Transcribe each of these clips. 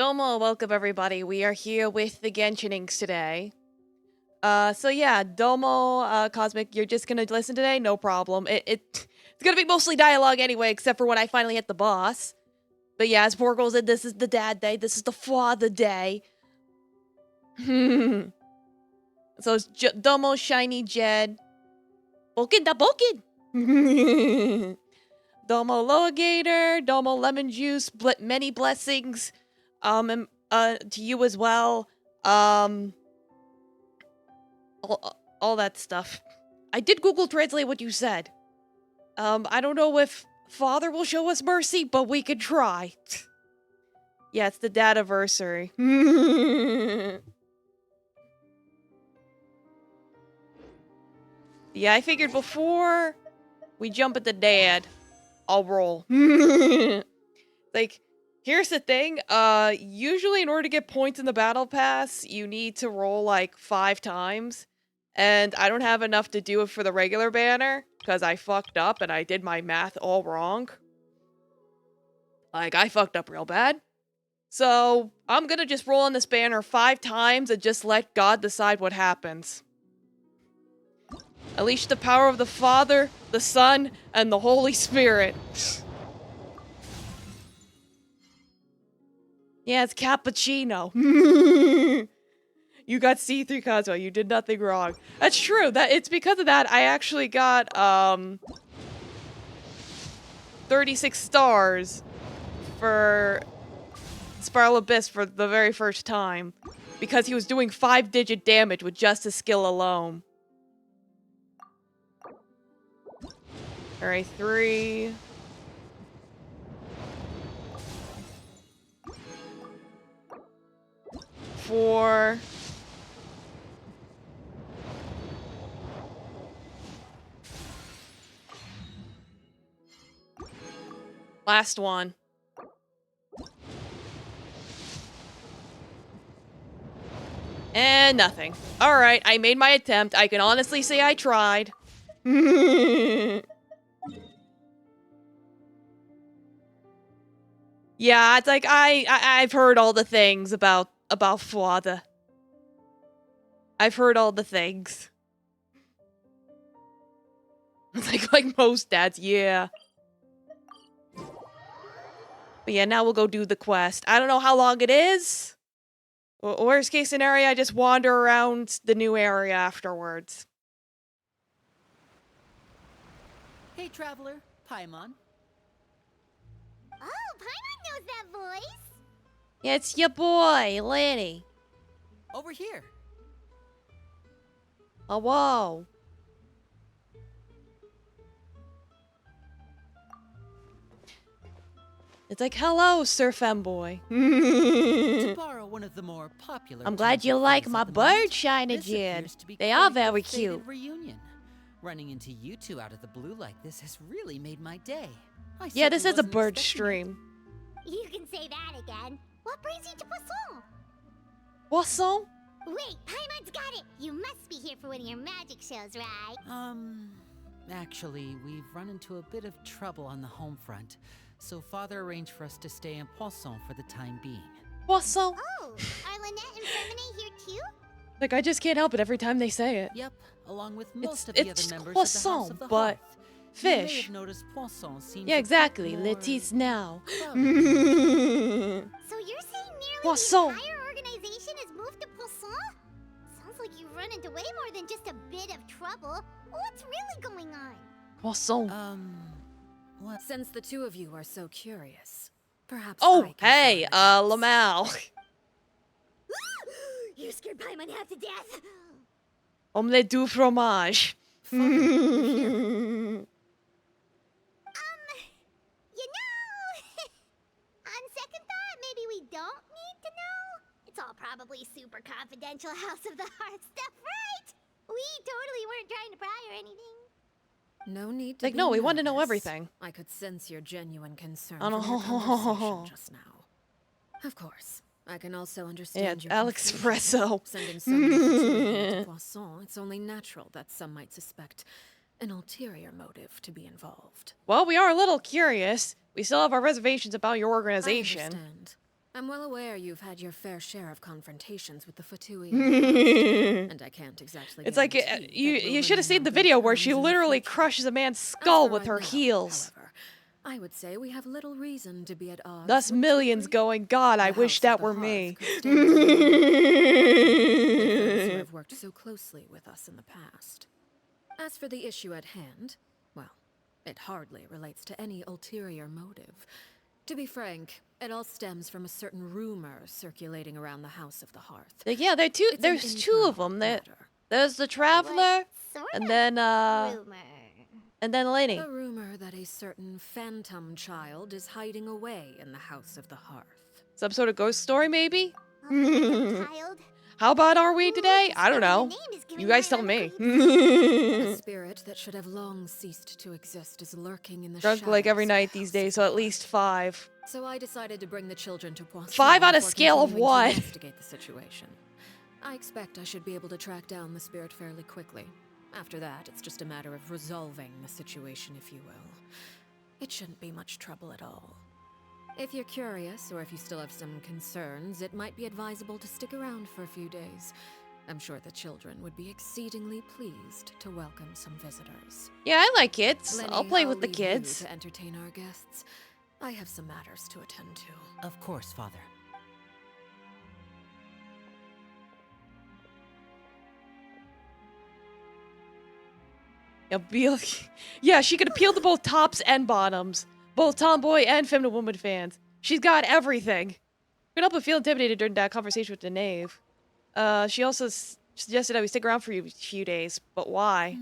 Domo, welcome everybody. We are here with the Genshin Inks today. So yeah, Domo, Cosmic, you're just gonna listen today? No problem. It's gonna be mostly dialogue anyway, except for when I finally hit the boss. But yeah, as Porgal said, this is the dad day, this is the father day. So it's Domo, Shiny, Jed. Bulkin da Bulkin! Domo Loagator, Domo Lemon Juice, many blessings. And, to you as well. All that stuff. I did Google Translate what you said. I don't know if Father will show us mercy, but we could try. Yeah, it's the dadiversary. Yeah, I figured before we jump at the dad, I'll roll. Like, here's the thing, usually in order to get points in the battle pass, you need to roll like 5 times. And I don't have enough to do it for the regular banner, because I fucked up and I did my math all wrong. Like, I fucked up real bad. So, I'm gonna just roll on this banner 5 times and just let God decide what happens. Unleash the power of the Father, the Son, and the Holy Spirit. Yeah, it's cappuccino. You got C3 Cosmo, you did nothing wrong. That's true, it's because of that I actually got, 36 stars for Spiral Abyss for the very first time. Because he was doing 5-digit damage with just his skill alone. Alright, 3... 4... Last one. And nothing. Alright, I made my attempt. I can honestly say I tried. Yeah, it's like I've heard all the things about Father. I've heard all the things. It's like most dads, yeah. But yeah, now we'll go do the quest. I don't know how long it is. Worst case scenario, I just wander around the new area afterwards. Hey, traveler, Paimon. Oh, Paimon knows that voice. Yeah, it's your boy, Lanny. Over here. Oh, whoa. It's like, hello, Sir Femboy. To borrow one of the more popular. I'm glad you like my bird shiner, Jed. They are very cute. Reunion. Running into you two out of the blue like this has really made my day. Yeah, this is a bird stream. You can say that again. What brings you to Poisson? Poisson? Wait, Paimon's got it. You must be here for one of your magic shows, right? Actually, we've run into a bit of trouble on the home front. So Father arranged for us to stay in Poisson for the time being. Poisson? Oh, are Lynette and Feminine here too? Like, I just can't help it every time they say it. Yep, along with most of it's the other members croissant, of the House of the but Hearth. fish. You may have noticed Poisson seems Yeah, exactly. more Let's now. So you're saying nearly Poisson. the entire organization has moved to Poisson? Sounds like you've run into way more than just a bit of trouble. What's really going on? Poisson. What? Since the two of you are so curious, perhaps Oh, I can hey, follow the Lamal. You scared Paimon half to death. Omelette du fromage. You know, on second thought, maybe we don't need to know. It's all probably super confidential House of the Hearth stuff, right? We totally weren't trying to pry or anything. No need to Like, be no, we want to know nervous. everything. I could sense your genuine concern Oh, no. from your conversation just now. Of course, I can also understand Yeah, your Alex confusion. Espresso. Sending someone of the two of you to Poisson, it's only natural that some might suspect an ulterior motive to be involved. Well, we are a little curious. We still have our reservations about your I organization. understand. I'm well aware you've had your fair share of confrontations with the Fatui, and I can't exactly. It's like guarantee that you we'll should have remain seen on the good video where terms she in the literally future. crushes a man's As skull for with right her now, heels. However, I would say we have little reason to be at odds. Thus would you millions agree? going, God, I The wish House of that the were Hearth me. could stand to the those who have worked so closely with us in the past. As for the issue at hand, well, it hardly relates to any ulterior motive. To be frank, it all stems from a certain rumor circulating around the House of the Hearth. Yeah, It's an there's two of internal them. matter. There's the Traveler, Sort and of then rumor. Lenny. A rumor that a certain phantom child is hiding away in the House of the Hearth. Some sort of ghost story, maybe? Child. How about are we today? Just I don't spelling know. the name is giving You guys my tell me. A spirit that should have long ceased to exist is lurking in the Drunk like every shadows night of the these House days, of so the at least Hearth. 5. So I decided to bring the children to Poisson 5 on a before scale of continuing to 1. investigate the situation. I expect I should be able to track down the spirit fairly quickly. After that, it's just a matter of resolving the situation, if you will. It shouldn't be much trouble at all. If you're curious, or if you still have some concerns, it might be advisable to stick around for a few days. I'm sure the children would be exceedingly pleased to welcome some visitors. Yeah, I like kids. Lenny, I'll play with the leave you kids. to entertain our guests. I have some matters to attend to. Of course, Father. Yeah, she could appeal to both tops and bottoms. Both tomboy and feminine woman fans. She's got everything. Couldn't help but feel intimidated during that conversation with the knave. She also suggested that we stick around for a few days, but why?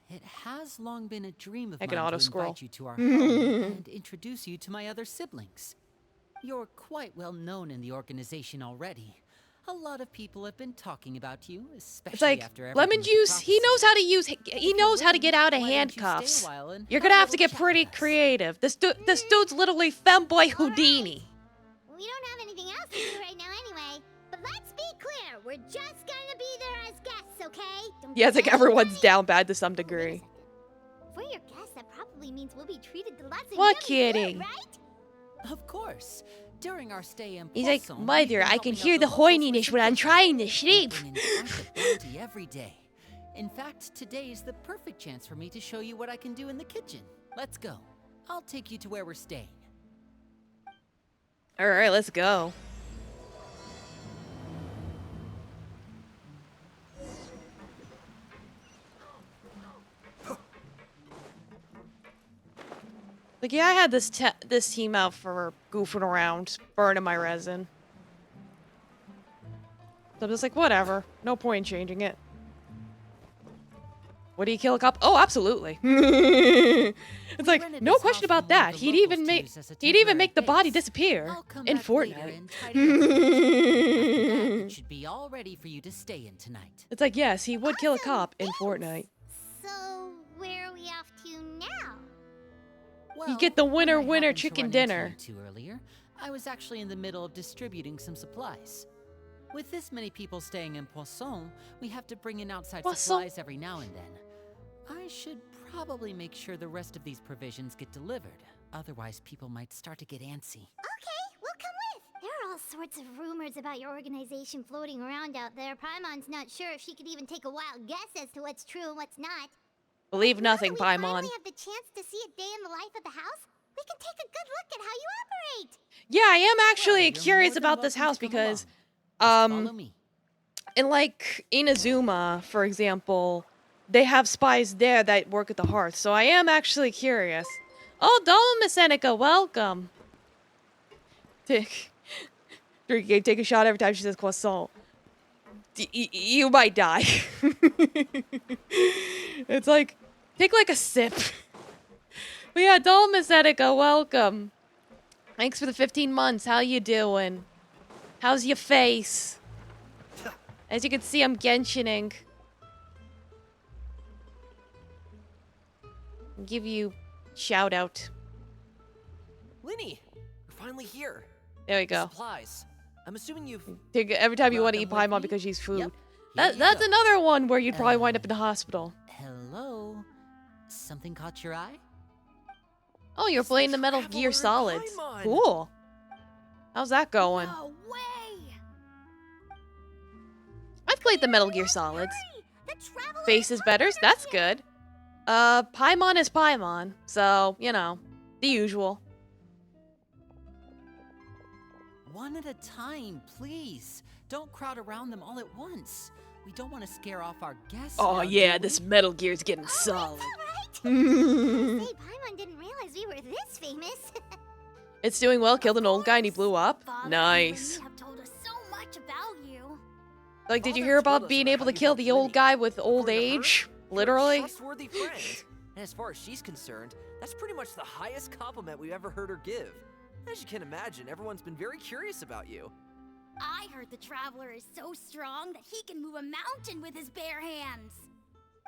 It has long been a dream of I can mine to auto-scroll. invite you to our home and introduce you to my other siblings. You're quite well known in the organization already. A lot of people have been talking about you, especially It's like after lemon everything with juice. the He knows prophecy. how to use. He knows how to get out of Why don't you stay a handcuffs. while and You're have gonna a have to little get chat pretty with us? creative. This dude's literally femboy Houdini. We don't have anything else to do right now anyway. But let's be clear, we're just gonna be there as guests, okay? Don't Yeah, it's like get everyone's funny. down bad to some Oh, wait a degree. second. For your guests, that probably means we'll be treated to lots of What yummy kidding? food, right? Of course. During our stay in He's like, Poisson, Mother, we've been I can helping out hear the locals with horniness some when I'm fishing. trying to We've sleep. been in front of bounty every day. In fact, today is the perfect chance for me to show you what I can do in the kitchen. Let's go. I'll take you to where we're staying. All right, let's go. Like, yeah, I had this team out for goofing around, burning my resin. So I'm just like, whatever. No point in changing it. Would he kill a cop? Oh, absolutely. It's like, rented no this question house about from one that. of the He'd locals even to make use as a he'd even make the temporary body base. disappear I'll come in back later Fortnite. and tidy up the kitchen. After that, it should be all ready for you to stay in tonight. It's like, yes, he would kill a Awesome, cop in thanks. Fortnite. So, where are we off to now? Well, get the when I winner happened to chicken run into dinner. you two earlier, I was actually in the middle of distributing some supplies. With this many people staying in Poisson, we have to bring in outside Poisson. supplies every now and then. I should probably make sure the rest of these provisions get delivered. Otherwise, people might start to get antsy. Okay, we'll come with. There are all sorts of rumors about your organization floating around out there. Paimon's not sure if she could even take a wild guess as to what's true and what's not. Believe nothing, Now that we Paimon. finally have the chance to see a day in the life of the house, we can take a good look at how you operate. Yeah, I am actually Well, you're curious more than about this welcome house to come because, along. Just follow me. in like Inazuma, for example, they have spies there that work at the hearth. So I am actually curious. Oh, Doma Seneca, welcome. Take a shot every time she says croissant. You might die. It's like, take like a sip. But yeah, Doma Seneca, welcome. Thanks for the 15 months. How you doing? How's your face? As you can see, I'm Genshining. Give you shout out. Linny, you're finally here. There we The go. Supplies. I'm assuming you've. Every time you want to eat Brought them Paimon with because me? she's food. Yep. That, Here you that's go. another one where you'd probably wind up in the hospital. Hello? Something caught your eye? Oh, you're It's playing the the Metal Gear Traveler Solids. Paimon. Cool. How's that going? No way! I've played the Metal Gear Solids. Hurry! The Traveler Faces betters, that's good. Paimon is Paimon, so, you know, the usual. One at a time, please. Don't crowd around them all at once. We don't want to scare off our guests. Oh now, yeah, do this we? Metal Gear's getting It's solid. alright. Say, Paimon didn't realize we were this famous. It's doing well, killed an old guy and he blew up. Father and Nice. Lily have told us so much about you. Like, did you Father hear told about us being about able how to you kill helped the old Lily. guy with old According to her, age? you're a Literally? trustworthy friend. And as far as she's concerned, that's pretty much the highest compliment we've ever heard her give. As you can imagine, everyone's been very curious about you. I heard the Traveler is so strong that he can move a mountain with his bare hands.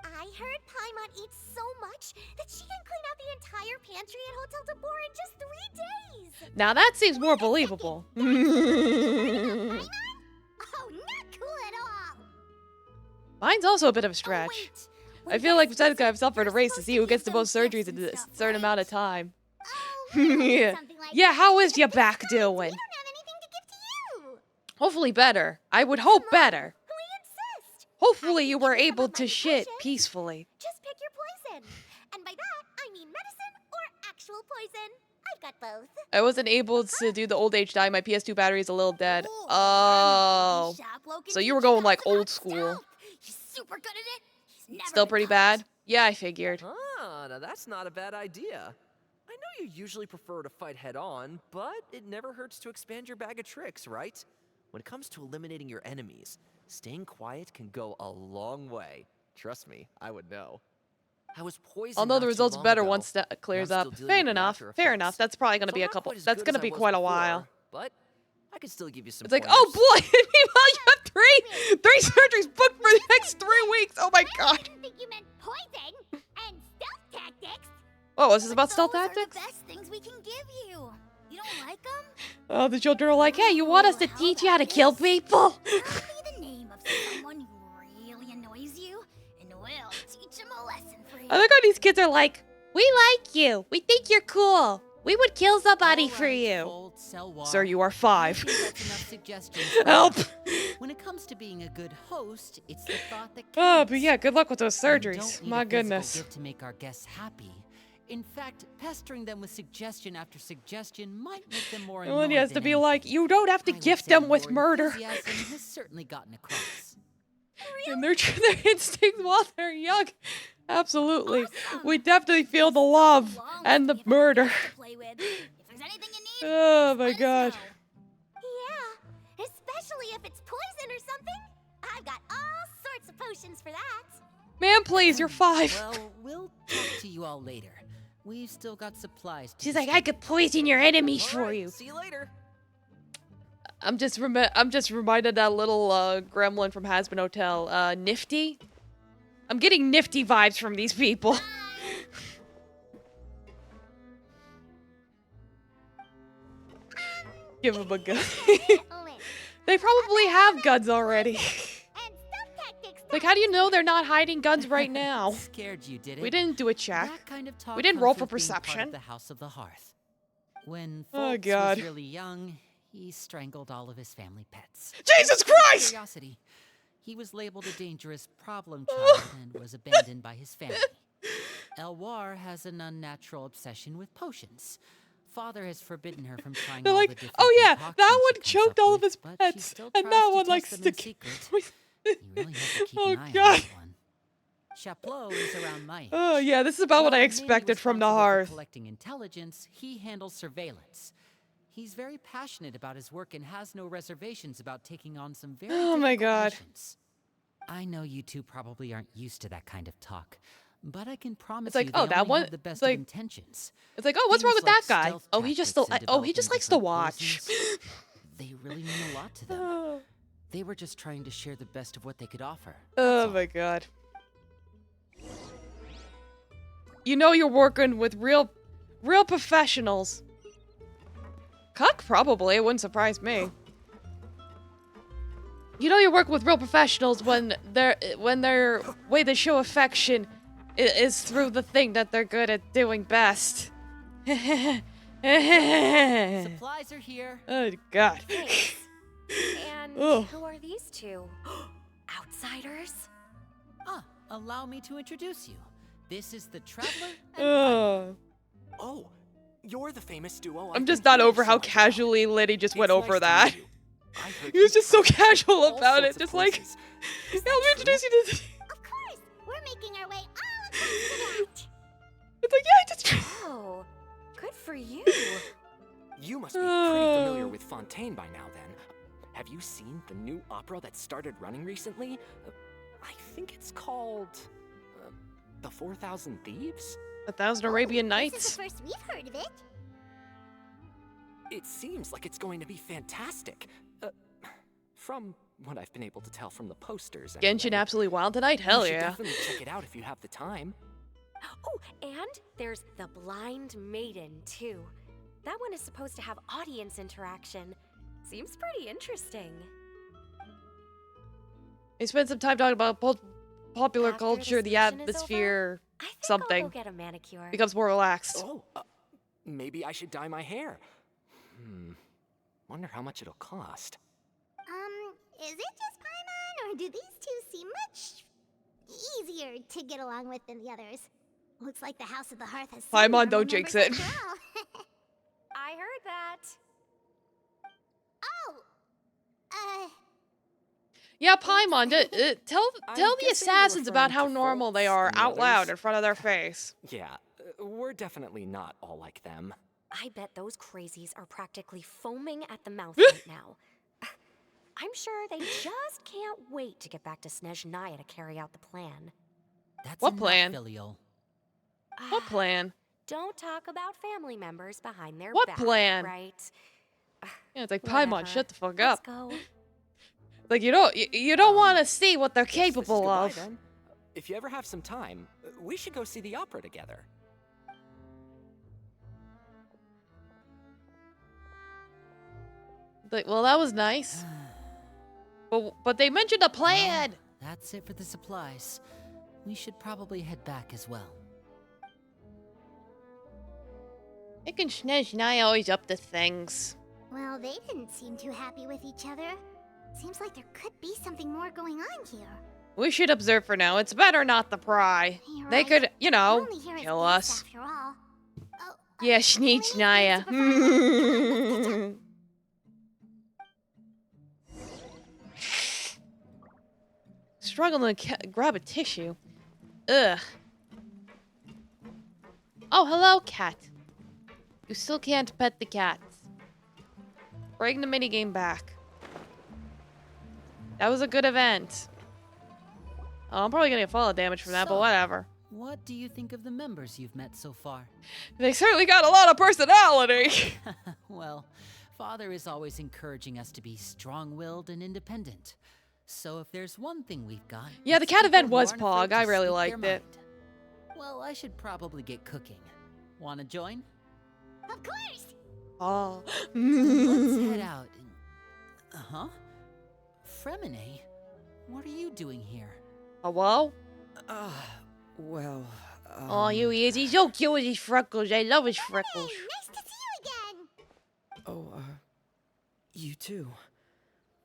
I heard Paimon eats so much that she can clean out the entire pantry at Hotel de Boer in just 3 days. Now that seems more believable. Paimon? Oh, not cool at all. Mine's also a bit of a Oh, stretch. wait. I When feel like guests Seneca visit, himself for you're a race to supposed see who give gets the them most gifts surgeries in and a stuff, certain amount of right? time. Oh, Yeah. something like Yeah, that. how is your back Besides, doing? We don't have anything to give to you. Hopefully better. I would hope Come on, better. We insist. Hopefully I you can were give you some able of my to shit potions. peacefully. Just pick your poison. And by that, I mean medicine or actual poison. I've got both. I wasn't able to do the old age dye. My PS2 battery is a little dead. Ooh, Oh. Chapeau can So you teach were going, guys like, about old school. stealth. He's super good at it. He's never Still been pretty caught. bad? Yeah, I figured. Ah, now that's not a bad idea. I know you usually prefer to fight head on, but it never hurts to expand your bag of tricks, right? When it comes to eliminating your enemies, staying quiet can go a long way. Trust me, I would know. I was poisoned. Although the not too results long better ago, once that and clears I'm up. still dealing Fair with the enough. after Fair effects. enough. That's probably gonna So be a I'm not couple. quite as That's good gonna as I be was quite a before, while. But I can still give you some It's like, pointers. oh boy, meanwhile you have three surgeries booked for the next 3 weeks. Oh my I god. didn't think you meant poison and stealth tactics. Oh, was this about Those stealth are tactics? the best things we can give you. You don't like them? Oh, the children are like, hey, you want us to How teach you how to about kill this? people? Tell me the name of someone who really annoys you, and we'll teach him a lesson for you. I like how these kids are like, we like you. We think you're cool. We would kill somebody for you. Old Selwar. Sir, you are I 5. think that's enough suggestions. Help. When it comes to being a good host, it's the thought that counts. Oh, but yeah, good luck with those We don't surgeries. need My a physical goodness. gift to make our guests happy. In fact, pestering them with suggestion after suggestion might make them more And then annoyed he has than to be anything. like, you don't have to I would gift say them with your murder. enthusiasm has certainly gotten across. And their instincts while they're young. Absolutely. Awesome. We definitely feel the love Long and the we've had murder. guests to play with. If there's anything you need, Oh my let us god. know. Yeah, especially if it's poison or something. I've got all sorts of potions for that. Man, please, you're 5. Well, we'll talk to you all later. We've still got supplies to She's like, I could poison your enemies All for right, you. See you later. I'm just reminded of that little gremlin from Hazbin Hotel, Nifty. I'm getting Nifty vibes from these people. Give them a gun. They probably have guns already. And stealth tactics. Like, how do you know they're not hiding guns right now? Scared you, did it? We didn't do a check. That kind of talk We didn't comes roll for with being part of perception. the House of the Hearth. When Oh, Foltz God. was really young, he strangled all of his family pets. Jesus Out of Christ! Curiosity. He was labeled a dangerous problem child and was abandoned by his family. Elwar has an unnatural obsession with potions. Father has forbidden her from trying They're all like, the different oh yeah, concoctions that she one comes choked up all of with, his but she pets, still and tries that to one test likes them to in keep. secret. You really have to keep Oh an eye on god. that one. Chaplot is around my age. Oh yeah, this is about what While I mainly expected from the responsible for hearth. collecting intelligence, he handles surveillance. He's very passionate about his work and has no reservations about taking on some very Oh my difficult God. missions. I know you two probably aren't used to that kind of talk, but I can promise It's like, you oh, they that only one- have the best like- of intentions. It's like, oh, what's wrong Things with that like guy? stealth Oh, he just tactics and oh, he just developing likes to different watch. poisons, they really mean a lot to them. They were just trying to share the best of what they could offer. Oh that's all. my god. You know you're working with real professionals. Cuck, probably. It wouldn't surprise me. You know you work with real professionals when their way they show affection is through the thing that they're good at doing best. Oh Supplies are here. God. Thanks. And Ugh. who are these two? Outsiders? Allow me to introduce you. This is the Traveler and Paimon. Ugh. Oh, you're the famous duo. I'm just not over how casually Liddy just went over that. He He was just so casual about it, just like, yeah, let me introduce you to this. Of course! We're making our way all across the map! It's like, yeah, I just. Oh, good for you. You must be pretty familiar with Fontaine by now, then. Have you seen the new opera that started running recently? I think it's called The 4,000 Thieves? 1,000 Arabian This Nights. is the first we've heard of it. It seems like it's going to be fantastic. From what I've been able to tell from the posters. Genshin anyway. Absolutely Wild tonight? Hell You should yeah. definitely check it out if you have the time. Oh, and there's the Blind Maiden, too. That one is supposed to have audience interaction. Seems pretty interesting. I spent some time talking about popular After culture, the discussion is atmosphere I think something I'll go get a manicure. becomes more relaxed. Oh, maybe I should dye my hair. Wonder how much it'll cost. Is it just Paimon, or do these two seem much easier to get along with than the others? Looks like the House of the Hearth has some Paimon, normal don't jinx members it. after all. I heard that. Oh! Yeah, Paimon, tell I'm the guessing you're assassins about referring how to normal they Foltz are and the out loud others. in front of their face. Yeah, we're definitely not all like them. I bet those crazies are practically foaming at the mouth right now. I'm sure they just can't wait to get back to Snezhnaya to carry out the plan. That's What enough, plan? Filial. What plan? Don't talk about family members behind their What back, plan? right? Yeah, it's like, Paimon, Whatever. shut the fuck Let's up. go. Like, you don't want to see what they're Guess this is capable goodbye, of. then. If you ever have some time, we should go see the opera together. Like, well, that was nice. But they mentioned a plan. Well, that's it for the supplies. We should probably head back as well. Nick and Snezhnaya always up to things. Well, they didn't seem too happy with each other. Seems like there could be something more going on here. We should observe for now. It's better not to pry. You're They right. could, you We're know, only here as kill guests us. After all. Oh, Yeah, Snezhnaya. Snezhnaya. Struggling to grab a tissue. Ugh. Oh, hello, cat. You still can't pet the cats. Bring the minigame back. That was a good event. Oh, I'm probably gonna get fallout damage from that, but So- whatever. What do you think of the members you've met so far? They certainly got a lot of personality. Well, Father is always encouraging us to be strong-willed and independent. So if there's one thing we've got... Yeah, the it's cat people event who was aren't Pog. afraid I to really speak liked their it. mind. Well, I should probably get cooking. Wanna join? Of course. Oh. Let's head out. Uh-huh. Fremine, what are you doing here? Hello? Well, Oh, you is. He's so cute with his freckles. I love his Hey, freckles. nice to see you again. Oh, you too.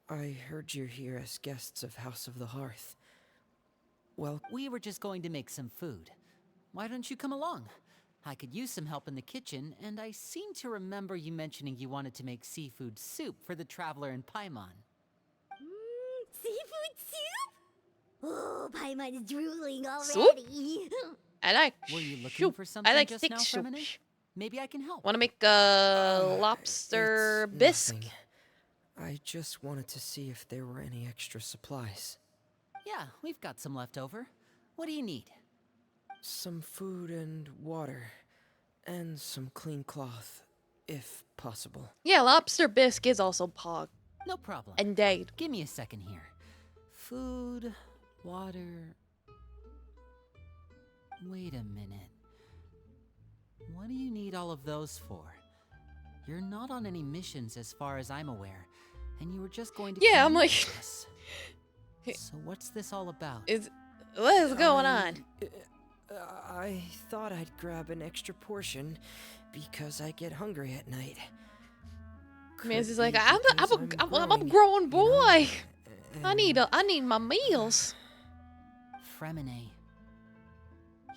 I heard you're here as guests of House of the Hearth. Well, We were just going to make some food. Why don't you come along? I could use some help in the kitchen, and I seem to remember you mentioning you wanted to make seafood soup for the Traveler and Paimon. Seafood soup? Oh, Paimon is drooling Soup? already. I like Were you looking soup. for something I like just thick now, soup. Fremine? Maybe I can help. Want to make a lobster it's bisque? nothing. I just wanted to see if there were any extra supplies. Yeah, we've got some left over. What do you need? Some food and water. And some clean cloth, if possible. Yeah, lobster bisque is also Pog. No problem. Indeed. Give me a second here. Food, water... Wait a minute. What do you need all of those for? You're not on any missions as far as I'm aware, and you were just going to... Yeah, I'm like- communicate with us. So what's this all about? What is going on? I thought I'd grab an extra portion because I get hungry at night. Man's Could is like, be I'm because a growing, grown you know, boy. I and- need my meals. Fremine,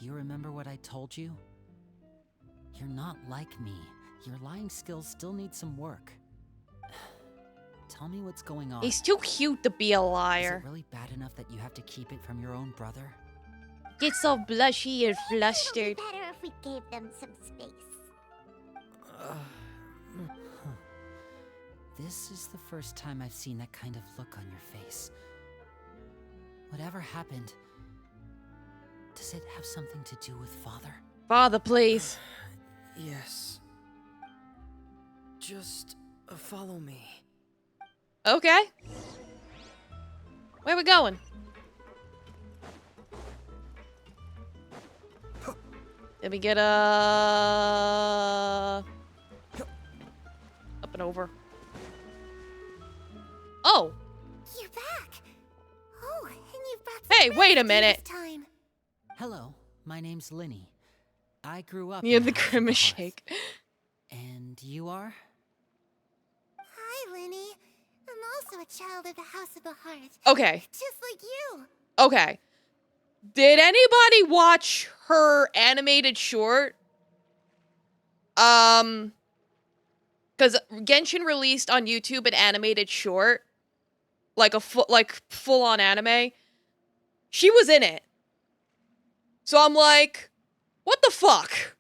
you remember what I told you? You're not like me. Your lying skills still need some work. Tell me what's going on. He's too cute to be a Is liar. it really bad enough that you have to keep it from your own brother? Get so blushy and It'll be flustered. better if we gave them some space. This is the first time I've seen that kind of look on your face. Whatever happened, does it have something to do with Father? Father, please. Yes. Just follow me. Okay. Where we going? Did we get a... Up and over. Oh! You're back. Oh, and you've brought Hey, some wait a rescue minute. this time. Hello, my name's Linny. I grew up You have in the House of grimace Hearth. shake. And you are? Hi, Linny. I'm also a child of the House of the Hearth. Okay. Just like you. Okay. Did anybody watch her animated short? Because Genshin released on YouTube an animated short, like a full on anime. She was in it. So I'm like, what the fuck?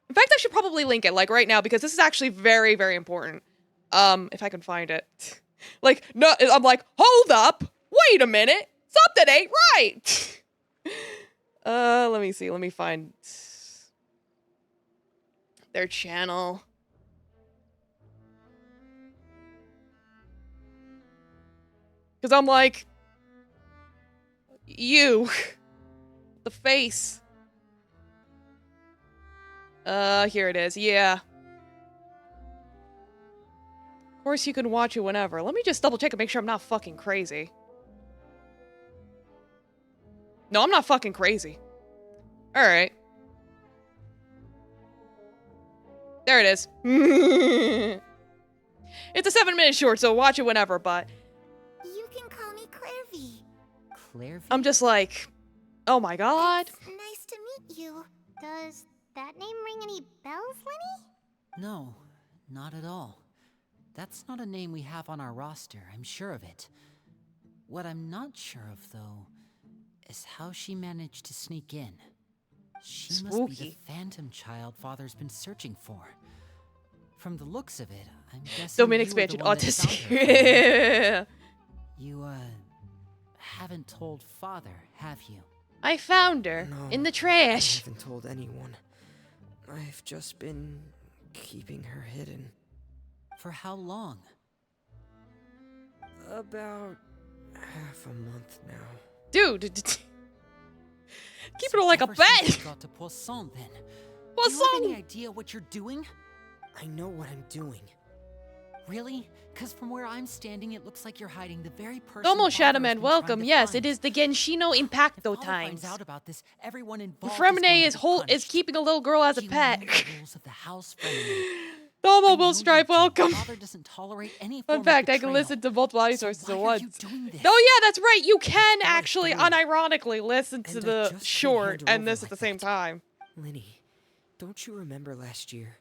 In fact, I should probably link it like right now because this is actually very, very important. If I can find it. Like, no, I'm like, hold up. Wait a minute. Something ain't right. Let me see. Let me find their channel. Because I'm like, you. The face. Here it is. Yeah. Of course you can watch it whenever. Let me just double check and make sure I'm not fucking crazy. No, I'm not fucking crazy. Alright. There it is. It's a 7-minute short, so watch it whenever, but You can call me Clairvy. Clairvy? I'm just like, oh my god. It's nice to meet you. Does that name ring any bells, Lenny? No, not at all. That's not a name we have on our roster, I'm sure of it. What I'm not sure of, though, is how she managed to sneak in. She must be Spooky. the phantom child Father's been searching for. From the looks of it, I'm guessing Domain you were the expansion, one that found her, Fremine. autistic. You, haven't told Father, have you? I found her No, in the I trash. haven't told anyone. I've just been keeping her hidden. For how long? About half a month now. Dude. Keep it like a Ever since pet. you got to Poisson, then. Poisson. Do you have any idea what you're doing? I know what I'm doing. Really? Because from where I'm standing, it looks like you're hiding the very person. Domo Father Shadow has Man, been welcome. trying to Yes, find. it is the Genshino If Impacto Father times. finds out about this, everyone involved Fremine is is going to be punished. keeping a little girl as a You pet. know the rules of the house, Fremine. Domo I know will you strive, do. welcome. Father doesn't tolerate any Fun form of fact, I can betrayal. listen to multiple audio So sources why at are you once. doing this? Oh yeah, that's right. You can thought I actually told you. unironically listen to And I the just can't short hand her and over this like at the same that. time. Linny, don't you remember last year?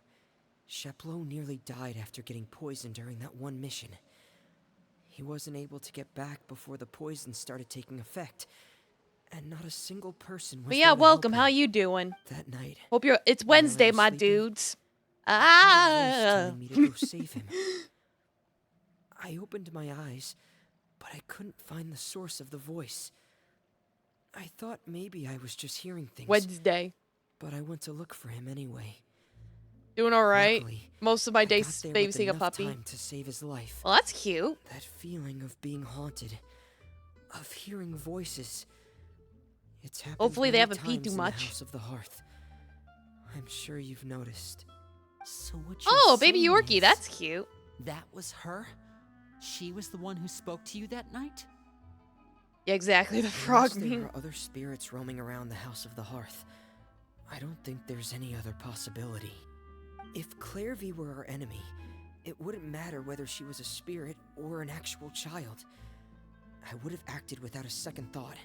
Sheplo nearly died after getting poisoned during that one mission. He wasn't able to get back before the poison started taking effect. And not a single person was But yeah, there to welcome. help How him. you doing? That night, Hope you're. It's While I Wednesday, was my sleeping, dudes. I heard a voice Ah. telling me to go save him. I opened my eyes, but I couldn't find the source of the voice. I thought maybe I was just hearing things, Wednesday. but I went to look for him anyway. Doing all right. Luckily, Most of my I days got there with babysitting a enough puppy. time to save his life. Well, that's cute. That feeling of being haunted, of hearing voices. It's happened Hopefully they many haven't peed times too in much. The House of the Hearth. I'm sure you've noticed. So what you're Oh, baby saying Yorkie, is that's cute. that was her? She was the one who spoke to you that night? Yeah, exactly, the frog Unless there meme. are other spirits roaming around the House of the Hearth, I don't think there's any other possibility. If Clairvy were our enemy, it wouldn't matter whether she was a spirit or an actual child. I would have acted without a second thought,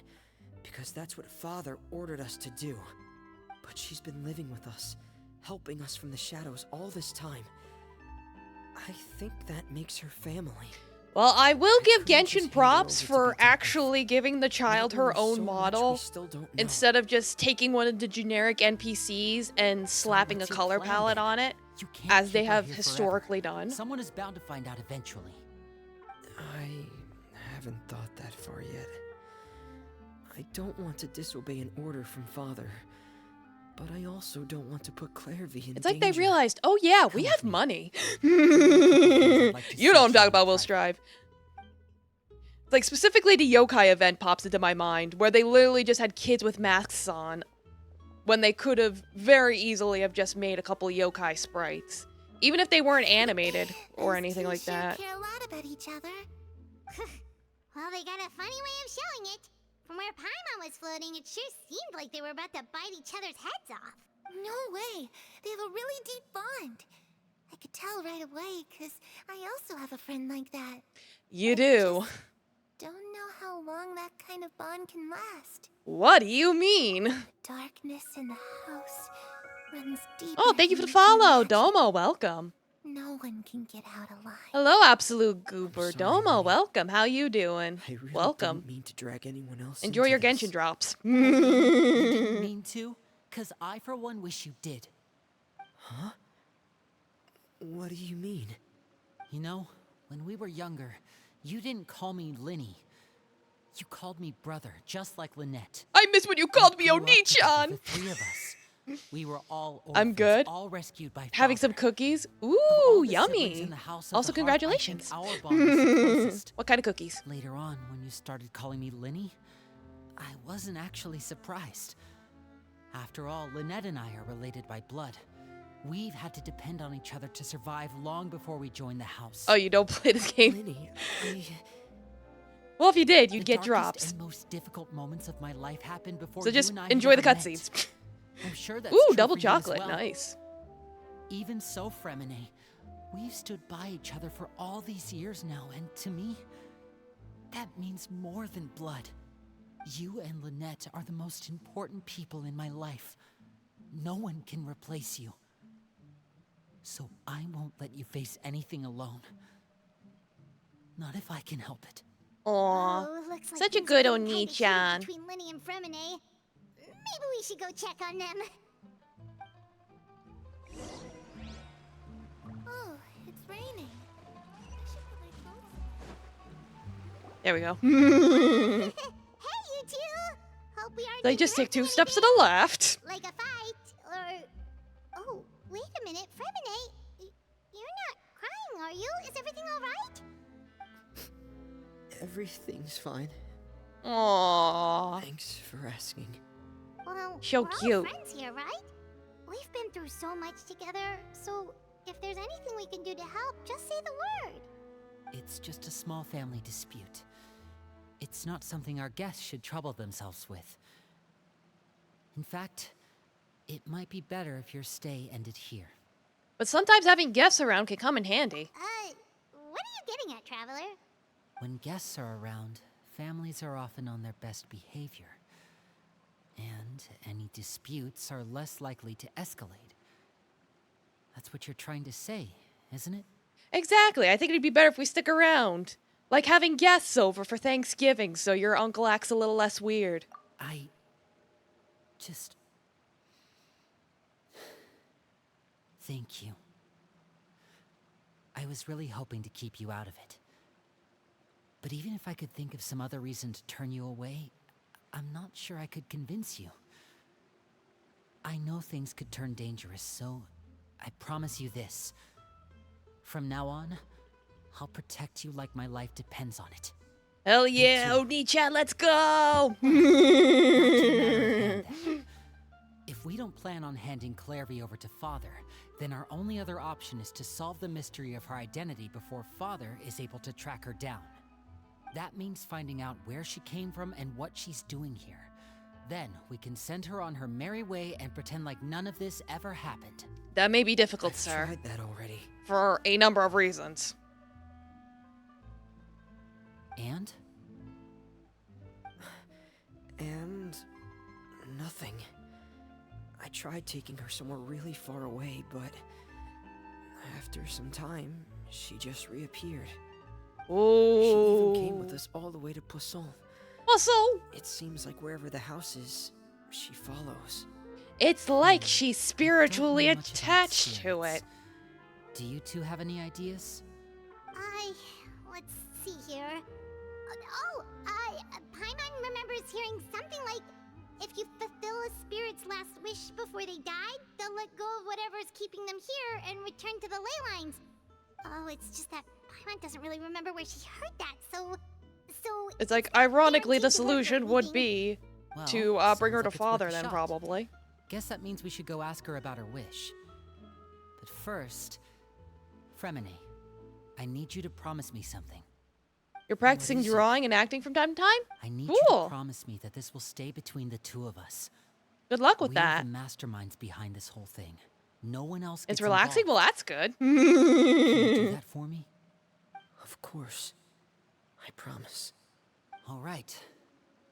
because that's what Father ordered us to do. But she's been living with us, helping us from the shadows all this time. I think that makes her family. Well, I will give couldn't just Genshin hand her props over to for be dealt with. actually giving the child her There's so own much we model still don't know. instead of just taking one of the generic NPCs and slapping a what's your color plan, palette then? on it, You can't as they keep her have here historically forever. done. Someone is bound to find out eventually. I haven't thought that far yet. I don't want to disobey an order from Father, but I also don't want to put Clairvy in It's like they danger. realized, oh yeah, we Come have with me. money. I'd like to You know what I'm search talking on about, Will private. Strive. Like, specifically the yokai event pops into my mind, where they literally just had kids with masks on, when they could have very easily have just made a couple yokai sprites. Even if they weren't animated or Those anything two like sure that. care a lot about each other. Well, they got a funny way of showing it. From where Paimon was floating, it sure seemed like they were about to bite each other's heads off. No way. They have a really deep bond. I could tell right away, because I also have a friend like that. You do. Don't know how long that kind of bond can last. What do you mean? Darkness in the house runs deep. Oh, thank you for the follow, Domo, welcome. No one can get out alive. Hello, Absolute Goober. sorry, Domo, Lily. welcome. How you doing? I really Welcome. didn't mean to drag anyone else Enjoy into your this. Genshin drops. You didn't mean to, because I, for one, wish you did. What do you mean? You know, when we were younger, you didn't call me Linny. You called me brother, just like Lynette. I miss when you called me We grew up together, Oni-chan. the three of us. We were all orphans, I'm good. all rescued by Having some Father. cookies. Of all Ooh, the siblings yummy. in the House of Also, the Hearth, I think congratulations. our bond was the closest. What kind of cookies? Later on, when you started calling me Linny, I wasn't actually surprised. After all, Lynette and I are related by blood. We've had to depend on each other to survive long before we joined the house. Oh, you don't play this game? Linny, Well, if you did, you'd The get darkest drops. and most difficult moments of my life happened before So you just and I had enjoy the ever met. cutscenes. I'm sure that's Ooh, true double for you as chocolate. well. Nice. Even so, Fremine, we've stood by each other for all these years now, and to me, that means more than blood. You and Lynette are the most important people in my life. No one can replace you. So I won't let you face anything alone. Not if I can help it. Aw. Oh, looks like Such a things are good getting kinda heated Oni-chan. between Linny and Fremine. Maybe we should go check on them. Oh, it's raining. I should put my clothes There we go. on. Hey, you two! Hope we aren't They just take interrupting 2 steps to anything, the left. like a fight, or... Oh, wait a minute, Fremine. You're not crying, are you? Is everything alright? everything's fine. Aww. Thanks for asking. Well, So we're all cute. friends here, right? We've been through so much together, so if there's anything we can do to help, just say the word. It's just a small family dispute. It's not something our guests should trouble themselves with. In fact, it might be better if your stay ended here. But sometimes having guests around can come in handy. What are you getting at, Traveler? When guests are around, families are often on their best behavior. And any disputes are less likely to escalate. That's what you're trying to say, isn't it? Exactly. I think it'd be better if we stick around. Like having guests over for Thanksgiving so your uncle acts a little less weird. I just... Thank you. I was really hoping to keep you out of it. But even if I could think of some other reason to turn you away, I'm not sure I could convince you. I know things could turn dangerous, so I promise you this. From now on, I'll protect you like my life depends on it. Hell yeah, too. Oni-chan, let's go! Not to a matter of hand, then. If we don't plan on handing Clairvy over to Father, then our only other option is to solve the mystery of her identity before Father is able to track her down. That means finding out where she came from and what she's doing here. Then we can send her on her merry way and pretend like none of this ever happened. That may be difficult, I've sir, tried that already. for a number of reasons. And? And nothing. I tried taking her somewhere really far away, but after some time, she just reappeared. Oh. She even came with us all the way to Poisson. Also, It seems like wherever the house is, she follows. it's like she's Don't spiritually know much about attached to spirits. it. Do you two have any ideas? Let's see here. Paimon remembers hearing something like, if you fulfill a spirit's last wish before they died, they'll let go of whatever's keeping them here and return to the ley lines. Oh, it's just that Paimon doesn't really remember where she heard that, so... It's like, ironically, the guaranteed to work solution for would everything. be Well, to bring her sounds to like it's worth father a then, shot. probably. Guess that means we should go ask her about her wish. But first, Fremine, I need you to promise me something. You're practicing is it? drawing and acting from time to time? I need you Cool. to promise me that this will stay between the two of us. Good luck with We that. are the masterminds behind this whole thing. No one else It's gets relaxing? Well, involved. that's good. Can you do that for me? Of course. I promise. All right.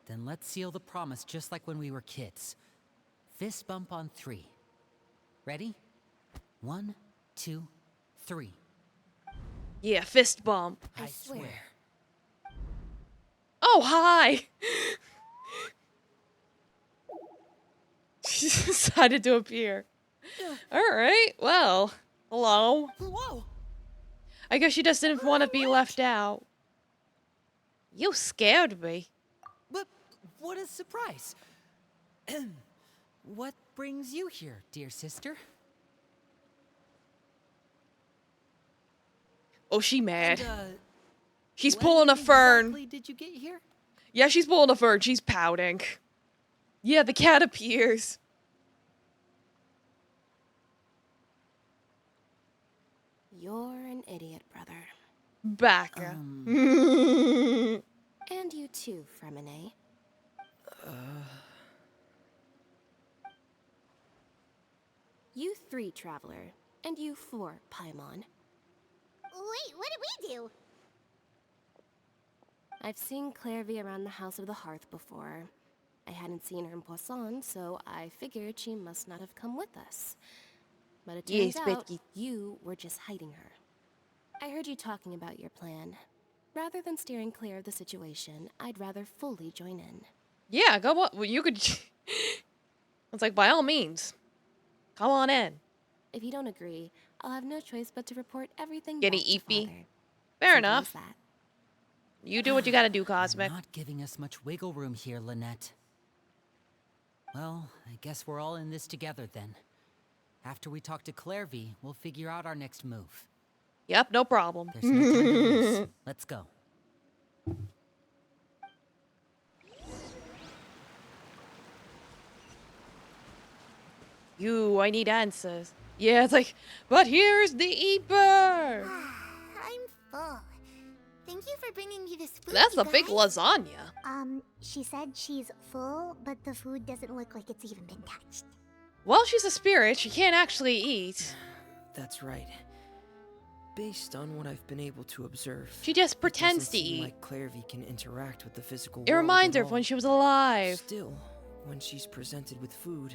Then let's seal the promise just like when we were kids. Fist bump on 3. Ready? 1, 2, 3. Yeah, fist bump. I swear. Oh, hi! She decided to appear. Alright, well, hello. Whoa! I guess she just didn't want to be left out. You scared me. But what a surprise! What brings you here, dear sister? Oh, she mad. And, She's when pulling a fern. exactly did you get here? Yeah, she's pulling a fern. She's pouting. Yeah, the cat appears. You're an idiot, brother. Baka. And you too, Fremine. You 3, Traveler. And you 4, Paimon. Wait, what did we do? I've seen Clairvy around the House of the Hearth before. I hadn't seen her in Poisson, so I figured she must not have come with us. But it turns Yes, out Betty. you were just hiding her. I heard you talking about your plan. Rather than steering clear of the situation, I'd rather fully join in. Yeah, go on. Well, you could. It's like, by all means, come on in. If you don't agree, I'll have no choice but to report everything Getting back to eepy. Father. Fair Simple enough. as that. You do what you gotta do, You're Cosmic. not giving us much wiggle room here, Lynette. Well, I guess we're all in this together then. After we talk to Clairvy, we'll figure out our next move. Yep, no problem. There's no time to lose. Let's go. I need answers. Yeah, it's like, but here's the Eeper! I'm full. Thank you for bringing me this food. That's you a big guys. lasagna. She said she's full, but the food doesn't look like it's even been touched. Well, she's a spirit. She can't actually eat. That's right. Based on what I've been able to observe, She just it pretends doesn't to seem eat. like Clairvy can interact with the physical It world reminds at her of when all. she was alive. Still, when she's presented with food,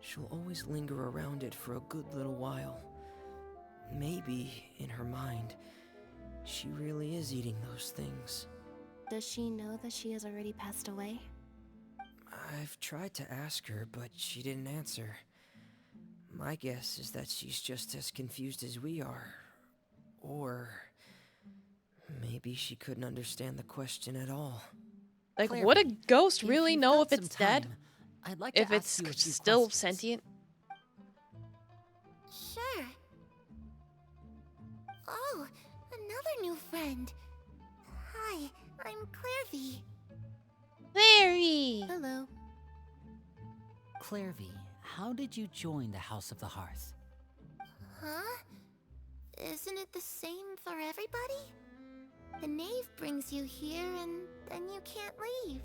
she'll always linger around it for a good little while. Maybe, in her mind, she really is eating those things. Does she know that she has already passed away? I've tried to ask her, but she didn't answer. My guess is that she's just as confused as we are. Or maybe she couldn't understand the question at all. Like, Clairvy, would a ghost if really you've know got if it's some dead? time, I'd like to If ask it's you a few still questions. sentient? Sure. Oh, another new friend. Hi, I'm Clairvy. Larry! Hello. Clairvy, how did you join the House of the Hearth? Huh? Isn't it the same for everybody? The knave brings you here and then you can't leave.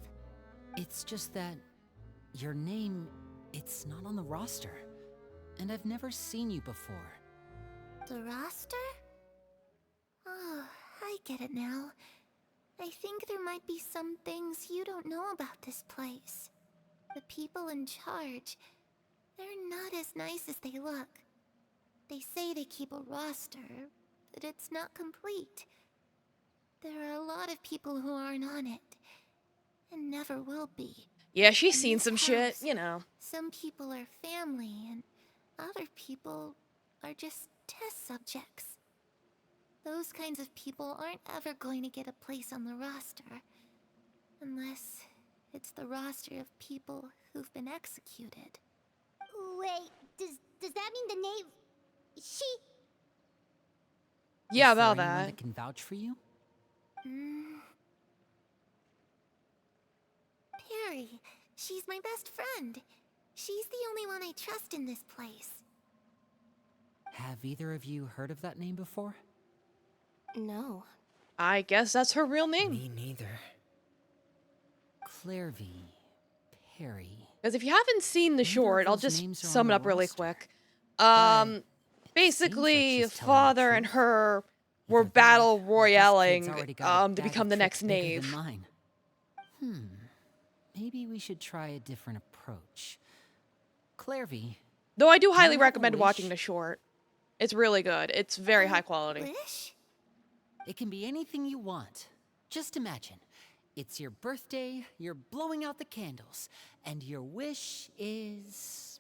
It's just that your name, it's not on the roster. And I've never seen you before. The roster? Oh, I get it now. I think there might be some things you don't know about this place. The people in charge, they're not as nice as they look. They say they keep a roster, but it's not complete. There are a lot of people who aren't on it, and never will be. Yeah, she's In seen this some shit, house, you know. Some people are family, and other people are just test subjects. Those kinds of people aren't ever going to get a place on the roster. Unless it's the roster of people who've been executed. Wait, does that mean the knave... She... Yeah, Is there about anyone that. that can vouch for you? Perry. She's my best friend. She's the only one I trust in this place. Have either of you heard of that name before? No. I guess that's her real name. Me neither. Clairvy. Perry. Because if you haven't seen the Neither of short, I'll those just names are sum on it the up really roster. quick. But Basically, she's telling the father and truth. her were Either that, battle or this kid's royaling already got a to bag become of the tricks next bigger than knave. mine. Maybe we should try a different approach. Clairvy, Though I do you highly have a recommend watching wish? the short. It's really good. It's very high quality. Wish? it can be anything you want. Just imagine. It's your birthday, you're blowing out the candles, and your wish is...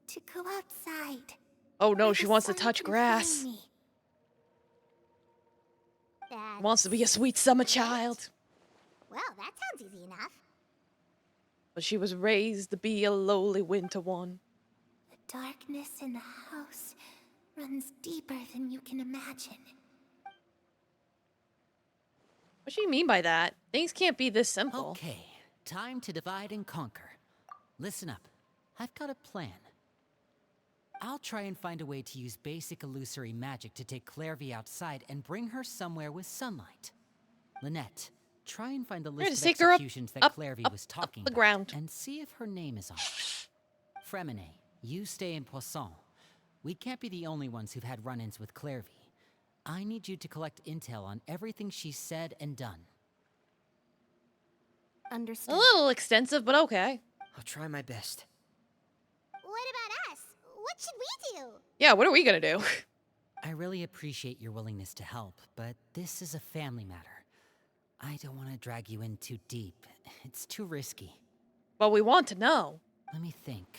To go outside. Oh no, where she the wants to sun touch can grass. find me. That... Wants to be a sweet summer child. Well, that sounds easy enough. But she was raised to be a lowly winter one. The darkness in the house runs deeper than you can imagine. What do you mean by that? Things can't be this simple. Okay, time to divide and conquer. Listen up. I've got a plan. I'll try and find a way to use basic illusory magic to take Clairvy outside and bring her somewhere with sunlight. Lynette, try and find the We're gonna list of take her executions that Clairvy was up talking the about ground. and see if her name is on it. Fremine, you stay in Poisson. We can't be the only ones who've had run-ins with Clairvy. I need you to collect intel on everything she's said and done. Understood. A little extensive, but okay. I'll try my best. What about us? What should we do? Yeah, what are we gonna do? I really appreciate your willingness to help, but this is a family matter. I don't want to drag you in too deep. It's too risky. But we want to know. Let me think.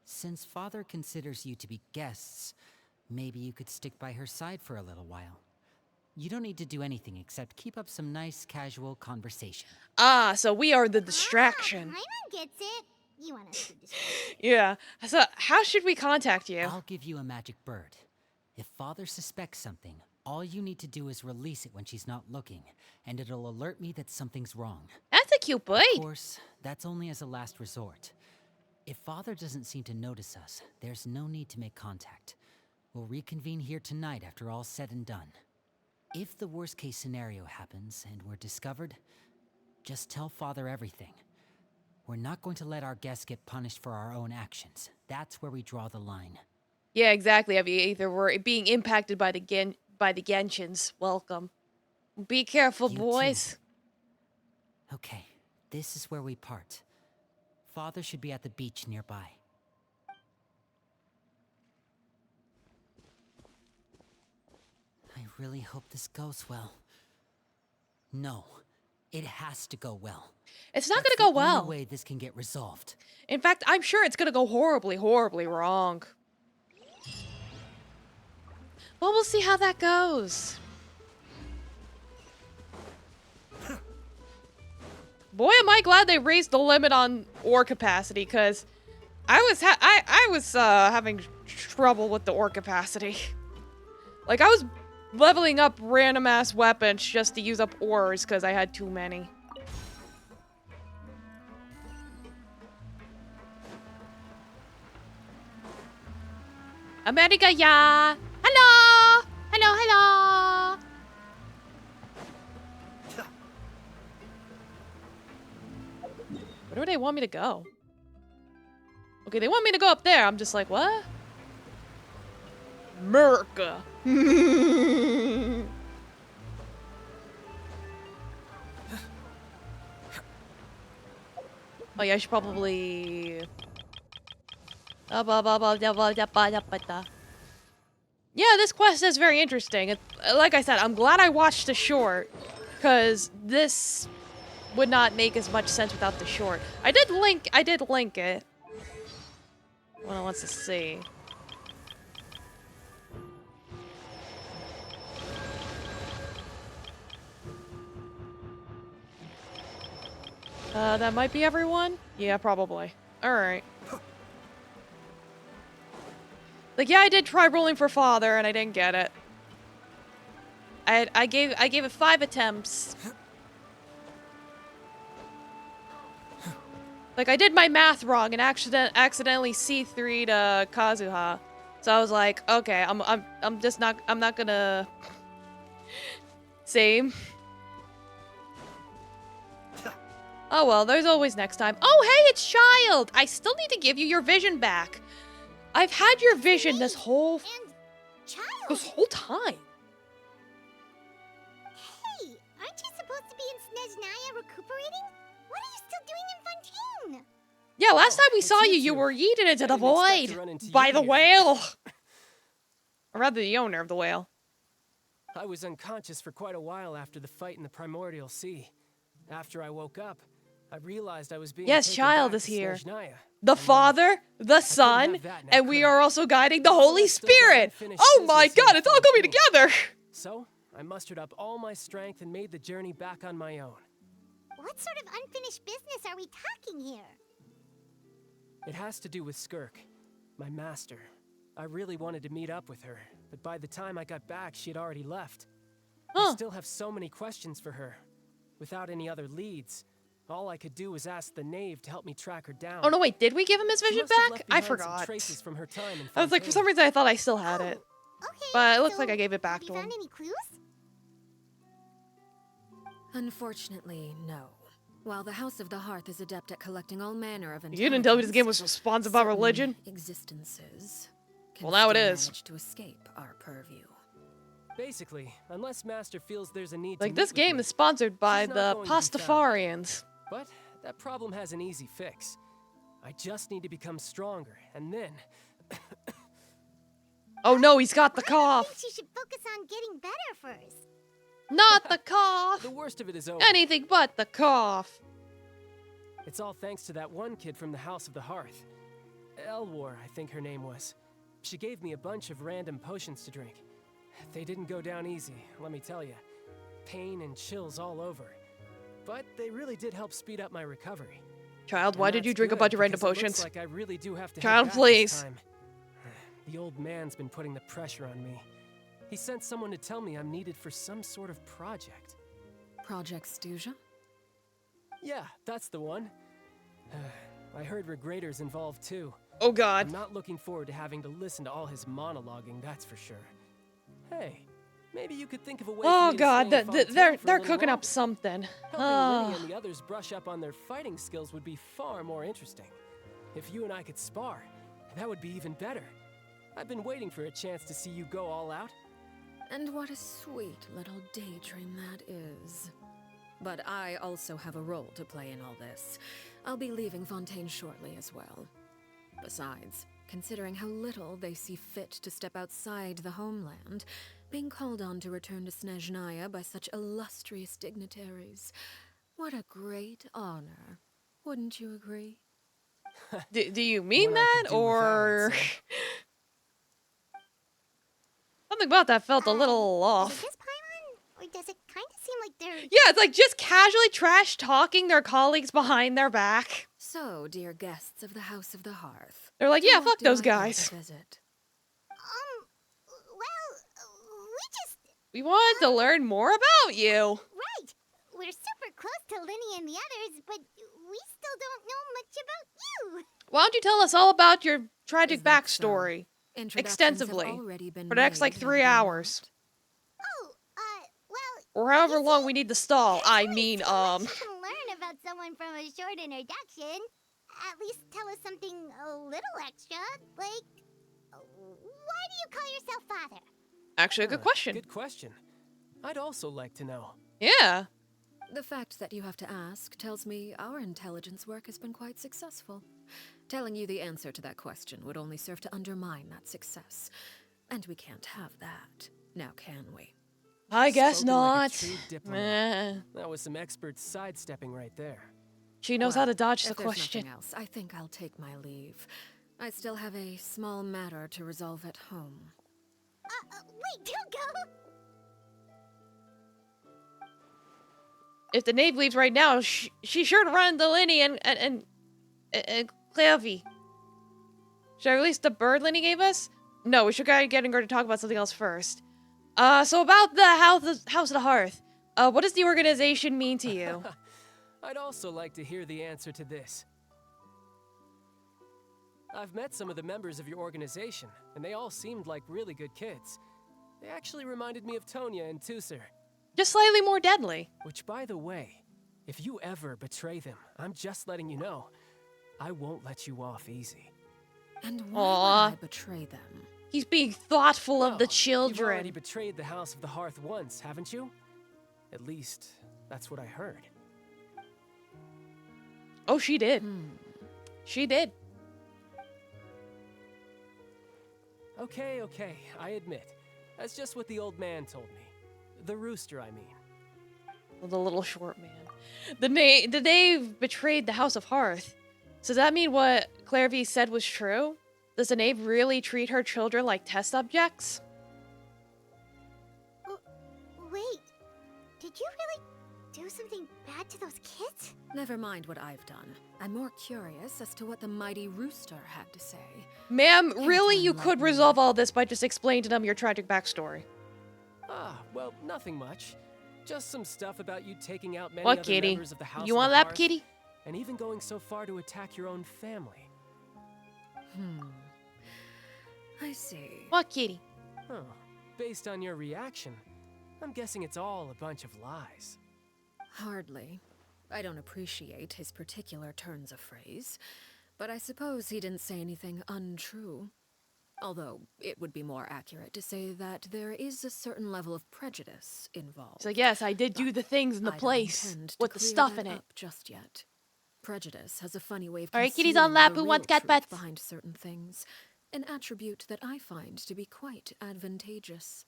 Since Father considers you to be guests, maybe you could stick by her side for a little while. You don't need to do anything except keep up some nice, casual conversation. Ah, so we are the distraction. Paimon gets it. You want us to distract. Yeah. So how should we contact you? I'll give you a magic bird. If Father suspects something, all you need to do is release it when she's not looking, and it'll alert me that something's wrong. That's a cute boy. Of course, that's only as a last resort. If Father doesn't seem to notice us, there's no need to make contact. We'll reconvene here tonight after all's said and done. If the worst case scenario happens and we're discovered, just tell Father everything. We're not going to let our guests get punished for our own actions. That's where we draw the line. Yeah, exactly. If you either were being impacted by the Genshins, welcome. Be careful, You boys. too. Okay, this is where we part. Father should be at the beach nearby. I really hope this goes well. No, it has to go well. It's not That's gonna go the only well. way this can get resolved. In fact, I'm sure it's gonna go horribly, horribly wrong. Well, we'll see how that goes. Boy, am I glad they raised the limit on ore capacity, because I was having trouble with the ore capacity. Like, I was leveling up random ass weapons just to use up ores because I had too many. America, yeah. Hello. Hello, hello. Where do they want me to go? Okay, they want me to go up there. I'm just like, what? America. Oh yeah, I should probably... Yeah, this quest is very interesting. Like I said, I'm glad I watched the short, because this would not make as much sense without the short. I did link it. What wants to see. That might be everyone? Yeah, probably. Alright. Like, yeah, I did try rolling for father, and I didn't get it. I gave it 5 attempts. Like, I did my math wrong and accidentally C3'd Kazuha. So I was like, okay, I'm not gonna... Same. Oh well, there's always next time. Oh hey, it's Child! I still need to give you your vision back. I've had your vision this whole time. Hey, aren't you supposed to be in Snezhnaya recuperating? What are you still doing in Fontaine? Yeah, last time we saw you, you were yeeted into the void by the whale. Or rather, the owner of the whale. I was unconscious for quite a while after the fight in the Primordial Sea. After I woke up, I realized I was being Yes, taken Child back is to here. Snezhnaya. The Father, the Son, and we are also guiding the Holy Spirit. Oh my God, it's all coming together. So, I mustered up all my strength and made the journey back on my own. What sort of unfinished business are we talking here? It has to do with Skirk, my master. I really wanted to meet up with her, but by the time I got back, she had already left. I still have so many questions for her. Without any other leads, all I could do was ask the knave to help me track her down. Oh no, wait, did we give him his She vision must have back? left I behind some forgot. traces from her time in I was like, for some Fontaine. reason I thought I still had it. Okay, But it looks so like I gave it back have to you him. found any clues? Unfortunately, no. While the House of the Hearth is adept at collecting all manner of You didn't tell me this game was intelligence, sponsored by certain religion? existences can Well, now it still is. manage to escape our purview. Basically, unless Master feels there's a need Like, to this meet with game me, is sponsored by she's not the going to be found. Pastafarians. But that problem has an easy fix. I just need to become stronger, and then... Oh no, he's got the I cough. think you should focus on getting better first. Not the cough. the worst of it is over. Anything but the cough. It's all thanks to that one kid from the House of the Hearth. Elwar, I think her name was. She gave me a bunch of random potions to drink. They didn't go down easy, let me tell you. Pain and chills all over. But they really did help speed up my recovery. Child, And why did you that's drink a good, bunch of random because it looks potions? like I really do have to Child, head back please. this time. The old man's been putting the pressure on me. He sent someone to tell me I'm needed for some sort of project. Project Stuja? Yeah, that's the one. I heard Regrader's involved too. Oh God. I'm not looking forward to having to listen to all his monologuing, that's for sure. Hey, maybe you could think of a way for Oh me to God, stay in Fontaine they're for a little cooking up longer. something. Helping Lydia and the others brush up on their fighting skills would be far more interesting. If you and I could spar, that would be even better. I've been waiting for a chance to see you go all out. And what a sweet little daydream that is. But I also have a role to play in all this. I'll be leaving Fontaine shortly as well. Besides, considering how little they see fit to step outside the homeland, being called on to return to Snezhnaya by such illustrious dignitaries, what a great honor. Wouldn't you agree? Do you mean One I that, could do without, or... I'd say. Something about that felt a little Is off. it just Paimon? Or does it kind of seem like they're... Yeah, it's like just casually trash talking their colleagues behind their back. So, dear guests of the House of the Hearth. They're like, to yeah, what fuck do those I owe the guys. visit? Well, we just... We wanted to learn more about you. Right! We're super close to Linny and the others, but we still don't know much about you. Why don't you tell us all about your tragic Is that so? backstory Introductions have extensively already been for the next like made, 3 have they hours, Oh, well, or however you long see, we need to stall. there's I only mean, so much you can learn about someone from a short introduction. At least tell us something a little extra, like, why do you call yourself father? actually a good question. Good question. I'd also like to know. Yeah. The fact that you have to ask tells me our intelligence work has been quite successful. Telling you the answer to that question would only serve to undermine that success. And we can't have that, now can we? I guess Spoken like a not. true diplomat. Meh. That was some expert sidestepping right there. She knows Well, how to dodge the if there's question. nothing else, I think I'll take my leave. I still have a small matter to resolve at home. Wait, don't go! If the knave leaves right now, she's sure to run into Linny and Clavy. Should I release the bird Linny gave us? No, we should get her to talk about something else first. So about the House of the Hearth. What does the organization mean to you? I'd also like to hear the answer to this. I've met some of the members of your organization, and they all seemed like really good kids. They actually reminded me of Tonya and Tusser. Just slightly more deadly. Which, by the way, if you ever betray them, I'm just letting you know, I won't let you off easy. And why Aw. would I betray them? He's being thoughtful of the Well, You've already children. betrayed the House of the Hearth once, haven't you? At least, that's what I heard. Oh, she did. She did. Okay, I admit. That's just what the old man told me. The rooster, I mean. The little short man. The knave betrayed the House of Hearth. So does that mean what Clairvy said was true? Does the knave really treat her children like test subjects? Wait, did you really do something bad to those kids? Never mind what I've done. I'm more curious as to what the mighty rooster had to say. Ma'am, really? Can't You one could let me- resolve all this by just explaining to them your tragic backstory. Well, nothing much. Just some stuff about you taking out many What, other kitty? members of the House You of want the lap, Hearth, kitty? and even going so far to attack your own family. I see. What, kitty? Huh. Based on your reaction, I'm guessing it's all a bunch of lies. Hardly. I don't appreciate his particular turns of phrase, but I suppose he didn't say anything untrue. Although, it would be more accurate to say that there is a certain level of prejudice involved. So yes, I did do the things in the I don't place intend to with the clear stuff that in it. up just yet. Prejudice has a funny way of All right, kitty's concealing on lap. the Who real wants cat truth pets? behind certain things, an attribute that I find to be quite advantageous.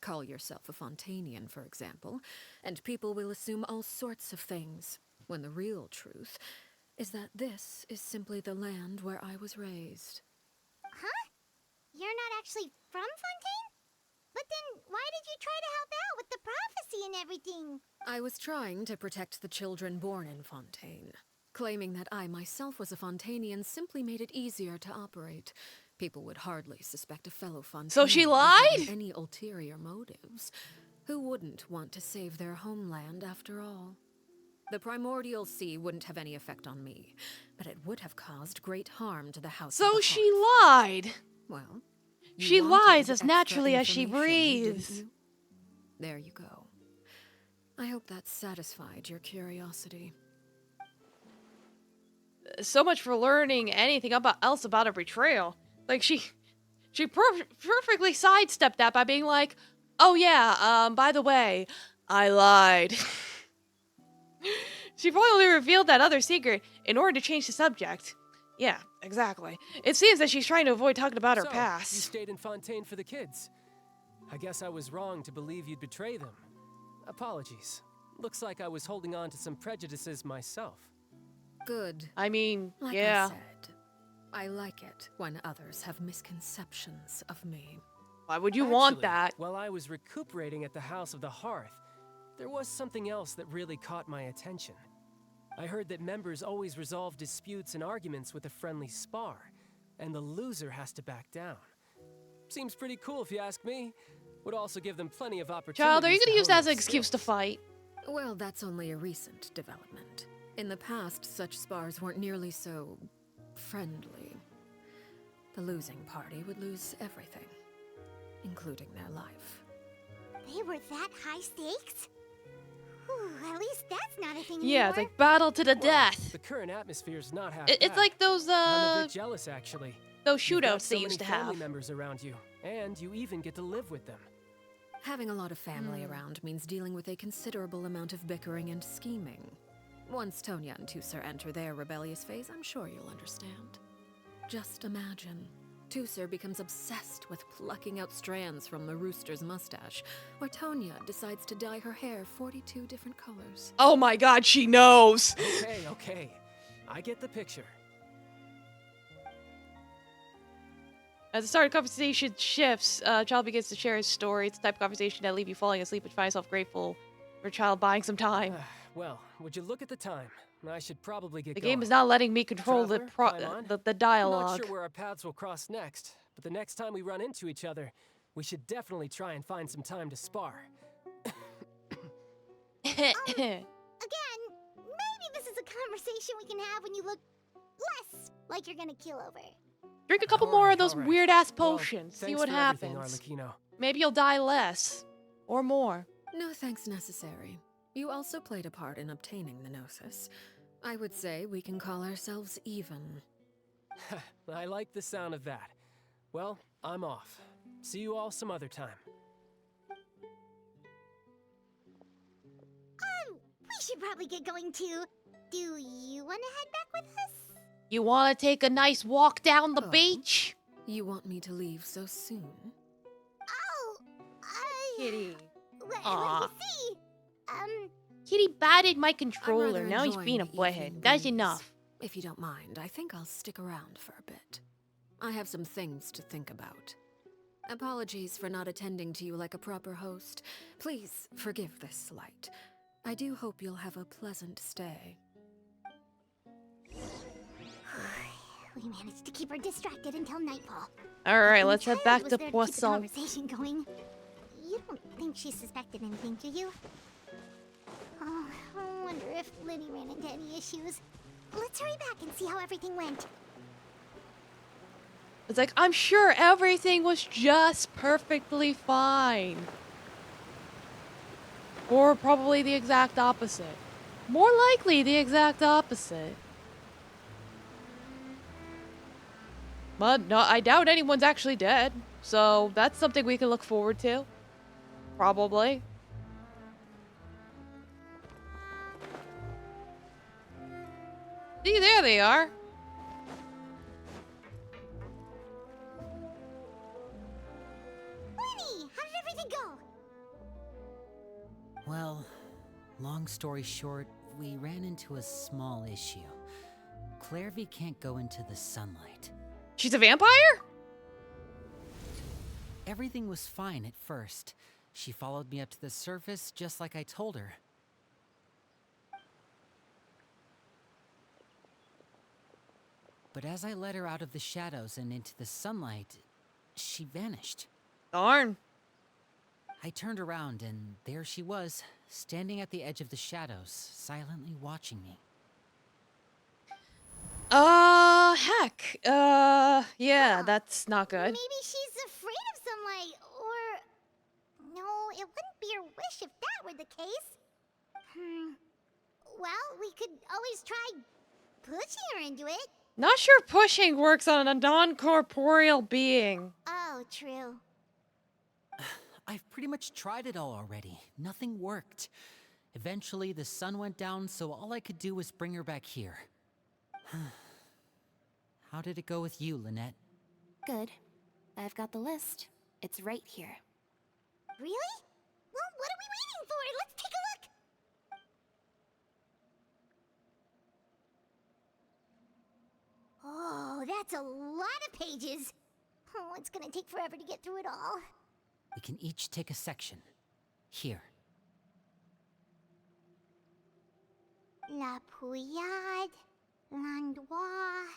Call yourself a Fontanian, for example, and people will assume all sorts of things, when the real truth is that this is simply the land where I was raised. Huh? You're not actually from Fontaine? But then why did you try to help out with the prophecy and everything? I was trying to protect the children born in Fontaine. Claiming that I myself was a Fontanian simply made it easier to operate. People would hardly suspect a fellow Fontanian So she of lied? having any ulterior motives. Who wouldn't want to save their homeland after all? The primordial sea wouldn't have any effect on me, but it would have caused great harm to the House of So the she Hearth. lied. Well, you She wanted lies as extra naturally as she information, breathes. didn't you? There you go. I hope that satisfied your curiosity. So much for learning anything else about a betrayal. Like she perfectly sidestepped that by being like, "Oh yeah, by the way, I lied." She probably only revealed that other secret in order to change the subject. Yeah, exactly. It seems that she's trying to avoid talking about her So, past. you stayed in Fontaine for the kids. I guess I was wrong to believe you'd betray them. Apologies. Looks like I was holding on to some prejudices myself. Good. I mean, Like yeah. I said, I like it when others have misconceptions of me. Why would you want Actually, that? While I was recuperating at the House of the Hearth, there was something else that really caught my attention. I heard that members always resolve disputes and arguments with a friendly spar, and the loser has to back down. Seems pretty cool if you ask me. Would also give them plenty of opportunities. Child, are you gonna to use hone that as their an excuse to skills. fight? Well, that's only a recent development. In the past, such spars weren't nearly so friendly. The losing party would lose everything, including their life. They were that high stakes? Whew, at least that's not a thing Yeah, it's anymore. like battle to the Well, death. The current atmosphere's not half It's bad. like those I'm a bit jealous, actually. You've got shootouts so they used to many family have. members around you, and you even get to live with them. Having a lot of family around means dealing with a considerable amount of bickering and scheming. Once Tonya and Tusser enter their rebellious phase, I'm sure you'll understand. Just imagine. Tusser becomes obsessed with plucking out strands from the rooster's mustache, or Tonya decides to dye her hair 42 different colors. Oh my god, she knows! Okay. I get the picture. As the start of conversation shifts, child begins to share his story. It's the type of conversation that leave you falling asleep and find yourself grateful for child buying some time. Well, would you look at the time? I should probably get The going. game is not letting me control Traveler, time on. the I'm not dialogue. sure where our paths will cross next, but the next time we run into each other, we should definitely try and find some time to spar. Again, maybe this is a conversation we can have when you look less like you're gonna kill over. Drink a couple more of those Alright. weird-ass Well, potions. See thanks what for everything, happens. Arlecchino. Maybe you'll die less. Or more. No thanks necessary. You also played a part in obtaining the Gnosis. I would say we can call ourselves even. I like the sound of that. Well, I'm off. See you all some other time. We should probably get going too. Do you want to head back with us? You want to take a nice walk down the Oh. beach? You want me to leave so soon? Oh, Kitty. what Aw. do you see? Kitty batted my I'm controller. rather Now he's enjoying being a the butthead. evening That's breeze. enough. If you don't mind, I think I'll stick around for a bit. I have some things to think about. Apologies for not attending to you like a proper host. Please forgive this slight. I do hope you'll have a pleasant stay. We managed to keep her distracted until nightfall. Alright, The let's head child back was to there to keep the Poisson. conversation going. You don't think she suspected anything, do you? Oh, I wonder if Liddy ran into any issues. Let's hurry back and see how everything went. It's like, I'm sure everything was just perfectly fine. Or probably the exact opposite. More likely the exact opposite. But no, I doubt anyone's actually dead. So that's something we can look forward to. Probably. See, there they are. Liddy, how did everything go? Well, long story short, we ran into a small issue. Clairvy can't go into the sunlight. She's a vampire? Everything was fine at first. She followed me up to the surface just like I told her. But as I led her out of the shadows and into the sunlight, she vanished. Darn. I turned around and there she was, standing at the edge of the shadows, silently watching me. Heck. Yeah, that's not good. Maybe she's afraid of sunlight, or... No, it wouldn't be her wish if that were the case. Well, we could always try pushing her into it. Not sure pushing works on a non-corporeal being. Oh, true. I've pretty much tried it all already. Nothing worked. Eventually, the sun went down, so all I could do was bring her back here. How did it go with you, Lynette? Good. I've got the list. It's right here. Really? Well, what are we waiting for? Let's take a look. Oh, that's a lot of pages. Oh, it's gonna take forever to get through it all. We can each take a section. Here. La Pouillade, L'Endroit,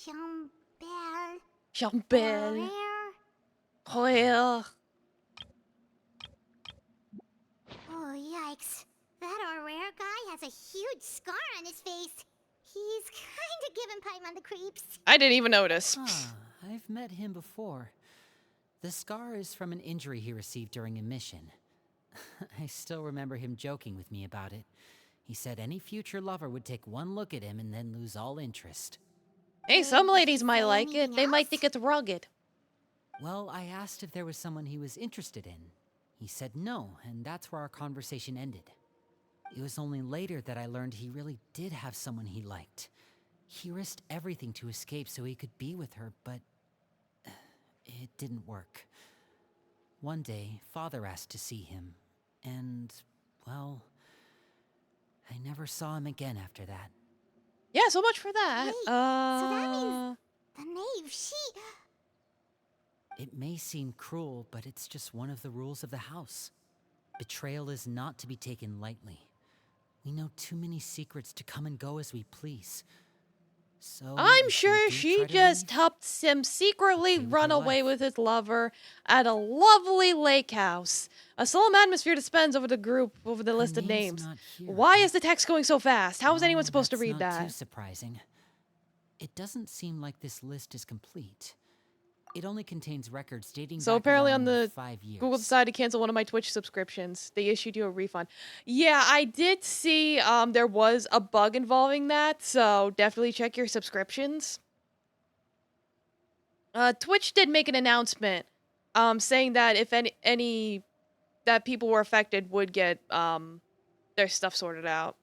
Chambel, Chambel. Horaire. Royer. yikes. That Aurora guy has a huge scar on his face. He's kinda giving Paimon the creeps. I didn't even notice. Ah, I've met him before. The scar is from an injury he received during a mission. I still remember him joking with me about it. He said any future lover would take one look at him and then lose all interest. Hey, some ladies might say like it. anything They might else? think it's rugged. Well, I asked if there was someone he was interested in. He said no, and that's where our conversation ended. It was only later that I learned he really did have someone he liked. He risked everything to escape so he could be with her, but it didn't work. One day, Father asked to see him, and, well, I never saw him again after that. Yeah, so much for that. Wait, so that means the knave, she... It may seem cruel, but it's just one of the rules of the house. Betrayal is not to be taken lightly. We know too many secrets to come and go as we please. So I'm if you sure do she try to just leave, helped him secretly okay with run your away life. with his lover at a lovely lake house. A solemn atmosphere dispense over the her listed name's names. not here, Why huh? is the text going so fast? How is anyone Well, supposed to that's read not too that? surprising. It doesn't seem like this list is complete. It only contains records dating So back apparently around on the 5 years. Google decided to cancel one of my Twitch subscriptions. They issued you a refund. Yeah, I did see there was a bug involving that, so definitely check your subscriptions. Twitch did make an announcement saying that if any that people were affected would get their stuff sorted out.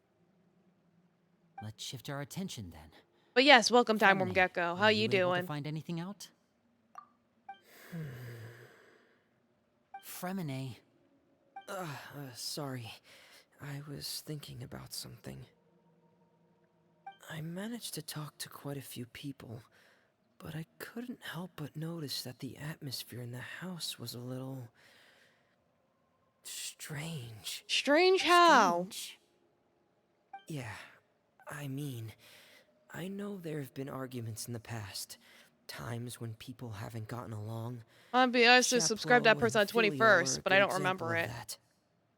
Let's shift our attention then. But yes, welcome Time Worm Femine, Gecko. How were you able to doing? find anything out? Fremine, Sorry. I was thinking about something. I managed to talk to quite a few people, but I couldn't help but notice that the atmosphere in the house was a little... strange. Strange how? Yeah, I mean, I know there have been arguments in the past. Times when people haven't gotten along. I used to subscribe to that Chapeau person on and Filial 21st, are a but I good don't example remember of it. that.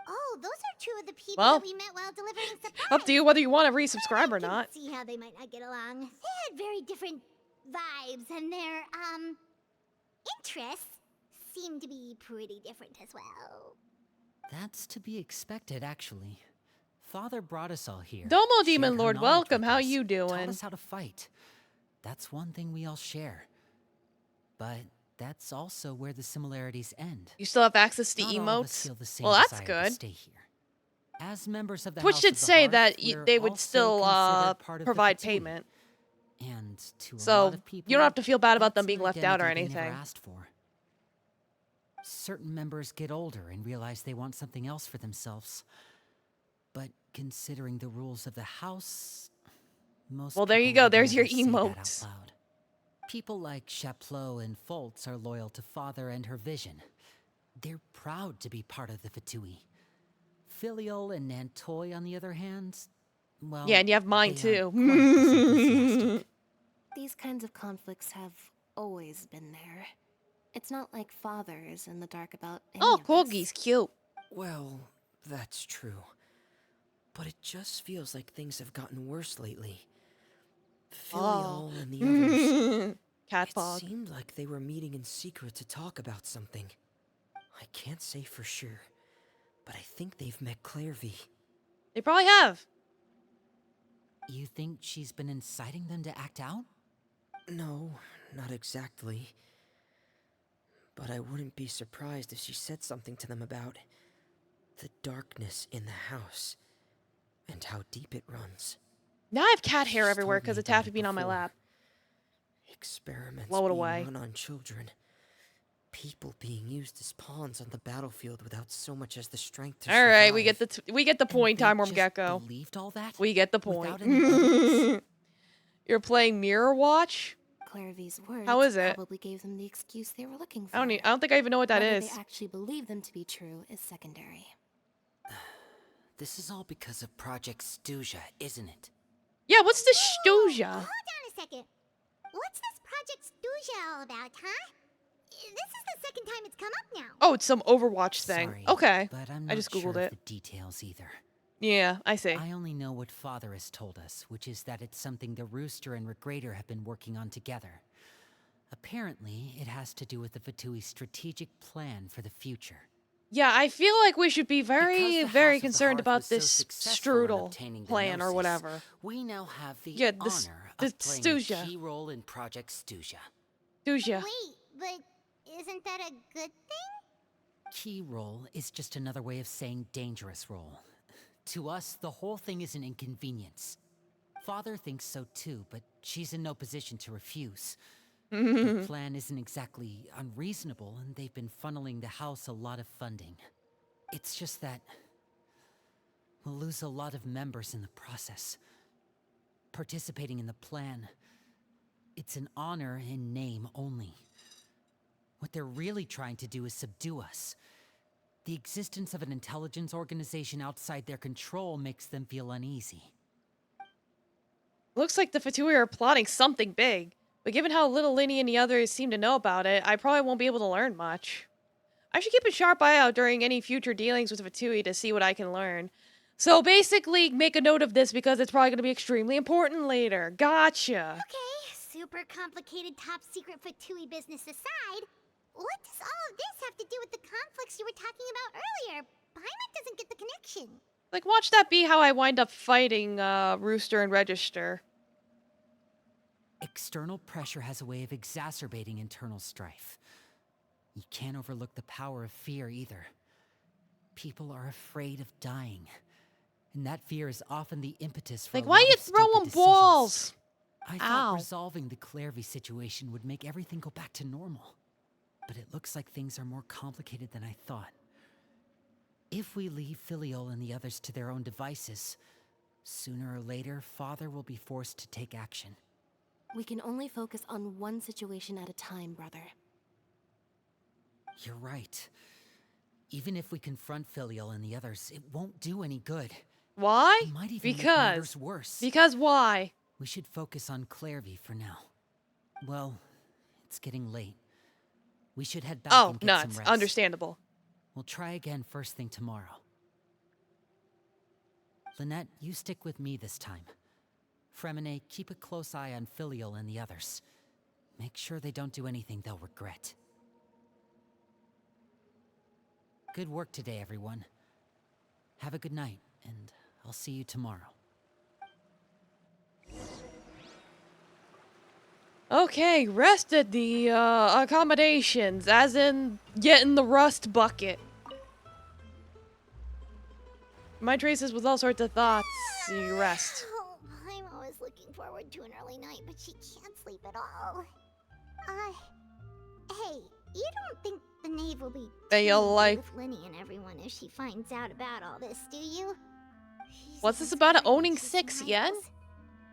Oh, those are two of the people Well, that we met while delivering supplies. Up to you whether you want to resubscribe or I can not. see how they might not get along. They had very different vibes, and their, interests seem to be pretty different as well. that's to be expected, actually. Father brought us all here. Domo shared Demon her Lord, knowledge welcome. with How us, you Taught doing? us how to fight. That's one thing we all share. But that's also where the similarities end. You still have access to Not all of us emotes? feel the same Well, that's desire to good. stay here. As members of the Twitch House did of the say Hearth, that we're they would also still considered part of the provide Fatui. payment. And to a So lot of people, you don't have to feel bad about them that's being an left out or identity they never anything. asked for. Certain members get older and realize they want something else for themselves. But considering the rules of the house, most Well, there you people go. would There's your never say that out emotes. loud. People like Chaplot and Foltz are loyal to Father and her vision. They're proud to be part of the Fatui. Filial and Nantoy, on the other hand, well, Yeah, and you have mine they too. aren't quite as enthusiastic. These kinds of conflicts have always been there. It's not like Father is in the dark about any Oh, of this. Corgi's cute. Well, that's true. But it just feels like things have gotten worse lately. Filial and the others. Cat It pog. seemed like they were meeting in secret to talk about something. I can't say for sure, but I think they've met Clairvy. They probably have. You think she's been inciting them to act out? No, not exactly. But I wouldn't be surprised if she said something to them about the darkness in the house and how deep it runs. Now I have cat hair She's everywhere told me because of about Taffy it being on my before. lap. Experiments Blow it being away. run on children. People being used as pawns on the battlefield without so much as the strength to All right, we survive. get the And point, they Time Worm just Gecko. believed all that? We get the Without point. any evidence? You're playing Mirror Watch? Clairvy's words How is it? probably gave them the excuse they were looking for. I don't think I even know what that Whether is. they actually believe them to be true is secondary. This is all because of Project Stuja, isn't it? Yeah, what's this Stuja? Hold on a second. What's this Project Stuja all about, huh? This is the second time it's come up now. Oh, it's some Overwatch thing. Sorry, Okay. but I'm I not just sure Googled of it. the details either. Yeah, I see. I only know what Father has told us, which is that it's something the Rooster and Regrader have been working on together. Apparently, it has to do with the Fatui's strategic plan for the future. Yeah, I feel like we should be Because very, the very House of the concerned Hearth about was so this successful in strudel obtaining the plan or Gnosis, whatever. we now have the Yeah, honor the of playing Stuja. a key role in Project Stuja. Stuja. Wait, but isn't that a good thing? Key role is just another way of saying dangerous role. To us, the whole thing is an inconvenience. Father thinks so too, but she's in no position to refuse. The plan isn't exactly unreasonable, and they've been funneling the house a lot of funding. It's just that we'll lose a lot of members in the process. Participating in the plan, it's an honor in name only. What they're really trying to do is subdue us. The existence of an intelligence organization outside their control makes them feel uneasy. Looks like the Fatui are plotting something big, but given how little Linny and the others seem to know about it, I probably won't be able to learn much. I should keep a sharp eye out during any future dealings with Fatui to see what I can learn. So basically, make a note of this because it's probably going to be extremely important later. Gotcha. Okay, super complicated top secret Fatui business aside, what does all of this have to do with the conflicts you were talking about earlier? Paimon doesn't get the connection. Like, watch that be how I wind up fighting Rooster and Register. External pressure has a way of exacerbating internal strife. You can't overlook the power of fear either. People are afraid of dying, and that fear is often the impetus for Like, a why lot you of stupid throwing decisions. balls? I thought Ow. resolving the Clairvy situation would make everything go back to normal. But it looks like things are more complicated than I thought. If we leave Filial and the others to their own devices, sooner or later, Father will be forced to take action. We can only focus on one situation at a time, brother. You're right. Even if we confront Filial and the others, it won't do any good. Why? It might even make matters worse. Because why? We should focus on Clairvy for now. Well, it's getting late. We should head back and get some nuts. rest. Understandable. We'll try again first thing tomorrow. Lynette, you stick with me this time. Fremine, keep a close eye on Filial and the others. Make sure they don't do anything they'll regret. Good work today, everyone. Have a good night, and I'll see you tomorrow. Okay, rest at the accommodations, as in getting the rust bucket. My traces with all sorts of thoughts. You rest. Oh, I'm always looking forward to an early night, but she can't sleep at all. Hey, you don't think the Knave will be They too like- with Linny and everyone if she finds out about all this, do you? What's this about owning 6 yen?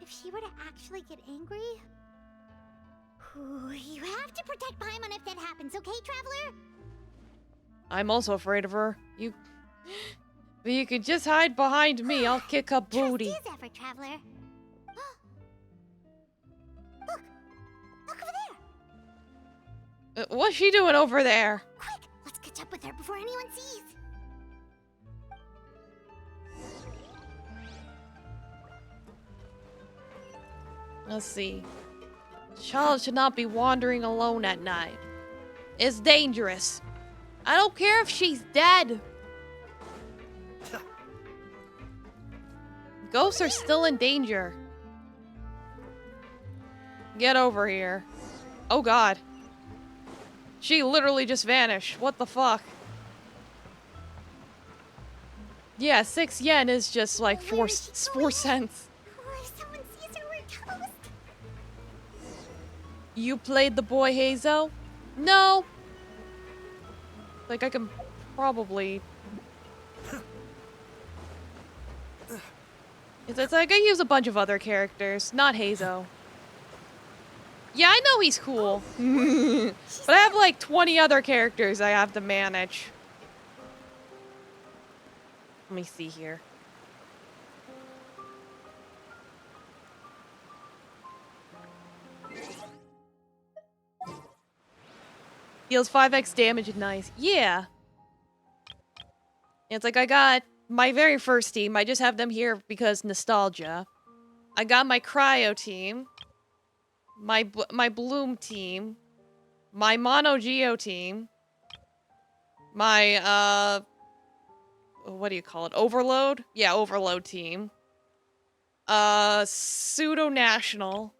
If she were to actually get angry... Ooh, you have to protect Paimon if that happens, okay, Traveler? I'm also afraid of her. But you could just hide behind me. I'll kick up booty. Trust is effort, Traveler. Look! Look over there! What's she doing over there? Quick! Let's catch up with her before anyone sees! Let's see. Child should not be wandering alone at night. It's dangerous. I don't care if she's dead. Ghosts are still in danger. Get over here. Oh god. She literally just vanished. What the fuck? Yeah, 6 yen is just like Where is she 4 going? cents. Oh, if someone sees her, we're toast! You played the boy Hazo? No. Like, I can probably... It's like I use a bunch of other characters, not Hazo. Yeah, I know he's cool. But I have like 20 other characters I have to manage. Let me see here. Deals 5x damage and nice. Yeah. It's like I got my very first team. I just have them here because nostalgia. I got my Cryo team. My Bloom team. My Mono Geo team. My, what do you call it? Overload? Yeah, Overload team. Pseudo National.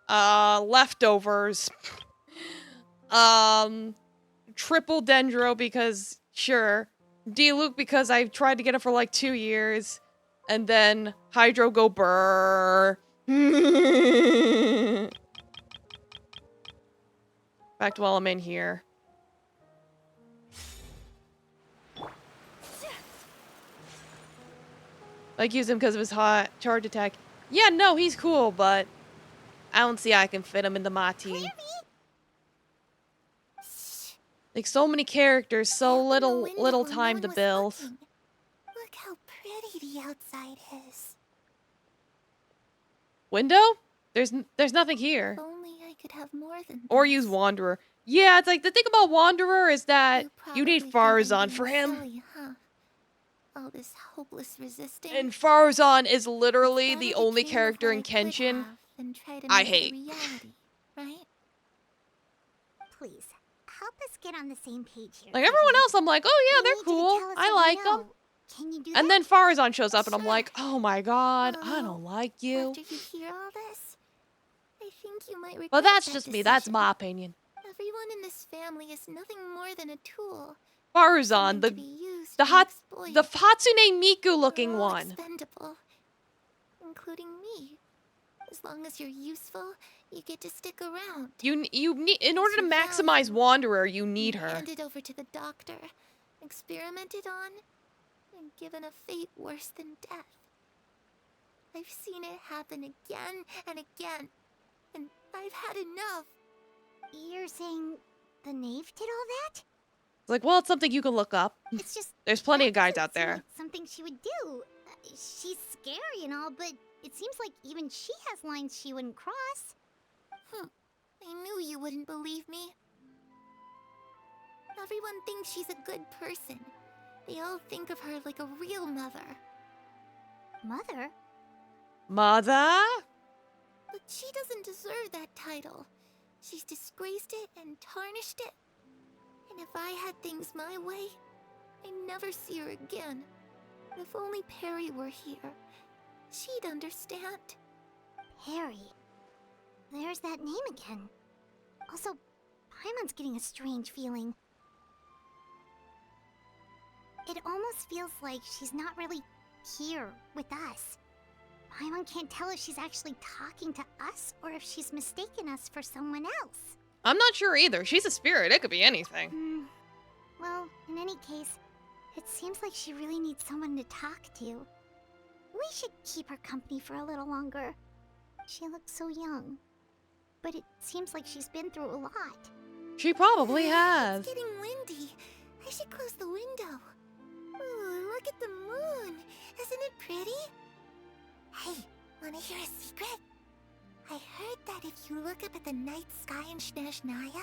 Leftovers. Triple Dendro because, sure. D-Luke because I tried to get it for like 2 years. And then Hydro go brrr. In fact, while I'm in here. Like, use him because of his hot charge attack. Yeah, no, he's cool, but I don't see how I can fit him into my team. Like, so many characters, so little time to build. Look how pretty the outside is. Window? There's nothing here. If only I could have more than Or this. use Wanderer. Yeah, it's like, the thing about Wanderer is that you need probably think I'm Farazan being for him. silly, huh? All this hopeless resisting. And Farazan is literally Instead, the I only became character what in I could Genshin have and try to I make it a hate. reality, right? Please, help us get on the same page here. Like, everyone else, I'm like, oh yeah, We they're need you to cool. tell us I what like you them. know. Can you do And that? then Farazan shows up and I'm like, oh my god, I Well, don't like you. After you hear all this, I think you might regret But that's that just me, that's decision. my opinion. Everyone in this family is nothing more than a tool. Farazan, Something the to be used the and hot exploited. the Hatsune Miku We're looking all one. expendable, including me. As long as you're useful, you get to stick around. You need, in order to Your maximize value. Wanderer, you need her. Handed over to the doctor, experimented on, and given a fate worse than death. I've seen it happen again and again, and I've had enough. You're saying the knave did all that? It's like, well, it's something you can look up. It's just There's plenty that of guides doesn't out seem there. like something she would do. She's scary and all, but it seems like even she has lines she wouldn't cross. I knew you wouldn't believe me. Everyone thinks she's a good person. They all think of her like a real mother. Mother? Mother? But she doesn't deserve that title. She's disgraced it and tarnished it. And if I had things my way, I'd never see her again. If only Perry were here, she'd understand. Harry. There's that name again. Also, Paimon's getting a strange feeling. It almost feels like she's not really here with us. Paimon can't tell if she's actually talking to us or if she's mistaken us for someone else. I'm not sure either. She's a spirit. It could be anything. Well, in any case, it seems like she really needs someone to talk to. We should keep her company for a little longer. She looks so young. But it seems like she's been through a lot. She probably has. It's getting windy. I should close the window. Ooh, look at the moon. Isn't it pretty? Hey, wanna hear a secret? I heard that if you look up at the night sky in Snezhnaya,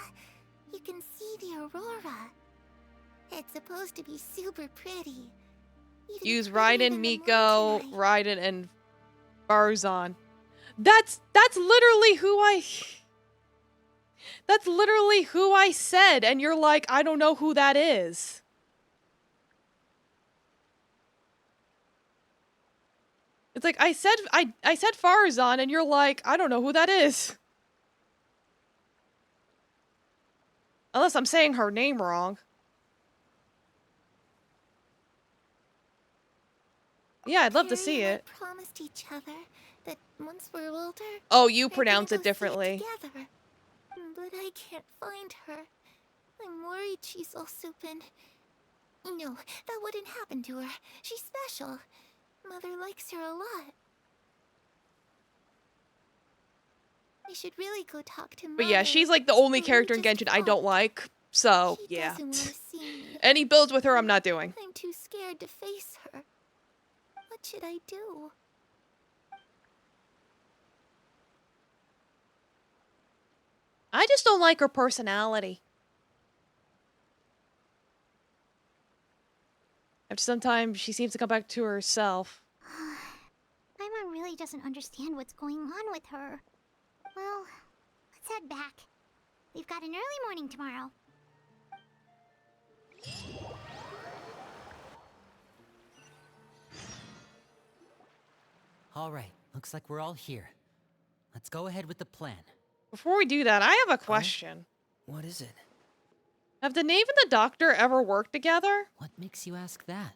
you can see the aurora. It's supposed to be super pretty. Even Use prettier Raiden, than the Miko, moon tonight. Raiden, and Farazan. That's literally who I... That's literally who I said, and you're like, I don't know who that is. It's like, I said Farazan, and you're like, I don't know who that is. Unless I'm saying her name wrong. Yeah, I'd love to see Perry and it. I promised each other that once we're older, Oh, you we're gonna pronounce go it see differently. together. But I can't find her. I'm worried she's also been... No, that wouldn't happen to her. She's special. Mother likes her a lot. I should really go talk to Mother. But yeah, she's like the only But we character in just Genshin I don't fought. like. So, She yeah. doesn't want to see me. Any builds with her, I'm not doing. I'm too scared to face her. What should I do? I just don't like her personality. After some time, she seems to come back to herself. Paimon really doesn't understand what's going on with her. Well, let's head back. We've got an early morning tomorrow. All right, looks like we're all here. Let's go ahead with the plan. Before we do that, I have a question. What is it? Have the knave and the doctor ever worked together? What makes you ask that?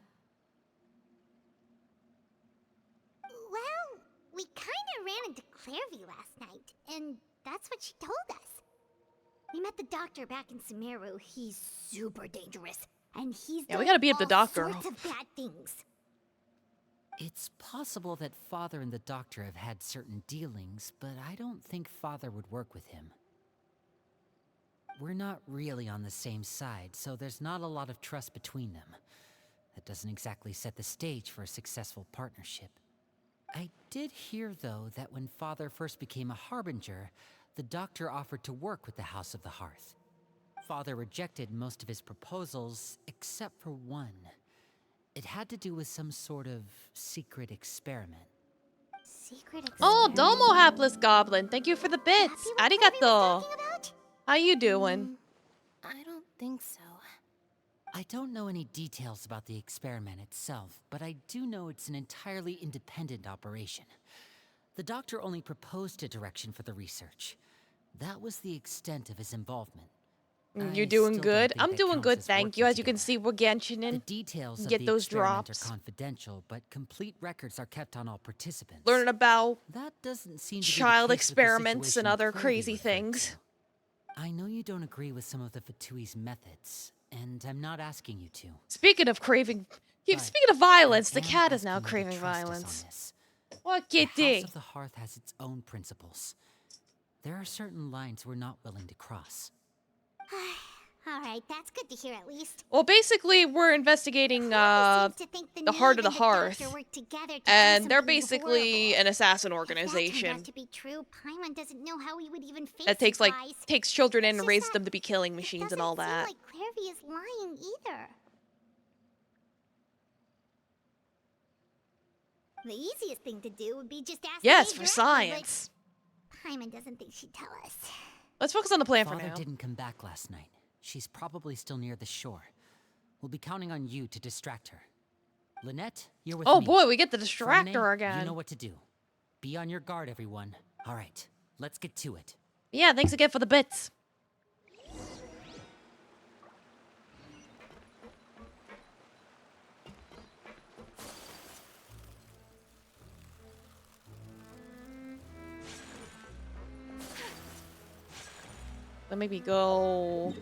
Well, we kinda ran into Clairvy last night, and that's what she told us. We met the doctor back in Sumeru. He's super dangerous, and he's Yeah, we done gotta beat up the all doctor. sorts of bad things. It's possible that Father and the Doctor have had certain dealings, but I don't think Father would work with him. We're not really on the same side, so there's not a lot of trust between them. That doesn't exactly set the stage for a successful partnership. I did hear, though, that when Father first became a Harbinger, the Doctor offered to work with the House of the Hearth. Father rejected most of his proposals, except for one. It had to do with some sort of secret experiment. Secret Oh, experiment. Domo Hapless Goblin. Thank you for the bits. Happy what Clairvy was Arigato. talking about? How you doing? I don't think so. I don't know any details about the experiment itself, but I do know it's an entirely independent operation. The Doctor only proposed a direction for the research. That was the extent of his involvement. You I doing still don't good? think I'm that doing counts good, as thank you. working As you can together. see, we're Genshin The in. details of Get the those experiment drops. are confidential, but complete records are kept on all participants. Learning about That doesn't seem to be the child case with the experiments and situation other Clairvy crazy referred things. to. I know you don't agree with some of the Fatui's methods, and I'm not asking you to. Speaking of craving, But speaking of violence, I the am cat is now asking you to craving trust us on violence. this. What The House kitty? of the Hearth has its own principles. There are certain lines we're not willing to cross. Alright, that's good to hear at least. Well, basically, we're investigating Clairvy seems to think the Heart of the Knave and Hearth, Doctor work together to do and they're something basically horrible. an assassin If that turned organization out to be true, Paimon doesn't know how we would even face that takes you guys. takes children in It's and just raises that them to be killing it machines and all doesn't that. seem like Clairvy is lying either. The easiest thing to do would be just ask Yes, Knave for directly, science. but Paimon doesn't think she'd tell us. Let's focus on the plan for Father now. didn't come back last night. She's probably still near the shore. We'll be counting on you to distract her. Lynette, you're with Oh me. boy, we get the Fromine, distractor again. You know what to do. Be on your guard, everyone. All right, let's get to it. Yeah, thanks again for the bits. Let maybe go.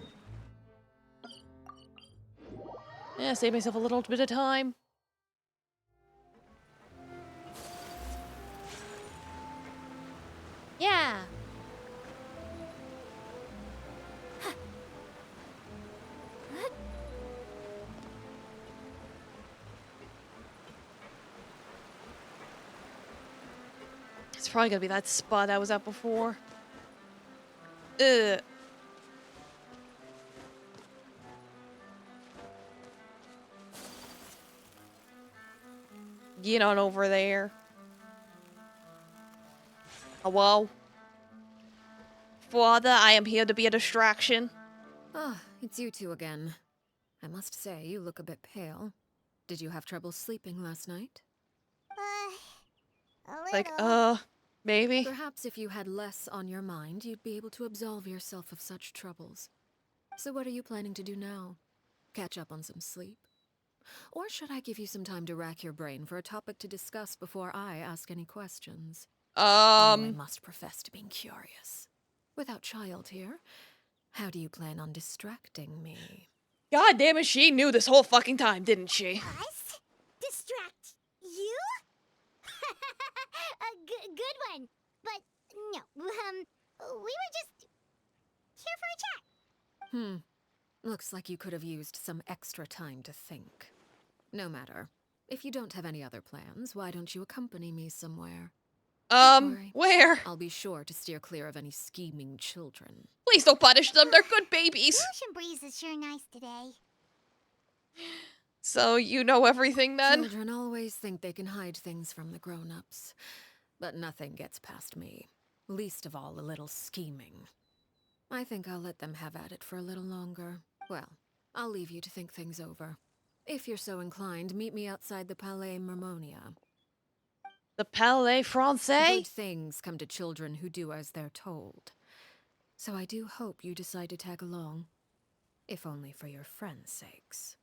Yeah, save myself a little bit of time. Yeah. It's probably gonna be that spot I was at before. Ugh. Get on over there. Hello? Father, I am here to be a distraction. Ah, it's you two again. I must say, you look a bit pale. Did you have trouble sleeping last night? A little. Like, maybe? Perhaps if you had less on your mind, you'd be able to absolve yourself of such troubles. So what are you planning to do now? Catch up on some sleep? Or should I give you some time to rack your brain for a topic to discuss before I ask any questions? I must profess to being curious. Without child here, how do you plan on distracting me? God damn it, she knew this whole fucking time, didn't she? Us? Distract you? A good one. But no, we were just here for a chat. Looks like you could have used some extra time to think. No matter. If you don't have any other plans, why don't you accompany me somewhere? Worry. Where? I'll be sure to steer clear of any scheming children. Please don't punish them, they're good babies. Ocean breeze is sure nice today. So you know everything then? Children always think they can hide things from the grown-ups. But nothing gets past me. Least of all a little scheming. I think I'll let them have at it for a little longer. Well, I'll leave you to think things over. If you're so inclined, meet me outside the Palais Mermonia. The Palais Francais? Good things come to children who do as they're told. So I do hope you decide to tag along. If only for your friends' sakes.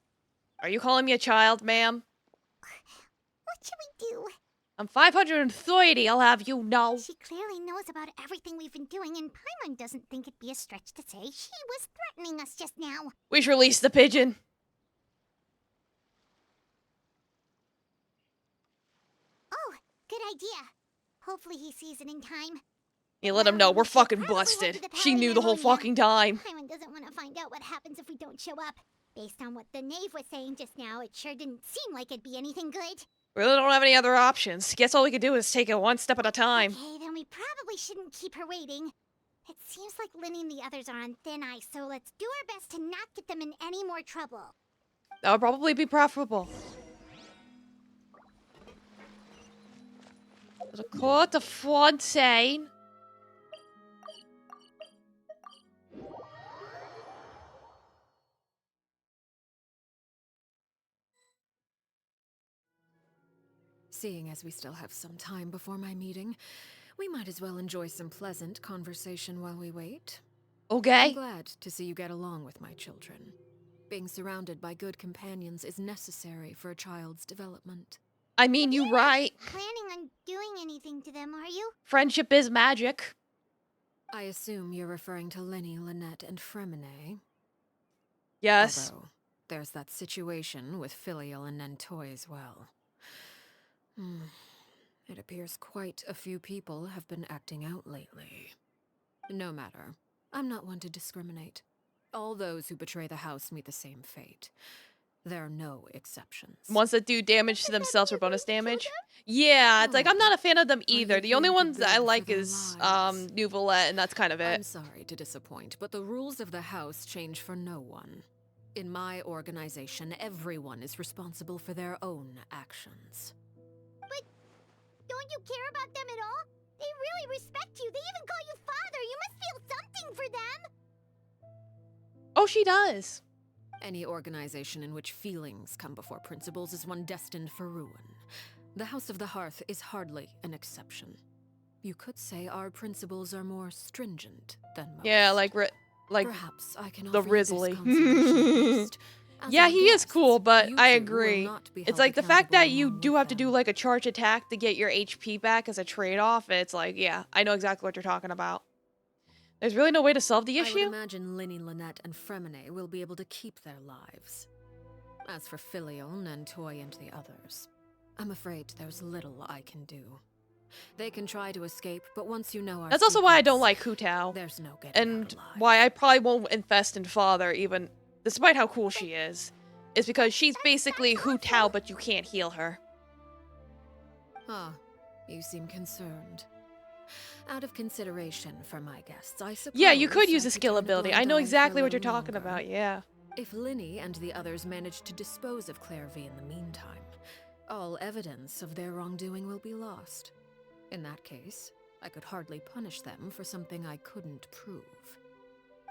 Are you calling me a child, ma'am? What should we do? I'm 530, I'll have you know. She clearly knows about everything we've been doing, and Paimon doesn't think it'd be a stretch to say she was threatening us just now. We should release the pigeon. Oh, good idea. Hopefully he sees it in time. You let him know we're fucking Probably head busted. to the She Palais knew the whole Mermonia. fucking time. Paimon doesn't want to find out what happens if we don't show up. Based on what the knave was saying just now, it sure didn't seem like it'd be anything good. We really don't have any other options. Guess all we can do is take it one step at a time. Okay, then we probably shouldn't keep her waiting. It seems like Linny and the others are on thin ice, so let's do our best to not get them in any more trouble. That would probably be preferable. The court of Fontaine. Seeing as we still have some time before my meeting, we might as well enjoy some pleasant conversation while we wait. I'm Okay. glad to see you get along with my children. Being surrounded by good companions is necessary for a child's development. I mean, you right. Planning on doing anything to them, are you? Friendship is magic. I assume you're referring to Lenny, Lynette, and Fremine. Yes. Although, there's that situation with Filial and Nentoy as well. It appears quite a few people have been acting out lately. No matter. I'm not one to discriminate. All those who betray the house meet the same fate. There are no exceptions. Ones that do damage to themselves for bonus damage. Yeah, it's like I'm not a fan of them either. The only ones that I like is Nouvelette, and that's kind of I'm it. sorry to disappoint, but the rules of the house change for no one. In my organization, everyone is responsible for their own actions. But don't you care about them at all? They really respect you. They even call you father. You must feel something for them. Oh, she does. Any organization in which feelings come before principles is one destined for ruin. The House of the Hearth is hardly an exception. You could say our principles are more stringent than most. Yeah, like Perhaps I can the offer you this Risley. consolation first. As Yeah, our he is guests, cool, but you I two will agree. not be It's held like the fact that accountable you along do with have to do them. like a charge attack to get your HP back as a trade-off. It's like, yeah, I know exactly what you're talking about. There's really no way to solve the I would issue. imagine Linny, Lynette, and Fremine will be able to keep their lives. As for Filial, Nentoy, and the others, I'm afraid there's little I can do. They can try to escape, but once you know our That's also why I don't secrets, like Hu Tao, there's no getting and out alive. why I probably won't infest in Father, even despite how cool she is. Is because she's basically Hu Tao, but you can't heal her. Ah, you seem concerned. Out of consideration for my guests, I suppose. Yeah, you could use I a skill turn a ability. I blind know eye for a exactly what you're little talking longer. about, yeah. If Linny and the others manage to dispose of Clairvy in the meantime, all evidence of their wrongdoing will be lost. In that case, I could hardly punish them for something I couldn't prove.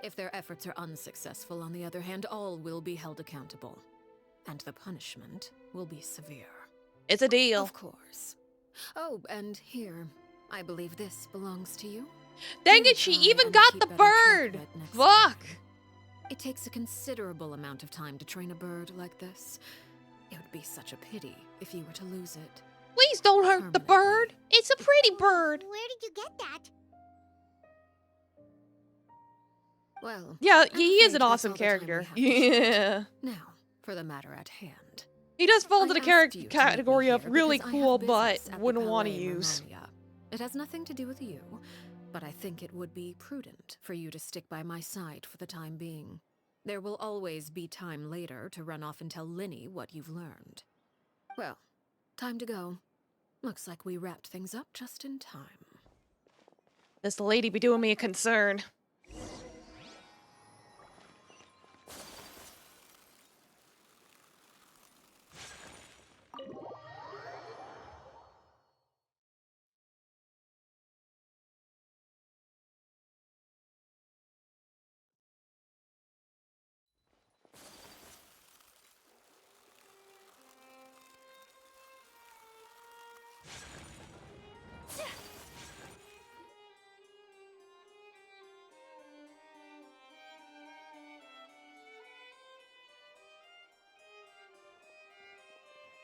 If their efforts are unsuccessful, on the other hand, all will be held accountable. And the punishment will be severe. It's a deal. Of course. Oh, and here, I believe this belongs to you. Dang Do it, she try even and got keep the better track of bird! it next Fuck! time. It takes a considerable amount of time to train a bird like this. It would be such a pity if you were to lose it. Please don't hurt the bird. It's a pretty bird. Where did you get that? Well, Yeah, I'm he is afraid an that's awesome all the time we character. have to chat. Yeah. Now, for the matter at hand. He does fall into I the asked you to meet me category of here really because I have cool, business but at the wouldn't want to Palais use. Mermonia. It has nothing to do with you, but I think it would be prudent for you to stick by my side for the time being. There will always be time later to run off and tell Linny what you've learned. Well, time to go. Looks like we wrapped things up just in time. This lady be doing me a concern.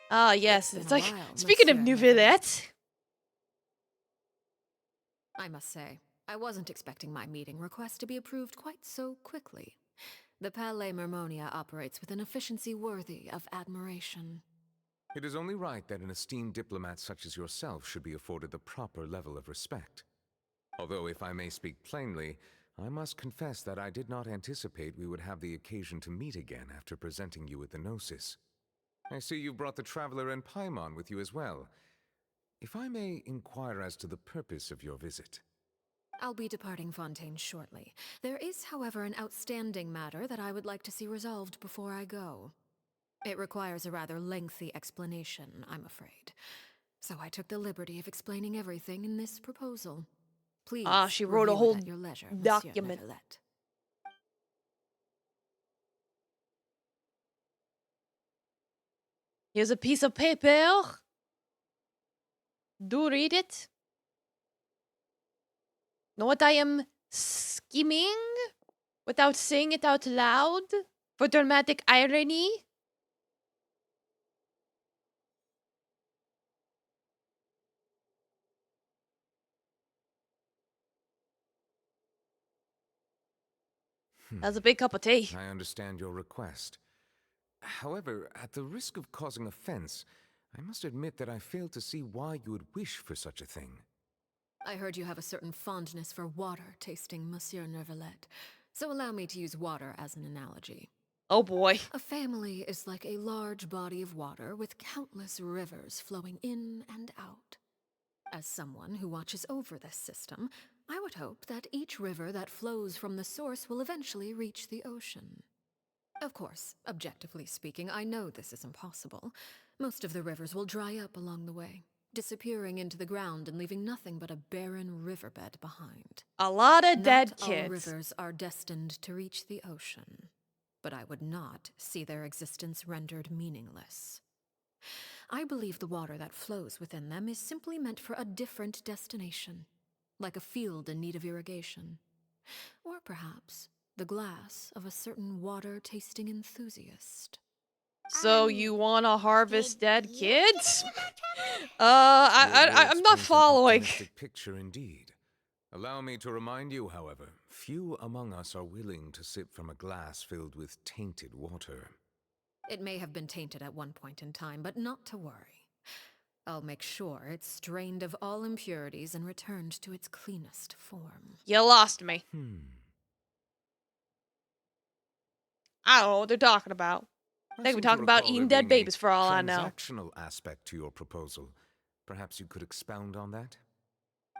Ah, yes. It's It's been a like, while, speaking of Monsieur Nouvellette. I must say, I wasn't expecting my meeting request to be approved quite so quickly. The Palais Mermonia operates with an efficiency worthy of admiration. It is only right that an esteemed diplomat such as yourself should be afforded the proper level of respect. Although, if I may speak plainly, I must confess that I did not anticipate we would have the occasion to meet again after presenting you with the Gnosis. I see you brought the Traveler and Paimon with you as well. If I may inquire as to the purpose of your visit. I'll be departing Fontaine shortly. There is, however, an outstanding matter that I would like to see resolved before I go. It requires a rather lengthy explanation, I'm afraid. So I took the liberty of explaining everything in this proposal. Please Ah, she wrote a review whole it at your leisure, Monsieur document. Neuvillette. Here's a piece of paper. Do read it. Know what I am skimming? Without saying it out loud? For dramatic irony? That's a big cup of tea. I understand your request. However, at the risk of causing offense, I must admit that I fail to see why you would wish for such a thing. I heard you have a certain fondness for water tasting, Monsieur Neuvillette. So allow me to use water as an analogy. Oh boy. A family is like a large body of water with countless rivers flowing in and out. As someone who watches over this system, I would hope that each river that flows from the source will eventually reach the ocean. Of course, objectively speaking, I know this is impossible. Most of the rivers will dry up along the way, disappearing into the ground and leaving nothing but a barren riverbed behind. A lot of dead Not all kids. rivers are destined to reach the ocean, but I would not see their existence rendered meaningless. I believe the water that flows within them is simply meant for a different destination, like a field in need of irrigation. Or perhaps the glass of a certain water-tasting enthusiast. So you want to harvest dead you kids? get that, Trevor? I'm not following. Optimistic picture indeed. Allow me to remind you, however, few among us are willing to sip from a glass filled with tainted water. It may have been tainted at one point in time, but not to worry. I'll make sure it's drained of all impurities and returned to its cleanest form. You lost me. I don't know what they're talking about. They could be talking about eating dead babies for all I know. Transactional aspect to your proposal. Perhaps you could expound on that?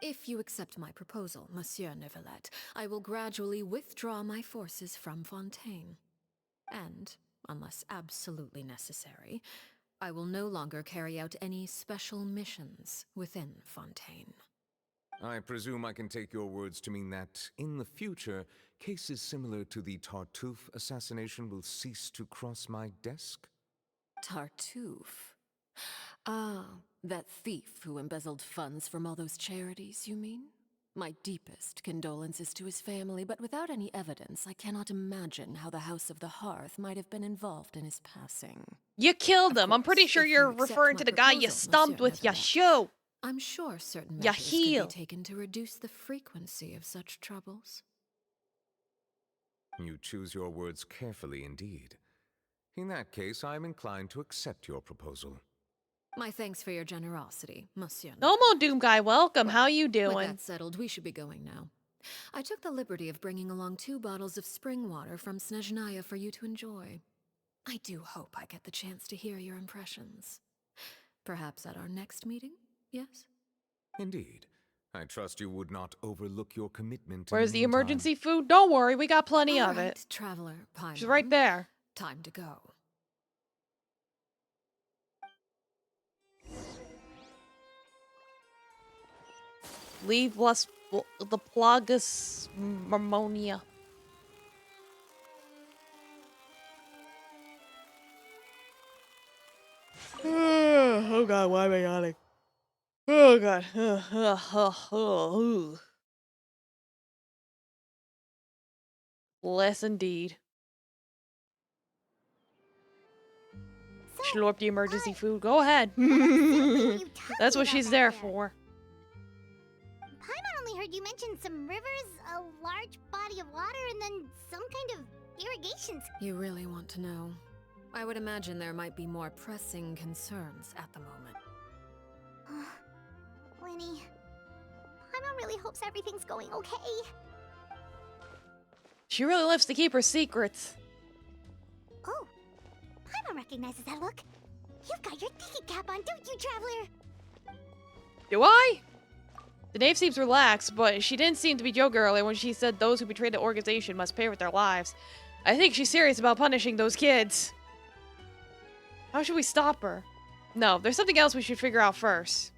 If you accept my proposal, Monsieur Neuvillette, I will gradually withdraw my forces from Fontaine. And, unless absolutely necessary, I will no longer carry out any special missions within Fontaine. I presume I can take your words to mean that, in the future, cases similar to the Tartuffe assassination will cease to cross my desk? Tartuffe? Ah, that thief who embezzled funds from all those charities, you mean? My deepest condolences to his family, but without any evidence, I cannot imagine how the House of the Hearth might have been involved in his passing. You killed Of him. I'm pretty course, sure if you're you accept referring my to the guy you proposal, stumped Monsieur with your Neuvillette, shoe. I'm sure certain Ya measures could heel. be taken to reduce the frequency of such troubles. You choose your words carefully indeed. In that case, I am inclined to accept your proposal. My thanks for your generosity, Monsieur Domo Neuvillette. Doom Guy, welcome. How you With doing? that settled, we should be going now. I took the liberty of bringing along 2 bottles of spring water from Snezhnaya for you to enjoy. I do hope I get the chance to hear your impressions. Perhaps at our next meeting, yes? Indeed. I trust you would not overlook your commitment. Where's in the meantime. emergency food? Don't worry, we got plenty All of right, it. Traveler Paimon. She's right there. Time to go. Leave the Plagus Marmonia. Oh god, why am I yawning? Oh god. Less indeed. So, Slurp the emergency food. Go ahead. That's what she's there for. Paimon only heard you mention some rivers, a large body of water, and then some kind of irrigation. You really want to know? I would imagine there might be more pressing concerns at the moment. Winnie, Paimon really hopes everything's going okay. She really loves to keep her secrets. Oh, Paimon recognizes that look. You've got your ticket cap on, don't you, Traveler? Do I? The knave seems relaxed, but she didn't seem to be joking earlier when she said those who betrayed the organization must pay with their lives. I think she's serious about punishing those kids. How should we stop her? No, there's something else we should figure out first.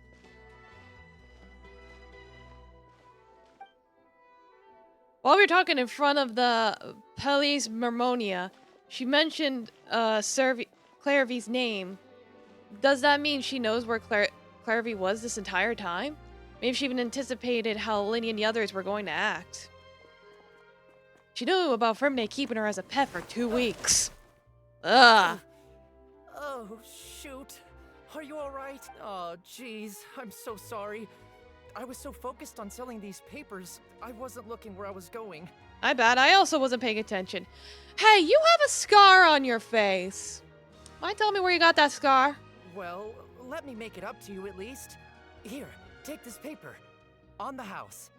While we were talking in front of the Police Mermonia, she mentioned Clairvy's name. Does that mean she knows where Clairvy was this entire time? Maybe she even anticipated how Linny and the others were going to act. She knew about Firmine keeping her as a pet for 2 weeks. Ugh. Oh, shoot. Are you alright? Oh, jeez. I'm so sorry. I was so focused on selling these papers, I wasn't looking where I was going. I bet I also wasn't paying attention. Hey, you have a scar on your face. Mind telling me where you got that scar? Well, let me make it up to you at least. Here, take this paper. On the house.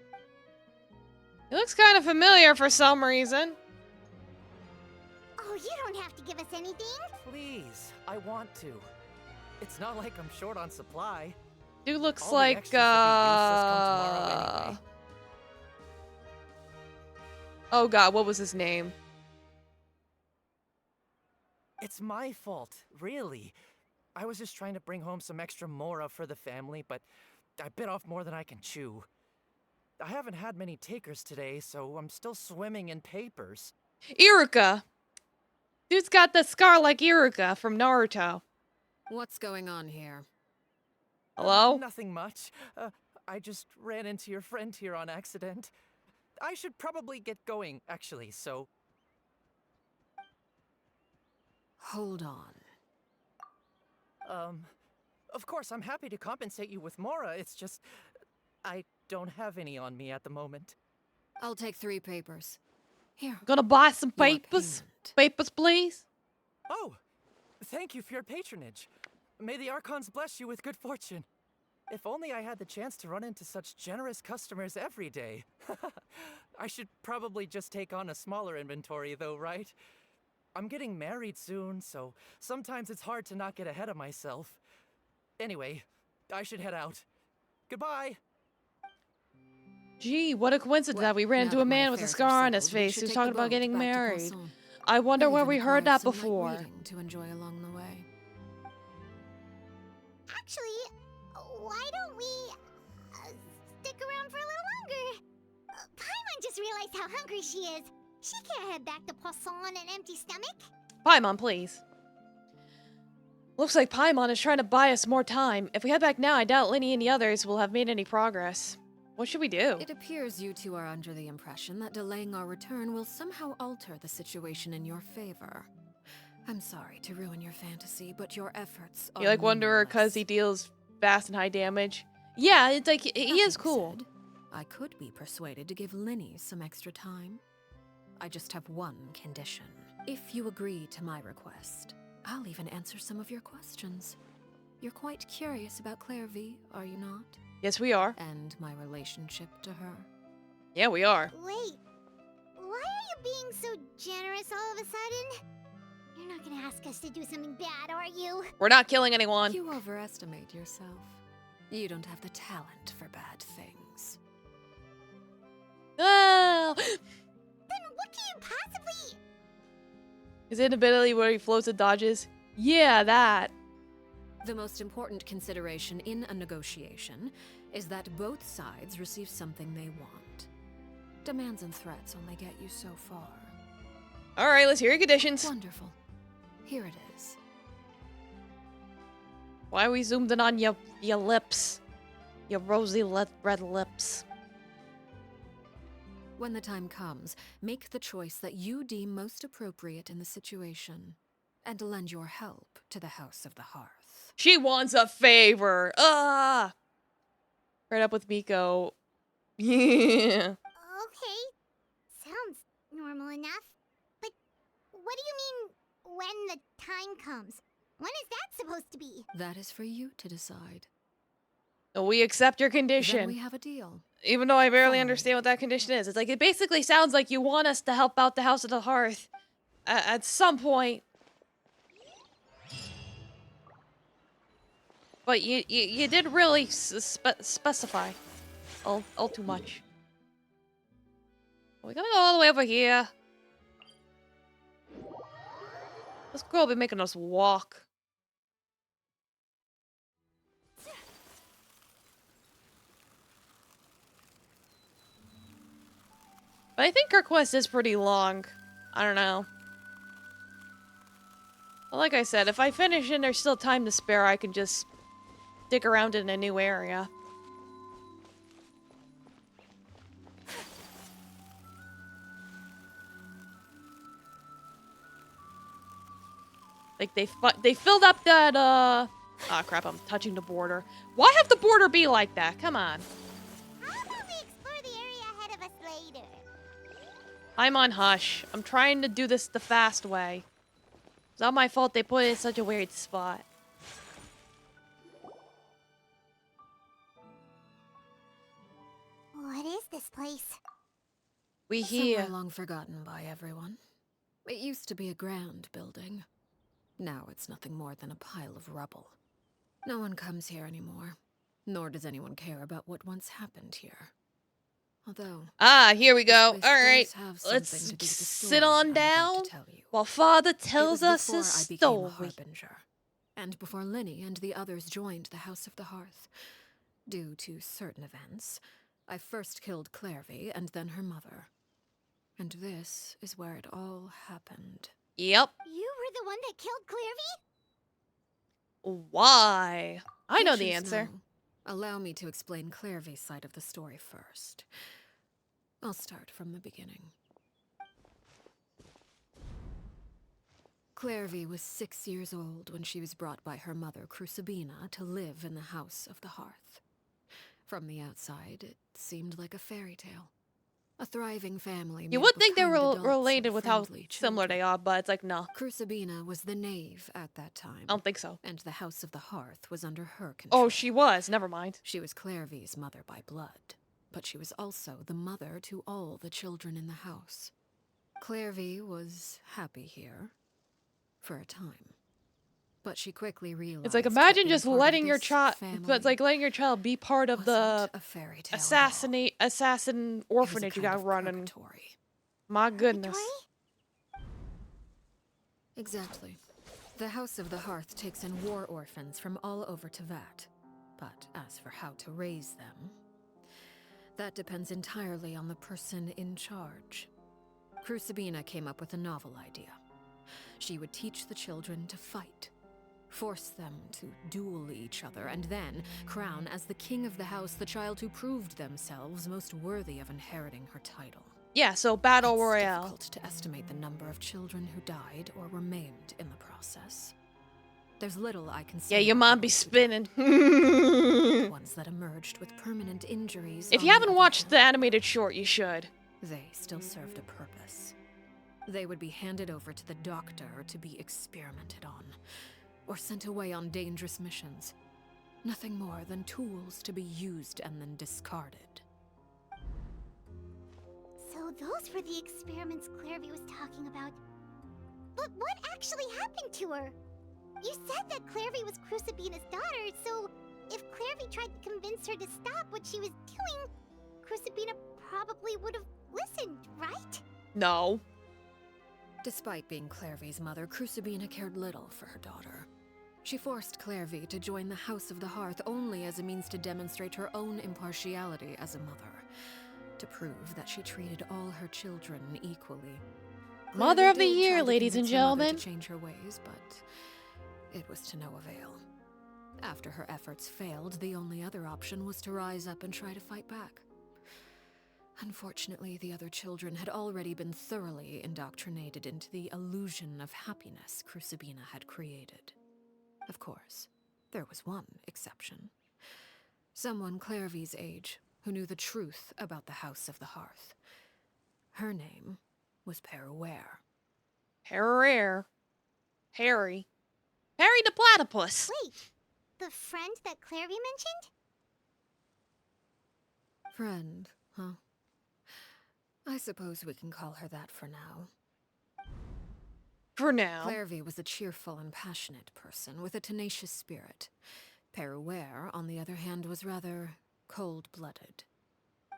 It looks kind of familiar for some reason. Oh, you don't have to give us anything. Please, I want to. It's not like I'm short on supply. Dude looks All the like, extras will be useless come tomorrow anyway. Oh god, what was his name? It's my fault, really. I was just trying to bring home some extra mora for the family, but I bit off more than I can chew. I haven't had many takers today, so I'm still swimming in papers. Iruka! Dude's got the scar like Iruka from Naruto. What's going on here? Hello? Nothing much. I just ran into your friend here on accident. I should probably get going, actually, so... Hold on. Of course, I'm happy to compensate you with mora, it's just... I don't have any on me at the moment. I'll take 3 papers. Here. Gonna buy some papers? Papers, please? Oh! Thank you for your patronage. May the Archons bless you with good fortune. If only I had the chance to run into such generous customers every day. I should probably just take on a smaller inventory though, right? I'm getting married soon, so sometimes it's hard to not get ahead of myself. Anyway, I should head out. Goodbye! Gee, what a coincidence that we ran into a man with a scar on his face who's talking about getting married. I wonder where we heard that before. To enjoy along the way. Actually, why don't we stick around for a little longer? Paimon just realized how hungry she is. She can't head back to Poisson on an empty stomach. Paimon, please. Looks like Paimon is trying to buy us more time. If we head back now, I doubt Linny and the others will have made any progress. What should we do? It appears you two are under the impression that delaying our return will somehow alter the situation in your favor. I'm sorry to ruin your fantasy, but your efforts are You like Wanderer because he deals fast and high damage? Yeah, it's like, he is cool. Said, I could be persuaded to give Linny some extra time. I just have one condition. If you agree to my request, I'll even answer some of your questions. You're quite curious about Clairvy, are you not? Yes, we are. And my relationship to her. Yeah, we are. Wait, why are you being so generous all of a sudden? You're not gonna ask us to do something bad, are you? We're not killing anyone. You overestimate yourself. You don't have the talent for bad things. Oh! Then what can you possibly... His inability where he floats and dodges? Yeah, that. The most important consideration in a negotiation is that both sides receive something they want. Demands and threats only get you so far. Alright, let's hear your conditions. Wonderful. Here it is. Why are we zoomed in on your lips? Your rosy red lips. When the time comes, make the choice that you deem most appropriate in the situation. and lend your help to the House of the Hearth. She wants a favor. Ah! Right up with Miko. Yeah. Okay, sounds normal enough. But what do you mean, when the time comes? When is that supposed to be? That is for you to decide. We accept your Then condition. we have a deal. Even though I barely Fine. understand what that condition is. It's like, it basically sounds like you want us to help out the House of the Hearth at some point. But you did really specify all too much. We're gonna go all the way over here. This girl be making us walk. But I think her quest is pretty long. I don't know. Well, like I said, if I finish and there's still time to spare, I can just dig around in a new area. Like, they filled up that, ah, crap, I'm touching the border. Why have the border be like that? Come on. How about we explore the area ahead of us later? I'm on hush. I'm trying to do this the fast way. It's not my fault they put it in such a weird spot. What is this place? We Somewhere here. long forgotten by everyone. It used to be a grand building. Now it's nothing more than a pile of rubble. No one comes here anymore, nor does anyone care about what once happened here. Although, Ah, here we go. this place Alright. does have something Let's to do with the sit story on I'm about down to tell you. while Father It tells was us before his I became a story. harbinger, and before Linny and the others joined the House of the Hearth. Due to certain events, I first killed Clairvy and then her mother. And this is where it all happened. Yep. You were the one that killed Clairvy? Why? I know the Patience answer. now. Allow me to explain Clairvy's side of the story first. I'll start from the beginning. Clairvy was 6 years old when she was brought by her mother, Crucibina, to live in the House of the Hearth. From the outside, it seemed like a fairy tale. A thriving family. You made would up of think they kind were adults related and with how friendly similar they children. are, but it's like, no. Crucibina was the knave at that time. I don't think so. And the House of the Hearth was under her control. Oh, she was. Never mind. She was Clairvy's mother by blood, but she was also the mother to all the children in the house. Clairvy was happy here for a time, but she quickly realized It's like, that imagine being just part of letting your this child, family but it's like letting your child be part of the wasn't a fairy tale at all. assassin It was a orphanage you kind got of running. purgatory. My goodness. Exactly. The House of the Hearth takes in war orphans from all over Tevat. But as for how to raise them, that depends entirely on the person in charge. Crucibina came up with a novel idea. She would teach the children to fight, force them to duel each other, and then crown as the king of the house the child who proved themselves most worthy of inheriting her title. Yeah, so battle It's royale. difficult to estimate the number of children who died or were maimed in the process. There's little I can say. Yeah, your about mom be those who spinning. died. Ones that emerged with permanent injuries. If on you the haven't other watched the hand, animated short, you should. they still served a purpose. They would be handed over to the doctor to be experimented on, or sent away on dangerous missions. Nothing more than tools to be used and then discarded. So those were the experiments Clairvy was talking about. But what actually happened to her? You said that Clairvy was Crucibina's daughter, so if Clairvy tried to convince her to stop what she was doing, Crucibina probably would have listened, right? No. Despite being Clairvy's mother, Crucibina cared little for her daughter. She forced Clairvy to join the House of the Hearth only as a means to demonstrate her own impartiality as a mother, to prove that she treated all her children equally. Mother Clairvy of the did year, try to ladies and convince her mother gentlemen. to change her ways, but it was to no avail. After her efforts failed, the only other option was to rise up and try to fight back. Unfortunately, the other children had already been thoroughly indoctrinated into the illusion of happiness Crucibina had created. Of course, there was one exception. Someone Clairvy's age who knew the truth about the House of the Hearth. Her name was Peruere. Harry. Harry the platypus. Wait, the friend that Clairvy mentioned? Friend, huh? I suppose we can call her that for now. For now. Clairvy was a cheerful and passionate person with a tenacious spirit. Peruere, on the other hand, was rather cold-blooded.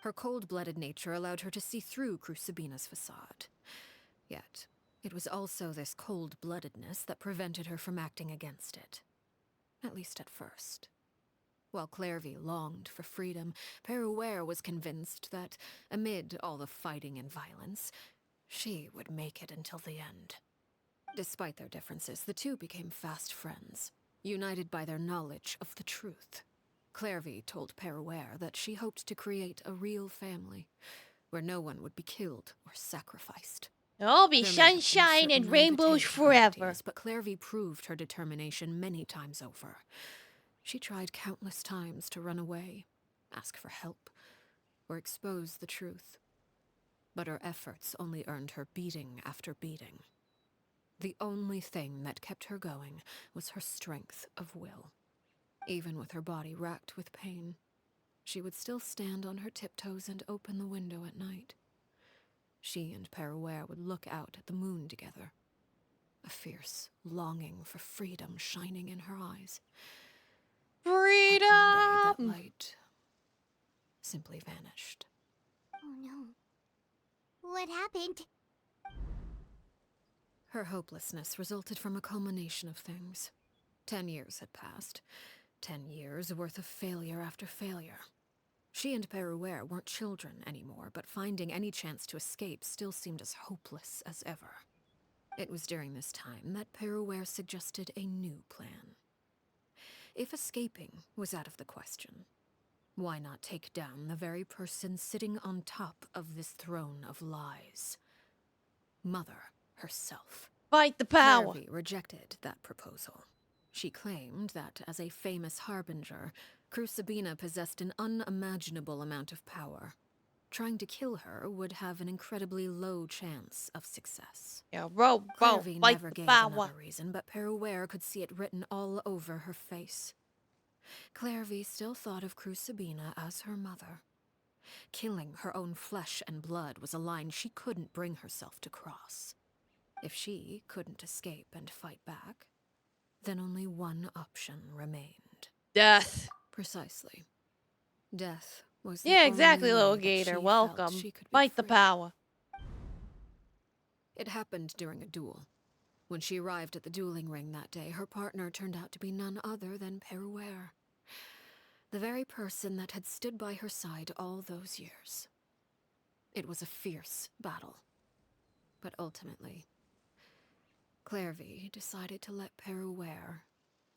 Her cold-blooded nature allowed her to see through Crucibina's facade. Yet, it was also this cold-bloodedness that prevented her from acting against it. At least at first. While Clairvy longed for freedom, Peruere was convinced that, amid all the fighting and violence, she would make it until the end. Despite their differences, the two became fast friends, united by their knowledge of the truth. Clairvy told Peruere that she hoped to create a real family, where no one would be killed or sacrificed. There'll be There may have been sunshine and certain rainbows naivete forever. qualities, but Clairvy proved her determination many times over. She tried countless times to run away, ask for help, or expose the truth. But her efforts only earned her beating after beating. The only thing that kept her going was her strength of will. Even with her body racked with pain, she would still stand on her tiptoes and open the window at night. She and Peruere would look out at the moon together, a fierce longing for freedom shining in her eyes. Freedom! But one day, that light simply vanished. Oh no. What happened? Her hopelessness resulted from a culmination of things. 10 years had passed. 10 years worth of failure after failure. She and Peruere weren't children anymore, but finding any chance to escape still seemed as hopeless as ever. It was during this time that Peruere suggested a new plan. If escaping was out of the question, why not take down the very person sitting on top of this throne of lies? Mother herself. Fight the power. Clairvy rejected that proposal. She claimed that, as a famous harbinger, Crucibina possessed an unimaginable amount of power. Trying to kill her would have an incredibly low chance of success. Yeah, Clairvy fight never the gave power. another reason, but Peruere could see it written all over her face. Clairvy still thought of Crucibina as her mother. Killing her own flesh and blood was a line she couldn't bring herself to cross. If she couldn't escape and fight back, then only one option remained. Death. Precisely. Death was the Yeah, exactly, only little way that gator. she felt Welcome. she could be Fight the free. power. It happened during a duel. When she arrived at the dueling ring that day, her partner turned out to be none other than Peruere. The very person that had stood by her side all those years. It was a fierce battle. But ultimately, Clairvy decided to let Peruere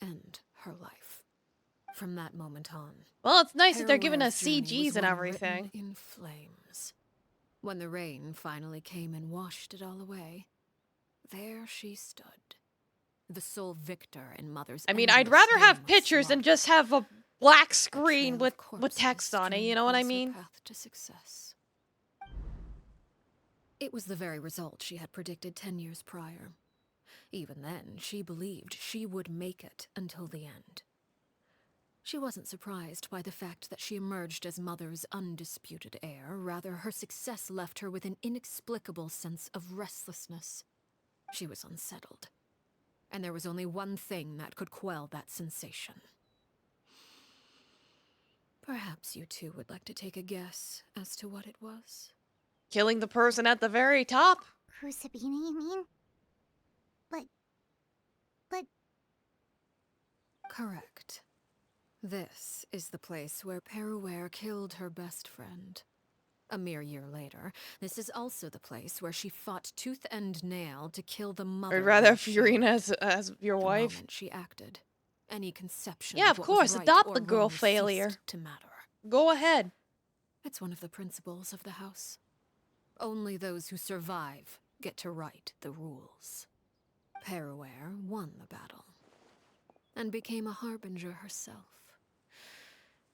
end her life. From that moment on, Well, it's nice that they're giving Peruere's us journey CGs was and one everything. written in flames. When the rain finally came and washed it all away, there she stood, the sole victor in Mother's. I mean, I'd rather have pictures than just have a black screen with text on it, you know what I mean? Path to success. It was the very result she had predicted 10 years prior. Even then, she believed she would make it until the end. She wasn't surprised by the fact that she emerged as Mother's undisputed heir. Rather, her success left her with an inexplicable sense of restlessness. She was unsettled. And there was only one thing that could quell that sensation. Perhaps you two would like to take a guess as to what it was? Killing the person at the very top? Crucibina, you mean? But... Correct. This is the place where Peruere killed her best friend. A mere year later, this is also the place where she fought tooth and nail to kill the mother. I'd rather have she Fiorina shared. as your The wife. moment she acted, any conception Yeah, of of what was course, right adopt or the girl wrong failure. ceased to matter. Go ahead. It's one of the principles of the house. Only those who survive get to write the rules. Peruere won the battle, and became a harbinger herself.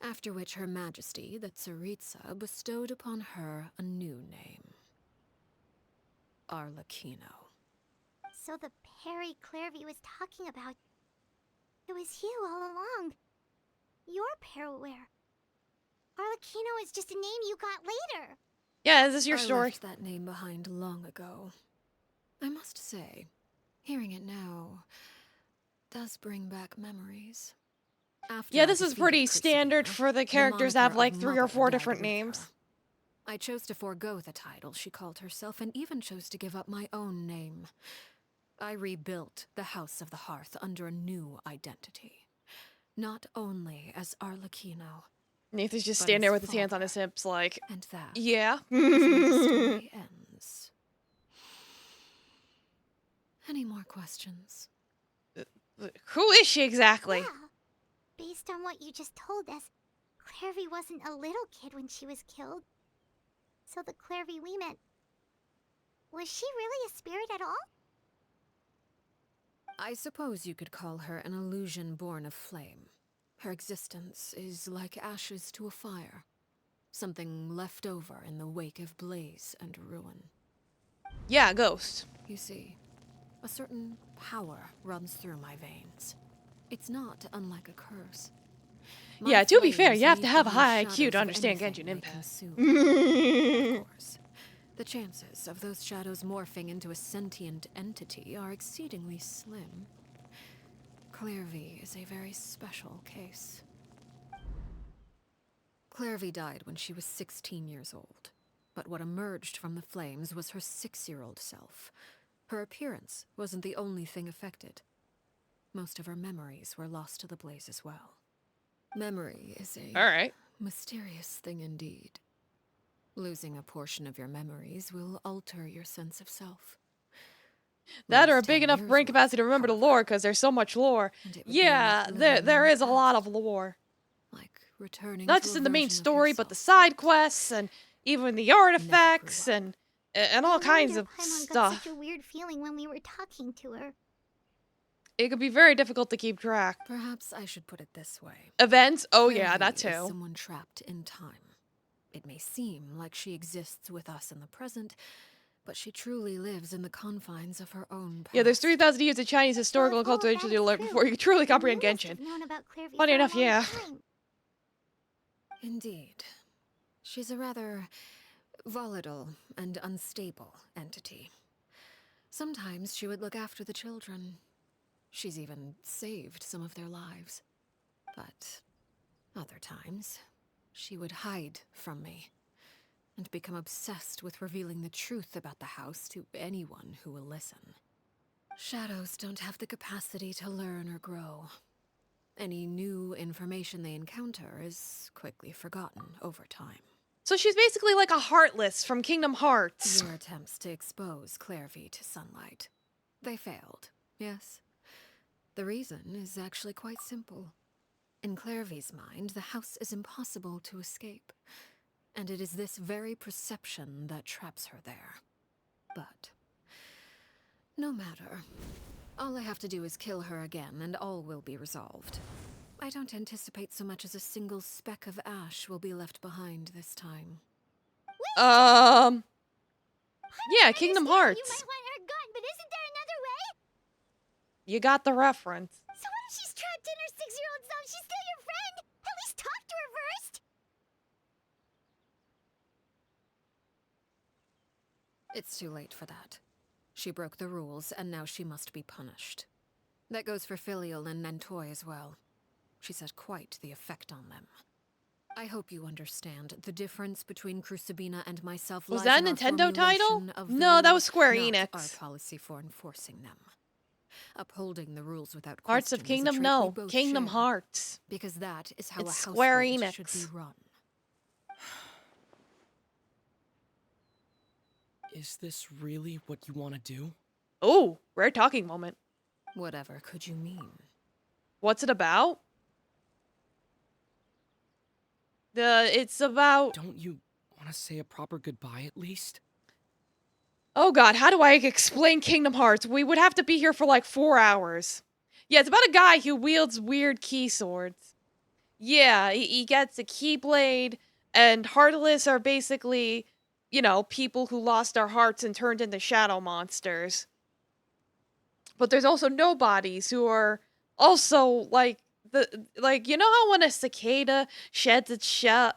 After which Her Majesty, the Tsaritsa, bestowed upon her a new name. Arlecchino. So the Perry Clairvy was talking about, it was you all along. You're Peruere. Arlecchino is just a name you got later. Yeah, is this your I story? left that name behind long ago. I must say, hearing it now does bring back memories. After Yeah, I this is defeated pretty standard Crucible, for the characters to have moniker like of 3 or 4 Mother different died with names. her. I chose to forego the title she called herself, and even chose to give up my own name. I rebuilt the House of the Hearth under a new identity. Not only as Arlecchino, Nathan's just but standing there as with his hands on father. his hips like, And that yeah. is where the story ends. Any more questions? Who is she exactly? Yeah. Based on what you just told us, Clairvy wasn't a little kid when she was killed. So the Clairvy we met, was she really a spirit at all? I suppose you could call her an illusion born of flame. Her existence is like ashes to a fire. Something left over in the wake of blaze and ruin. Yeah, ghost. You see, a certain power runs through my veins. It's not unlike a curse. My Yeah, to be fair, flames you have to leave have a behind high IQ shadows to of understand anything Genshin they Impact. consume. Of course, the chances of those shadows morphing into a sentient entity are exceedingly slim. Clairvy is a very special case. Clairvy died when she was 16 years old, but what emerged from the flames was her 6-year-old self. Her appearance wasn't the only thing affected. Most of her memories were lost to the blaze as well. Memory is a Alright. mysterious thing indeed. Losing a portion of your memories will alter your sense of self. That or a Lose big 10 enough years brain worth, capacity to remember the however, lore, because there's so much lore. and it would be Yeah, like there living in the is a lot of past. lore. Like returning Not to just a in the main version of story, but the yourself side that quests, and even the never grew artifacts, up. and No all kinds wonder of Paimon got stuff. such a weird feeling when we were talking to her. It could be very difficult to keep track. Perhaps I should put it this way. Events? Oh yeah, that Clairvy is too. someone trapped in time. It may seem like she exists with us in the present, but she truly lives in the confines of her own past. Yeah, there's 3,000 years of Chinese historical and So if all cultural that history to is learn true, before you truly then comprehend we must Genshin. have known about Clairvy Funny for enough, a long yeah. time. Indeed. She's a rather volatile and unstable entity. Sometimes she would look after the children. She's even saved some of their lives. But other times, she would hide from me and become obsessed with revealing the truth about the house to anyone who will listen. Shadows don't have the capacity to learn or grow. Any new information they encounter is quickly forgotten over time. So she's basically like a Heartless from Kingdom Hearts. Your attempts to expose Clairvy to sunlight. They failed, yes? The reason is actually quite simple. In Clairvy's mind, the house is impossible to escape, and it is this very perception that traps her there. But no matter. All I have to do is kill her again, and all will be resolved. I don't anticipate so much as a single speck of ash will be left behind this time. Yeah, Kingdom You Hearts. might want her gun, but isn't there another way? You got the reference. So what if she's trapped in her 6-year-old self? She's still your friend. At least talk to her first. It's too late for that. She broke the rules, and now she must be punished. That goes for Filial and Nantoy as well. She's had quite the effect on them. I hope you understand the difference between Crucibina and myself. Was lies that in a our Nintendo title? formulation of the No, that rules, was Square not Enix. our policy for enforcing them. Upholding the rules without Hearts of question is a Kingdom? trait we No. both Kingdom share, Hearts. because that is how It's a Square household should Enix. be run. Is this really what you want to do? Oh, rare talking moment. Whatever could you mean? What's it about? It's about... Don't you want to say a proper goodbye at least? Oh god, how do I explain Kingdom Hearts? We would have to be here for like 4 hours. Yeah, it's about a guy who wields weird key swords. Yeah, he gets a keyblade, and Heartless are basically, you know, people who lost their hearts and turned into shadow monsters. But there's also nobodies who are also like you know how when a cicada sheds its shell,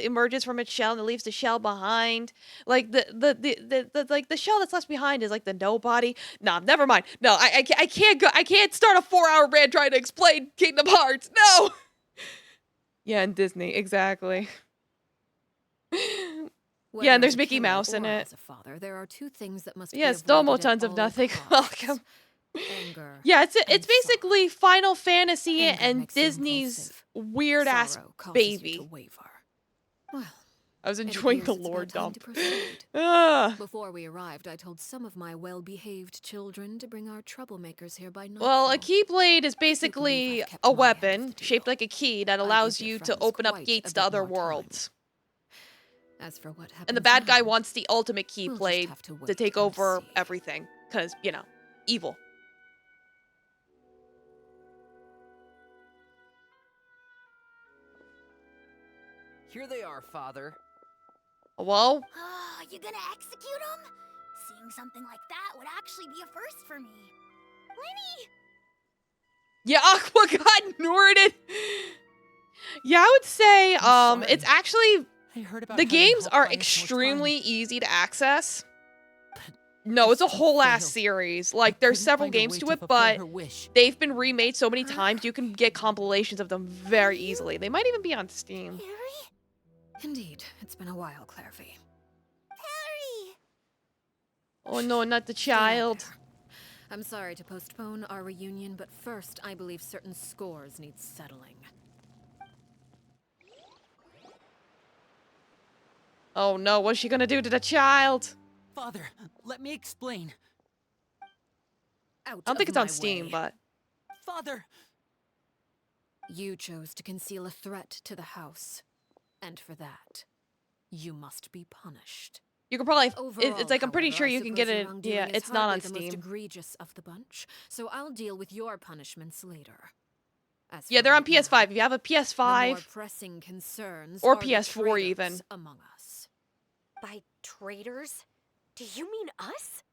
emerges from its shell and it leaves the shell behind, like the shell that's left behind is like the nobody. Nah, never mind. No, I can't go. I can't start a 4-hour rant trying to explain Kingdom Hearts. No. Yeah, and Disney exactly. Whether Yeah, and there's as a Mickey killer Mouse in or it. as a father, there are two things that must Yes, be avoided Domo at tons of all nothing. costs. Welcome. Anger. Yeah, it's and basically Final Fantasy Anger and makes you Disney's impulsive. weird ass Sorrow causes you to baby. waver. Well, I was it enjoying the appears it's lore about time to dump. proceed. Ugh. Before we arrived, I told some of my well-behaved children to bring our troublemakers here by nightfall. Well, a keyblade is If you believe basically I've kept a my end of weapon the shaped deal. like a key that I allows give your you to friends open up quite a gates to bit other more time. worlds. As for what happens And the bad guy now, wants the ultimate we'll just keyblade have to to wait take and over see. everything. Because, you know, evil. Here they are, Father. Whoa? You gonna execute him? Seeing something like that would actually be a first for me. Lenny! Yeah, Aqua got Norded. Yeah, I would say I'm it's sorry. actually I heard about the how you games helped are buy us more extremely time, easy to access. but No, I it's a still whole ass failed. series. I Like there's couldn't several find a games way to to it, fulfill but her wish. they've been remade so many times you can get compilations of them very easily. They might even be on Steam. Harry? Indeed, it's been a while, Clairvy. Harry! Oh no, not the Stay right child. there. I'm sorry to postpone our reunion, but first, I believe certain scores need settling. Oh no, what's she gonna do to the child? Father, let me explain. Out I don't think of it's on my Steam, way. but Father! You chose to conceal a threat to the house. And for that, you must be punished. you could probably Overall, it's like I'm pretty however, sure I you can suppose get your it. wrongdoing Yeah, is it's not hardly on the most Steam. egregious of the bunch, so I'll deal with your punishments later. As Yeah, for they're on right now, PS5. If you have a the more PS5 pressing concerns or are the PS4 traitors even. among us. By traitors? Do you mean us?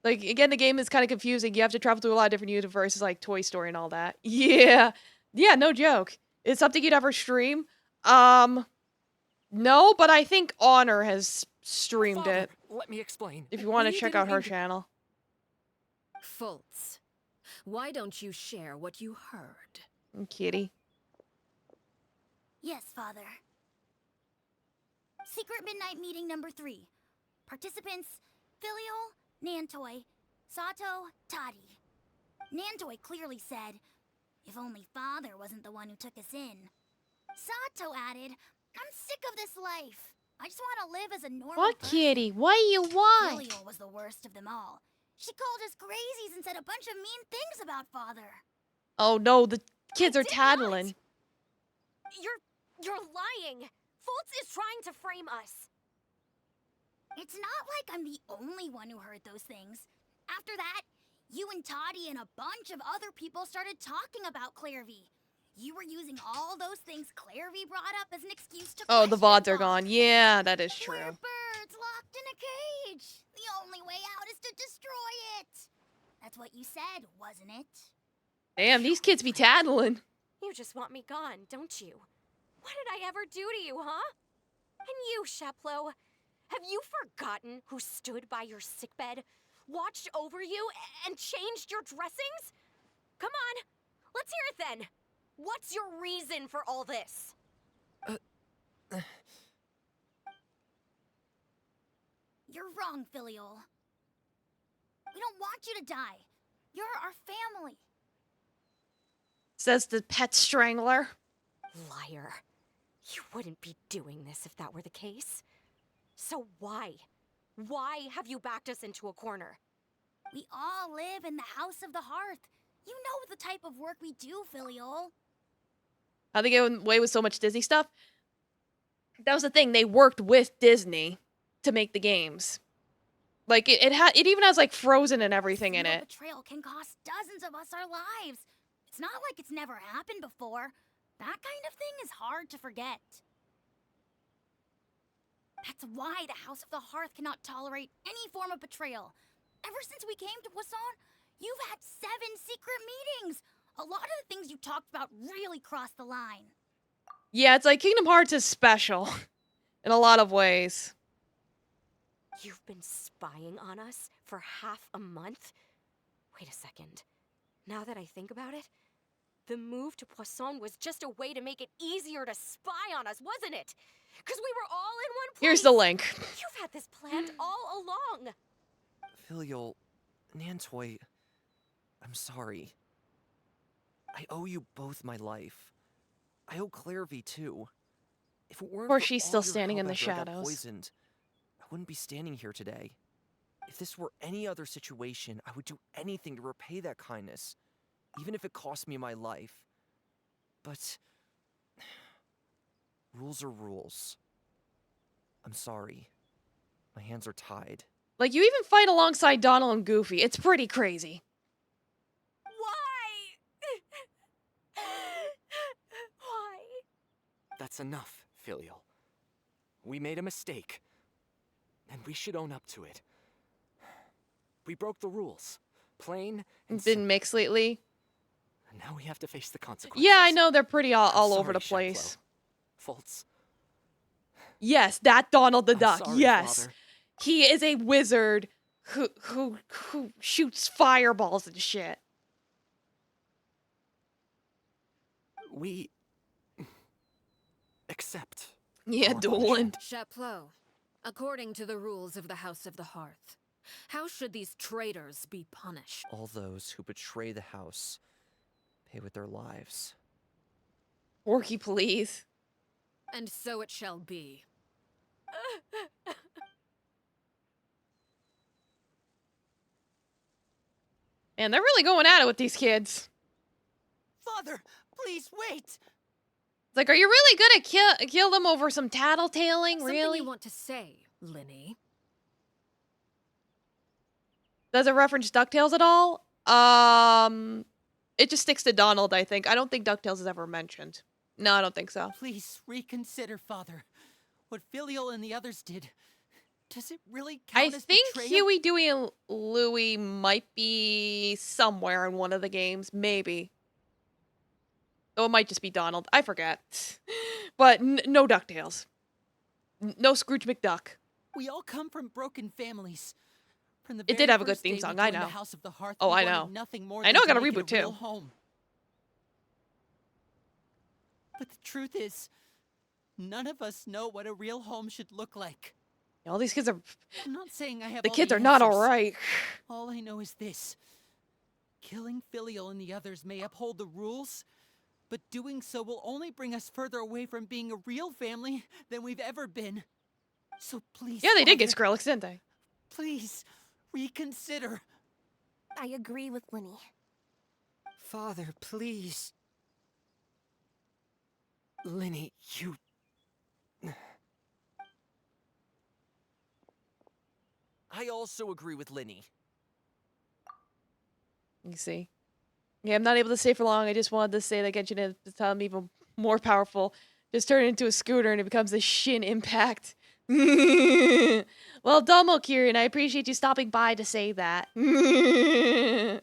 Like again, the game is kind of confusing. You have to travel to a lot of different universes like Toy Story and all that. Yeah. Yeah, no joke. It's something you'd ever stream. No, but I think Honor has streamed Father, it. let me explain. If you want to We check didn't out her mean to- channel. Fultz, why don't you share what you heard? Kitty. Yes, Father. Secret Midnight Meeting number 3. Participants, Filial, Nantoy, Sato, Toddy. Nantoy clearly said, if only Father wasn't the one who took us in. Sato added, I'm sick of this life. I just want to live as a normal What, person. Kitty? What do you want? Filial was the worst of them all. She called us crazies and said a bunch of mean things about Father. Oh no, the kids are did tattling. You're lying. Fultz is trying to frame us. It's not like I'm the only one who heard those things. After that, you and Toddy and a bunch of other people started talking about Clairvy. You were using all those things Clairvy brought up as an excuse to Oh, the question VODs are Father. gone. Yeah, that is We're true. birds locked in a cage. The only way out is to destroy it. That's what you said, wasn't it? Damn, these kids be tattling. You just want me gone, don't you? What did I ever do to you, huh? And you, Sheplo, have you forgotten who stood by your sickbed, watched over you, and changed your dressings? Come on, let's hear it then. What's your reason for all this? You're wrong, Filial. We don't want you to die. You're our family. Says the pet strangler. Liar. You wouldn't be doing this if that were the case. So why? Why have you backed us into a corner? We all live in the House of the Hearth. You know the type of work we do, Filial. How they get away with so much Disney stuff? That was the thing. They worked with Disney to make the games. Like it even has like Frozen and everything in it. Betrayal can cost dozens of us our lives. It's not like it's never happened before. That kind of thing is hard to forget. That's why the House of the Hearth cannot tolerate any form of betrayal. Ever since we came to Poisson, you've had 7 secret meetings. A lot of the things you talked about really crossed the line. Yeah, it's like Kingdom Hearts is special in a lot of ways. You've been spying on us for half a month? Wait a second. Now that I think about it, the move to Poisson was just a way to make it easier to spy on us, wasn't it? Because we were all in one place. Here's the link. You've had this planned all along. Filial, Nantoy, I'm sorry. I owe you both my life. I owe Claire V too. If it weren't Or for she's all still your standing in help the after I got shadows. poisoned, I wouldn't be standing here today. If this were any other situation, I would do anything to repay that kindness, even if it cost me my life. But rules are rules. I'm sorry. My hands are tied. Like, you even fight alongside Donald and Goofy. It's pretty crazy. Why? Why? That's enough, Filial. We made a mistake, and we should own up to it. We broke the rules. Plain and It's been mixed lately. And now we have to face the consequences. Yeah, I know they're pretty all I'm over sorry, the place. Faults. Yes, that Donald the I'm Duck. sorry, Yes. Father. He is a wizard who shoots fireballs and shit. We accept. Yeah, our Dolan. Chaplot, according to the rules of the House of the Hearth, how should these traitors be punished? All those who betray the house pay with their lives. Porky, please. And so it shall be. And they're really going at it with these kids. Father, please wait. It's like, are you really gonna kill them over some tattletaling? Something Really? you want to say, Linny? Does it reference DuckTales at all? It just sticks to Donald, I think. I don't think DuckTales is ever mentioned. No, I don't think so. Please reconsider, Father. What Filial and the others did. Does it really count I as think betrayal? Huey, Dewey, and Louie might be somewhere in one of the games. Maybe. Oh, it might just be Donald. I forget. But no DuckTales. No Scrooge McDuck. We all come from broken families. From the It did very have a good first theme day song, we I joined know. The House of the Hearth, Oh, we I wanted know. Nothing more I than know I to got a make it reboot, real too. home. But the truth is, none of us know what a real home should look like. All these kids are... I'm not saying I have The all kids the are not answers. alright. All I know is this. Killing Filial and the others may uphold the rules, but doing so will only bring us further away from being a real family than we've ever been. So please, Yeah, they did get Father, Skrillex, didn't they? please, reconsider. I agree with Linny. Father, please. Linny, you... I also agree with Linny. You see. Yeah, I'm not able to stay for long. I just wanted to say that Genshin is become even more powerful. Just turn it into a scooter and it becomes a Shin Impact. Well, Domo Kieran, I appreciate you stopping by to say that. An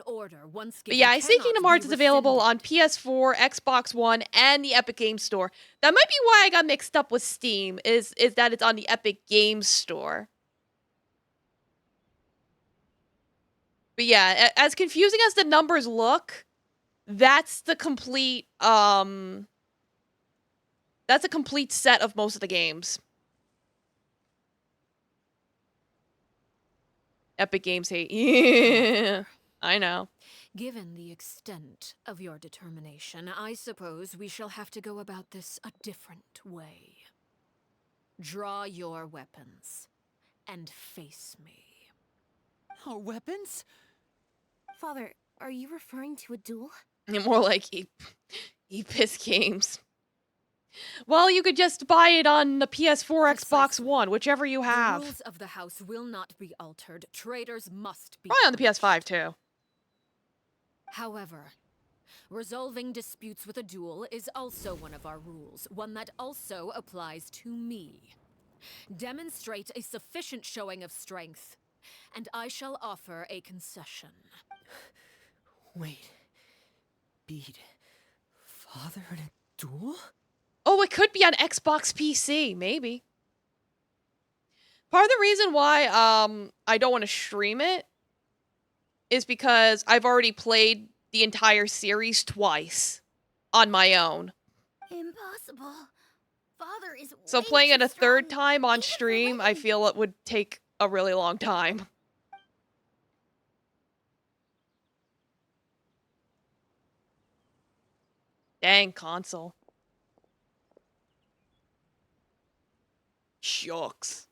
order once But given yeah, I see cannot Kingdom be Hearts is available on rescinded. PS4, Xbox One, and the Epic Games Store. That might be why I got mixed up with Steam, is that it's on the Epic Games Store. But yeah, as confusing as the numbers look, that's the complete, that's a complete set of most of the games. Epic Games hate. Yeah, I know. Given the extent of your determination, I suppose we shall have to go about this a different way. Draw your weapons and face me. Our weapons? Father, are you referring to a duel? More like piss games. Well, you could just buy it on the PS4, Xbox One, whichever you have. The rules of the house will not be altered. Traitors must be Probably on the punished. PS5 too. However, resolving disputes with a duel is also one of our rules, one that also applies to me. Demonstrate a sufficient showing of strength, and I shall offer a concession. Wait. Beat father in a duel? Oh, it could be on Xbox PC, maybe. Part of the reason why I don't want to stream it is because I've already played the entire series twice on my own. Impossible. Father is So way playing it too a third strong, time on even for stream, I women. feel it would take a really long time. Dang, console. Shucks.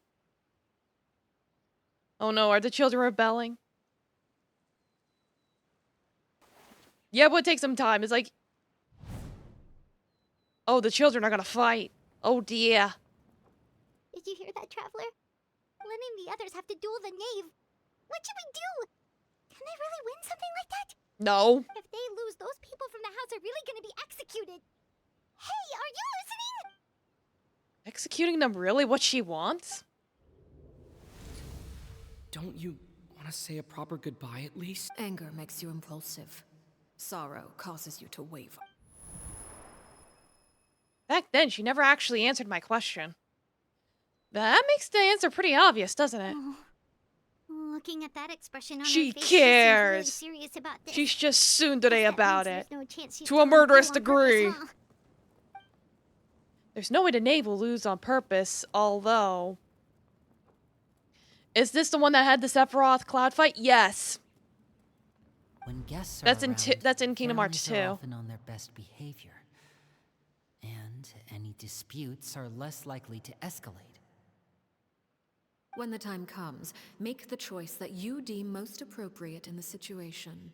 Oh no, are the children rebelling? Yeah, it would take some time. It's like... Oh, the children are gonna fight. Oh dear. Did you hear that, Traveler? Letting the others have to duel the knave. What should we do? Can they really win something like that? No. If they lose, those people from the house are really gonna be executed. Hey, are you listening? Executing them really what she wants? Don't you want to say a proper goodbye at least? Anger makes you impulsive. Sorrow causes you to waver. Back then, she never actually answered my question. That makes the answer pretty obvious, doesn't it? Oh. Looking at that expression on She her face, cares. She seems really serious about this. She's just tsundere about it. No chance she's To a telling murderous you on purpose, degree. huh? There's no way the knave will lose on purpose, although... Is this the one that had the Sephiroth cloud fight? Yes. When guests are That's in around, Kingdom Hearts families are 2. often on their best behavior, and any disputes are less likely to escalate. When the time comes, make the choice that you deem most appropriate in the situation,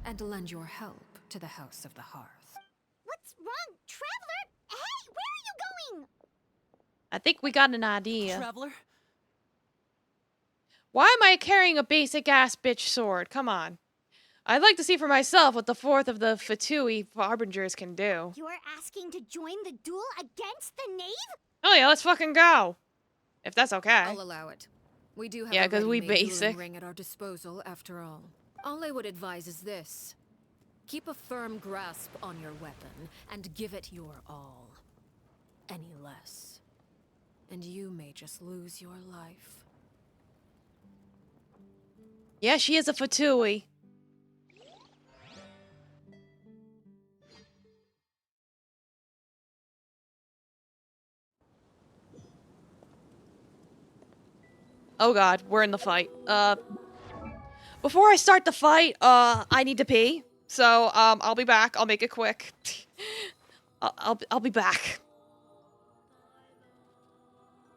and lend your help to the House of the Hearth. What's wrong, Traveler? Hey, where are you going? I think we got an idea. Traveler? Why am I carrying a basic-ass bitch sword? Come on. I'd like to see for myself what the fourth of the Fatui Harbingers can do. You're asking to join the duel against the knave? Oh yeah, let's fucking go. If that's okay. I'll allow it. We do have Yeah, a 'cause we ready-made dueling basic. ring at our disposal, after all. All I would advise is this. Keep a firm grasp on your weapon, and give it your all. Any less, and you may just lose your life. Yeah, she is a Fatui. Oh god, we're in the fight. Before I start the fight, I need to pee. So, I'll be back. I'll make it quick. I'll be back.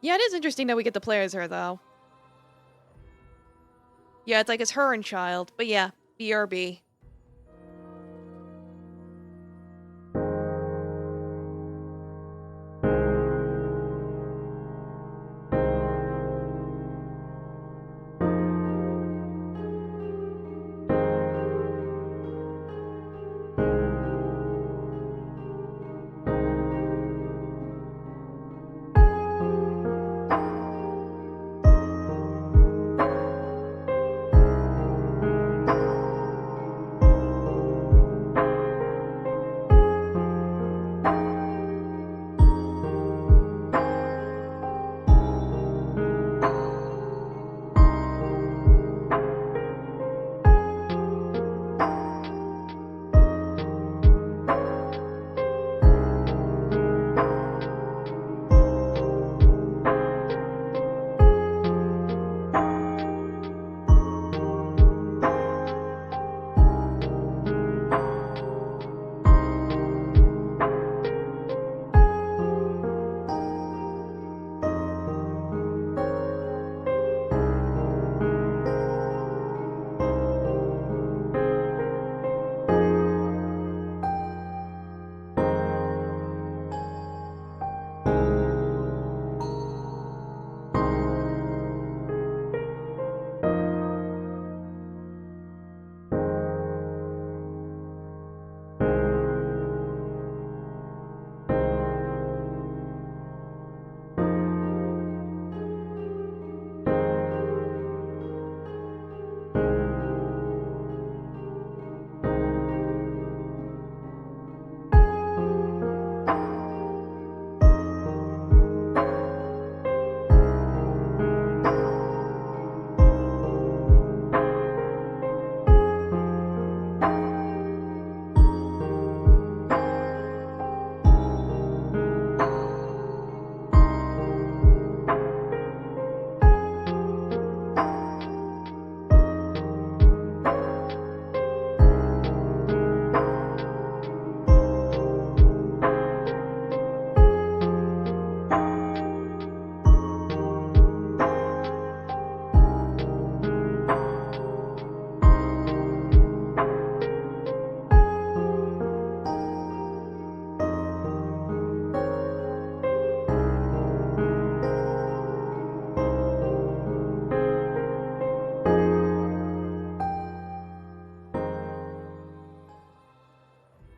Yeah, it is interesting that we get to play as her, though. Yeah, it's like it's her and child. But yeah, BRB.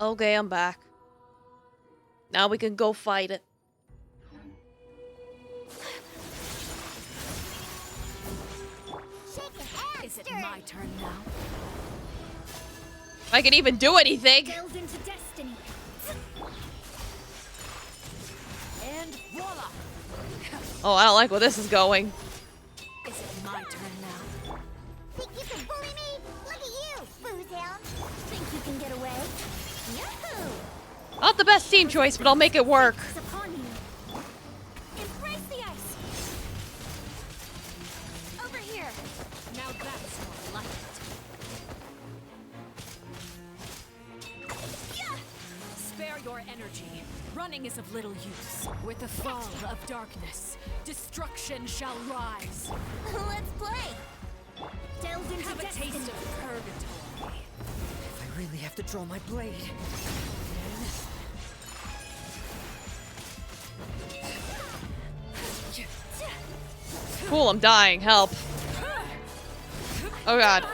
Okay, I'm back. Now we can go fight it. Is it my turn now? If I can even do anything. Delve into destiny. And voila! Oh, I don't like where this is going. Is it my turn now? Think you can bully me? Look at you, Boozhound. Think you can get away? Yahoo! Not the best team choice, but I'll make it work. It's upon you. Embrace the ice. Over here. Now that's more like it. Yeah. Spare your energy. Running is of little use. With the fall of darkness, destruction shall rise. Let's play. Delve into Have a destiny. taste of purgatory. I really have to draw my blade. Cool, I'm dying. Help. Oh god.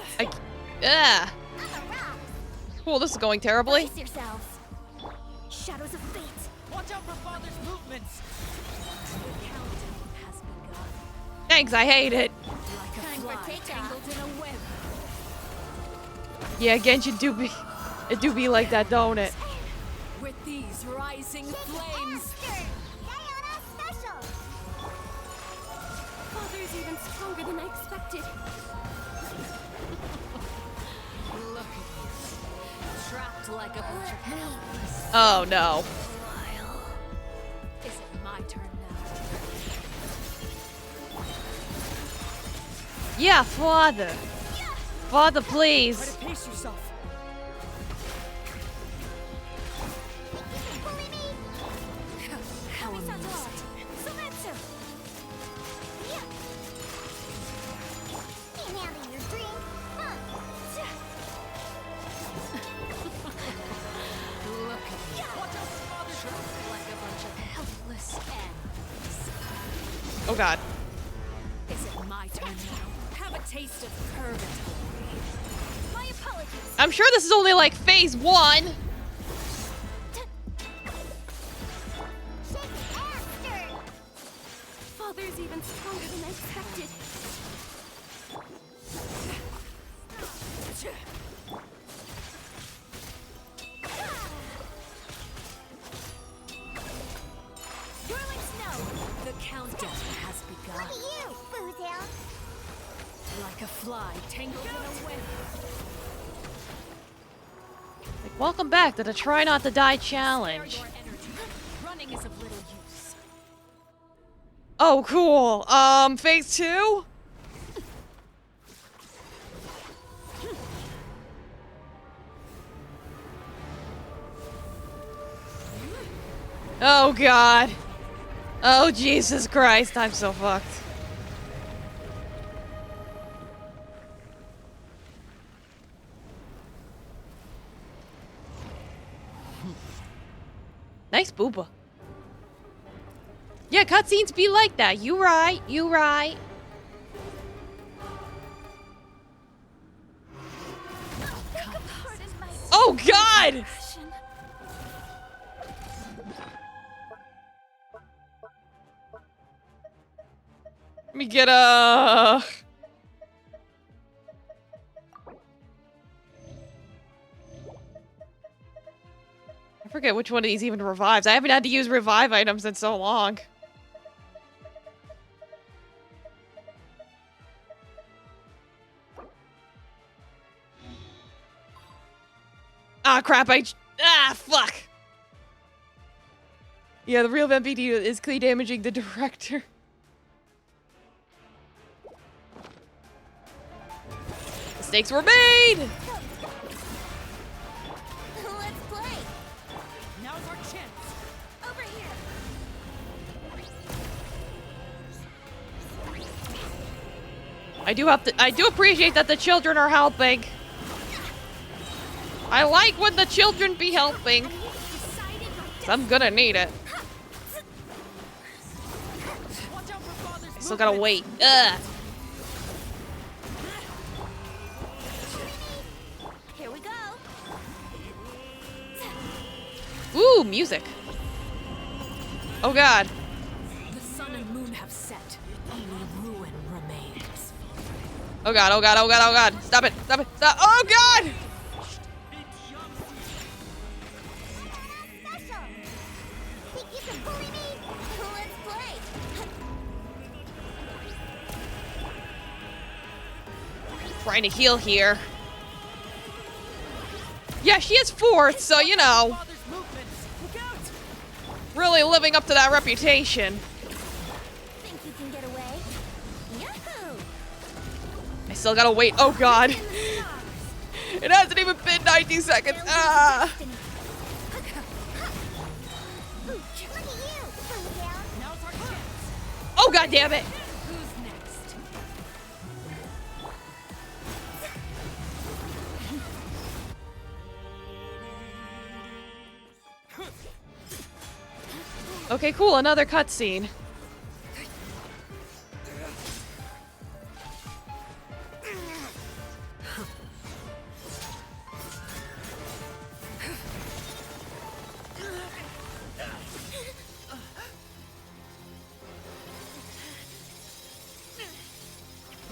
Yeah. Cool, this is going terribly. Brace yourselves. Shadows of fate. Watch out for Father's movements. The countdown has begun. Thanks, I hate it. Like a Time for fly takeoff. tangled in a web. Yeah, Genshin it do be like that, don't it? With these rising flames. Special. Father's even stronger than I expected. Look at you. Trapped like a bunch of helpless. Oh no. Is it my turn now? Yeah, father. Father, please. Try to pace yourself. How amusing. Sumetsu. Yeah. Can't handle your drink. Huh. Look at you. Watch out for Father's trapped like a bunch of helpless animals. Oh god. Is it my turn now? Have a taste of purgatory. My apologies. I'm sure this is only like phase 1. Father's even stronger than I expected. Whirling snow. The countdown has begun. Look at you, Boozhound. Like a fly tangled in a web. Like, welcome back to the Try Not to Die Spare challenge. your energy. Running is of little use. Oh, cool. Phase 2? Oh god. Oh Jesus Christ, I'm so fucked. Nice booba. Yeah, cutscenes be like that. You right, you right. Oh god! Let me get a... I forget which one of these even revives. I haven't had to use revive items in so long. Ah, crap, fuck! Yeah, the real MVP is clean damaging the director. Mistakes were made! Let's play. Now's our chance. Over here. I do appreciate that the children are helping. I like when the children be helping. 'Cause I'm gonna need it. Watch out for Father's Still gotta wait. Ugh. Here we go. Ooh, music. Oh god. The sun and moon have set. Only ruin remains. Oh god, oh god, oh god, oh god. Stop it, stop it, stop. Oh god! Special! Think you can bully me? Let's play! Trying to heal here. Yeah, she is fourth, so you know. Really living up to that reputation. Think you can get away? Yahoo! I still gotta wait. Oh god. It hasn't even been 90 seconds. Ah! Oh god damn it! Who's next? Okay, cool. Another cutscene.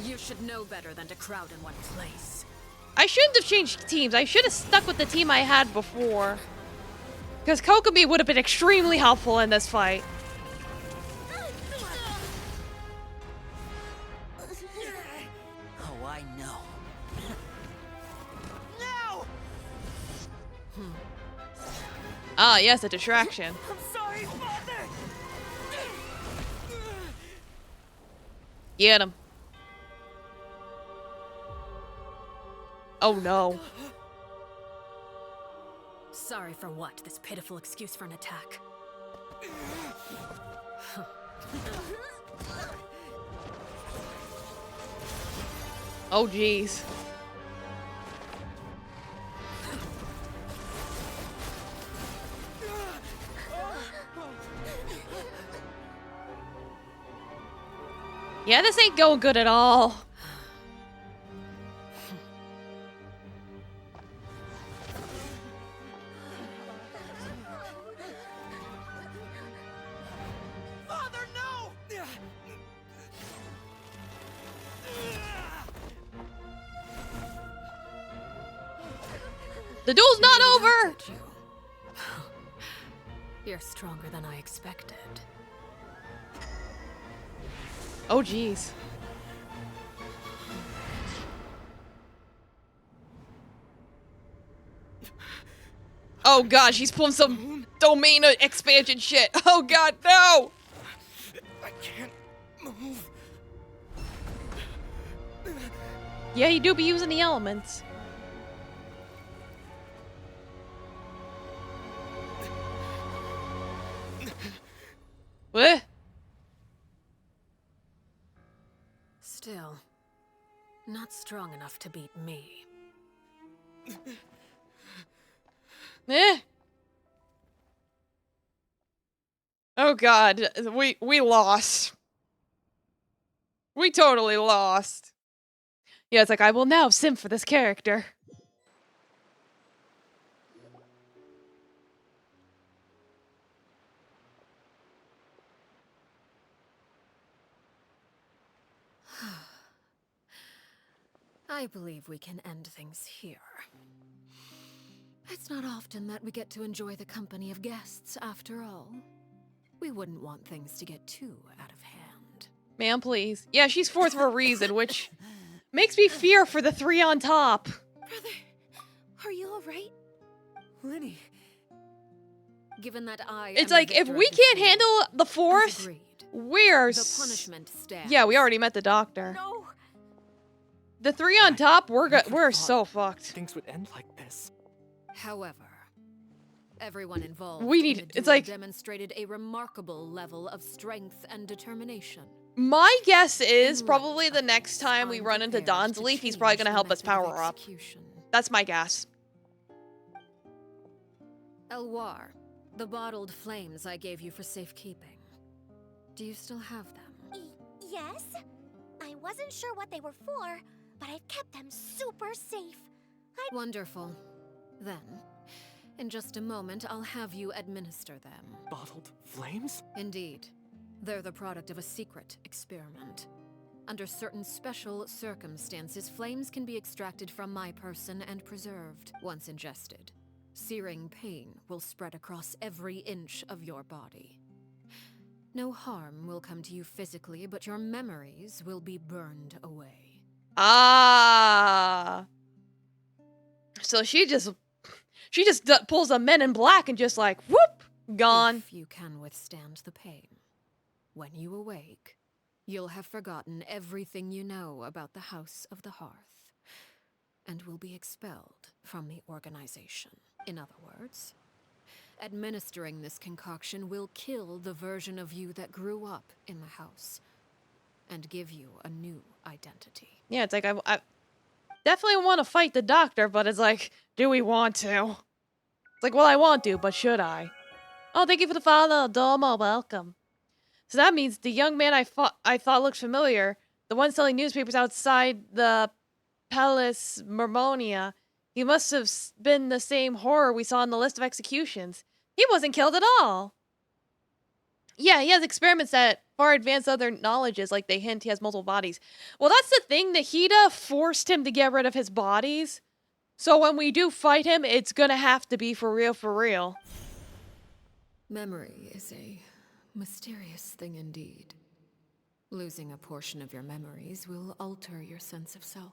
You should know better than to crowd in one place. I shouldn't have changed teams. I should have stuck with the team I had before. Because Kokomi would have been extremely helpful in this fight. Oh, I know. Ah, yes, a distraction. I'm sorry, Father! Get him. Oh no. Sorry for what? This pitiful excuse for an attack. Oh jeez. Yeah, this ain't going good at all. Father, no! The duel's not over! You're stronger than I expected. Oh jeez. Oh god, she's pulling some domain expansion shit. Oh god, no! I can't move. Yeah, you do be using the elements. What? Still, not strong enough to beat me. Eh? Oh god, we lost. We totally lost. Yeah, it's like, I will now simp for this character. I believe we can end things here. It's not often that we get to enjoy the company of guests, after all. We wouldn't want things to get too out of hand. Man, please. Yeah, she's fourth for a reason, which makes me fear for the three on top. Brother, are you alright? Lenny. Given that It's like, if we can't handle the fourth, we're... The punishment stands. Yeah, we already met the doctor. No. The three on top, we're so fucked. Things would end like this. However, everyone involved We need- in the it's duel like- demonstrated a remarkable level of strength and determination. My guess is probably the next time we run into Don's Leaf, he's probably gonna help us power up. That's my guess. Elwar, the bottled flames I gave you for safekeeping. Do you still have them? Yes? I wasn't sure what they were for, but I've kept them super safe. Wonderful. Then, In just a moment, I'll have you administer them. Bottled flames? Indeed. They're the product of a secret experiment. Under certain special circumstances, flames can be extracted from my person and preserved. Once ingested, searing pain will spread across every inch of your body. No harm will come to you physically, but your memories will be burned away. Ah. So she just pulls a Men in Black and just like, whoop, gone. If you can withstand the pain, when you awake, you'll have forgotten everything you know about the House of the Hearth, and will be expelled from the organization. In other words, administering this concoction will kill the version of you that grew up in the house, and give you a new identity. Yeah, it's like, I definitely want to fight the doctor, but it's like, do we want to? It's like, well, I want to, but should I? Oh, thank you for the follow, Domo, welcome. So that means the young man I thought looked familiar, the one selling newspapers outside the Palace Mermonia, he must have been the same horror we saw on the list of executions. He wasn't killed at all. Yeah, he has experiments that far advance other knowledges, like they hint he has multiple bodies. Well, that's the thing, Nahida forced him to get rid of his bodies. So when we do fight him, it's gonna have to be for real, for real. Memory is a mysterious thing indeed. Losing a portion of your memories will alter your sense of self.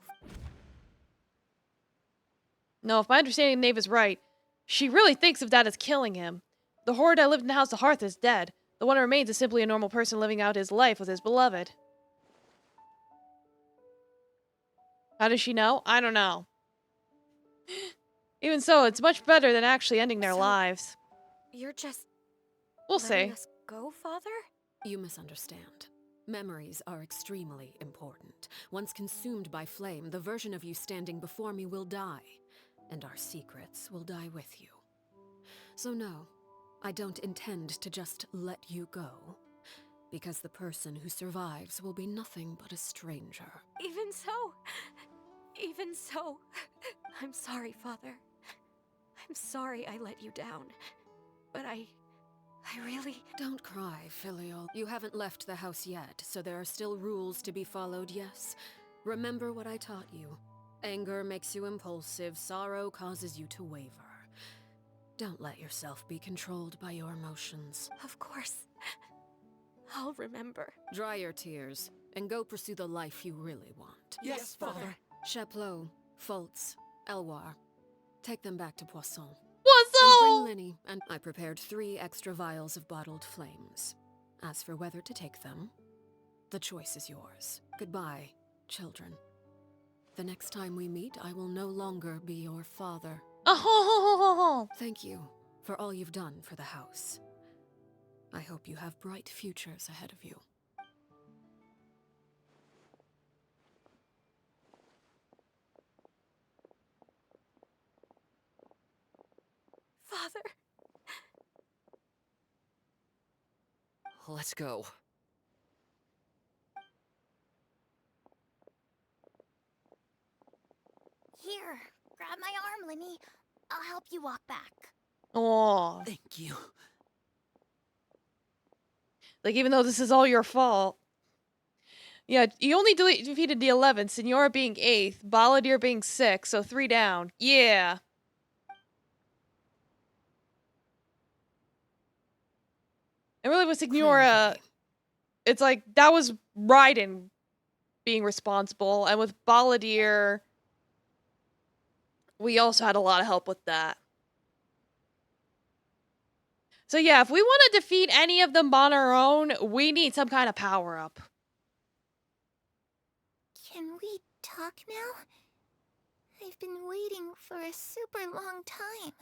No, if my understanding of Nave is right, she really thinks of that as killing him. The horde that lived in the House of Hearth is dead. The one who remains is simply a normal person living out his life with his beloved. How does she know? I don't know. Even so, it's much better than actually ending their lives. You're just We'll letting see. us go, Father? You misunderstand. Memories are extremely important. Once consumed by flame, the version of you standing before me will die, and our secrets will die with you. So no, I don't intend to just let you go, because the person who survives will be nothing but a stranger. Even so, I'm sorry, Father. I'm sorry I let you down. But I really... Don't cry, Filial. You haven't left the house yet, so there are still rules to be followed, yes? Remember what I taught you. Anger makes you impulsive, sorrow causes you to waver. Don't let yourself be controlled by your emotions. Of course. I'll remember. Dry your tears, and go pursue the life you really want. Yes, Father. Chaplot, Fultz, Elwar. Take them back to Poisson. Poisson! And bring Linny, and I prepared 3 extra vials of bottled flames. As for whether to take them, the choice is yours. Goodbye, children. The next time we meet, I will no longer be your father. Oh. Thank you for all you've done for the house. I hope you have bright futures ahead of you. Father. Let's go. Here, grab my arm, Linny. I'll help you walk back. Aw. Thank you. Like, even though this is all your fault. Yeah, you only defeated the 11th, Signora being 8th, Balladeer being 6th, so 3 down. Yeah. And really with Signora, it's like, that was Raiden being responsible, and with Balladeer, we also had a lot of help with that. So yeah, if we want to defeat any of them on our own, we need some kind of power-up. Can we talk now? I've been waiting for a super long time.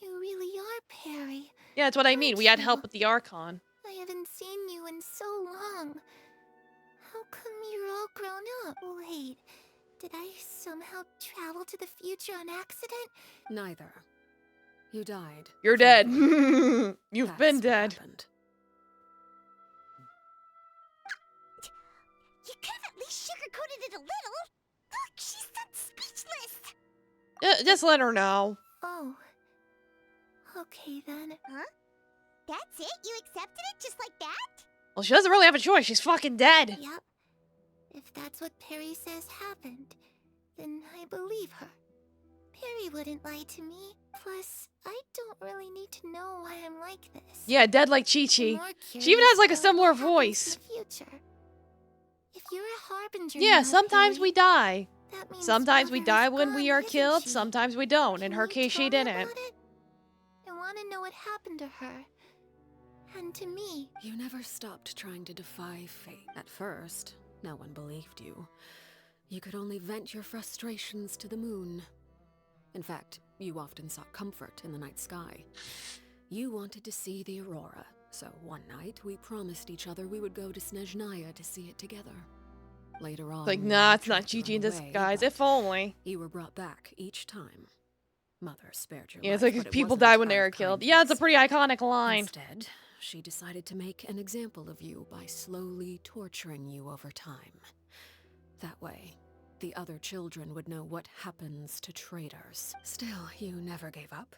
You really are Perry. Yeah, that's what I mean. We had help with the Archon. I haven't seen you in so long. How come you're all grown up? Wait, did I somehow travel to the future on accident? Neither. You died. You're dead. You've been dead. Happened. You could have at least sugarcoated it a little. Look, she's done speechless. Just let her know. Oh. Okay then. Huh? That's it? You accepted it just like that? Well, she doesn't really have a choice. She's fucking dead. Yep. If that's what Perry says happened, then I believe her. Perry wouldn't lie to me. Plus, I don't really need to know why I'm like this. Yeah, dead like Chi-Chi. She even has like a similar voice. If you're a harbinger, Yeah, now, sometimes Perry, we die. that means Sometimes we Mother die has when we gone, are isn't killed, she? sometimes we don't. In Can her you case, she tell me didn't. about it? I want to know what happened to her. And to me. You never stopped trying to defy fate. At first, no one believed you. You could only vent your frustrations to the moon. In fact, you often sought comfort in the night sky. You wanted to see the aurora, so one night we promised each other we would go to Snezhnaya to see it together. Later on, Like, you nah, it's tried not to Chi-Chi in run away, disguise. but If only. you were brought back each time. Mother spared your Yeah, it's life, like but it people wasn't die when out they of are killed. Yeah, it's a kindness. pretty iconic line. Instead, she decided to make an example of you by slowly torturing you over time. That way, the other children would know what happens to traitors. Still, you never gave up.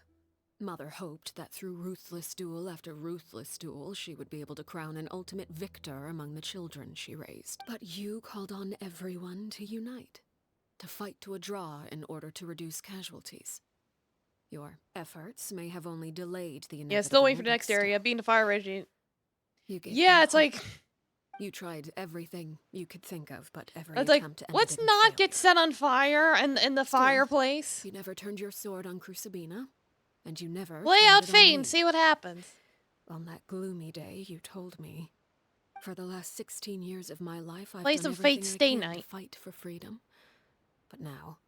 Mother hoped that through ruthless duel after ruthless duel, she would be able to crown an ultimate victor among the children she raised. But you called on everyone to unite, to fight to a draw in order to reduce casualties. Your efforts may have only delayed the inevitable. Yeah, still waiting for the but next area. still, Being the fire regiment. you gave Yeah, them it's like... hope. You tried everything you could think of, but every It's like, attempt ended let's in not get failure. set on fire in the Still, fireplace. You never turned your sword on Crucibina, and you never Lay turned out it on fate me. and see what happens. On that gloomy day, you told me, for the last 16 years of my life, I've Play done some everything Fate I Stay can Night. to fight for freedom. But now,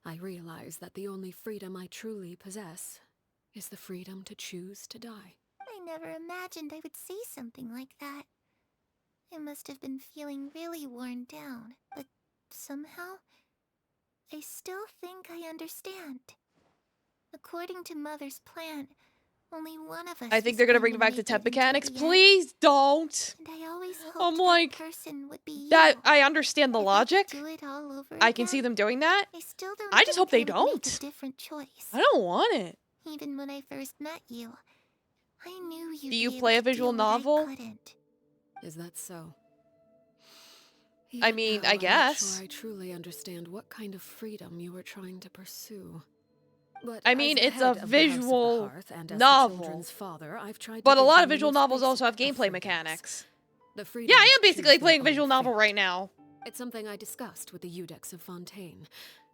I realize that the only freedom I truly possess is the freedom to choose to die. I never imagined I would say something like that. I must have been feeling really worn down, but somehow, I still think I understand. According to Mother's plan, only one of us I think was they're gonna going bring it back to make temp it until mechanics. the end, Please don't. and I always I'm hoped like, that person would be that you. I understand the If I could logic. do it all over I can see again, them doing that. I still don't I just hope they think I would make a don't. different choice. I don't want it. Even when I first met you, I knew you'd Do you be play able a to visual do what novel? I couldn't. Is that so? I Even mean, now, I I'm not guess. sure I truly understand what kind of freedom you were trying to pursue. But I as mean, the it's a head of the House of the visual Hearth and as the novel. children's father, I've tried to But a give lot them of the visual most novels also have basic of gameplay freedoms. mechanics. The Yeah, freedom I am to basically choose playing a their visual own novel fate. right now. It's something I discussed with the Eudex of Fontaine.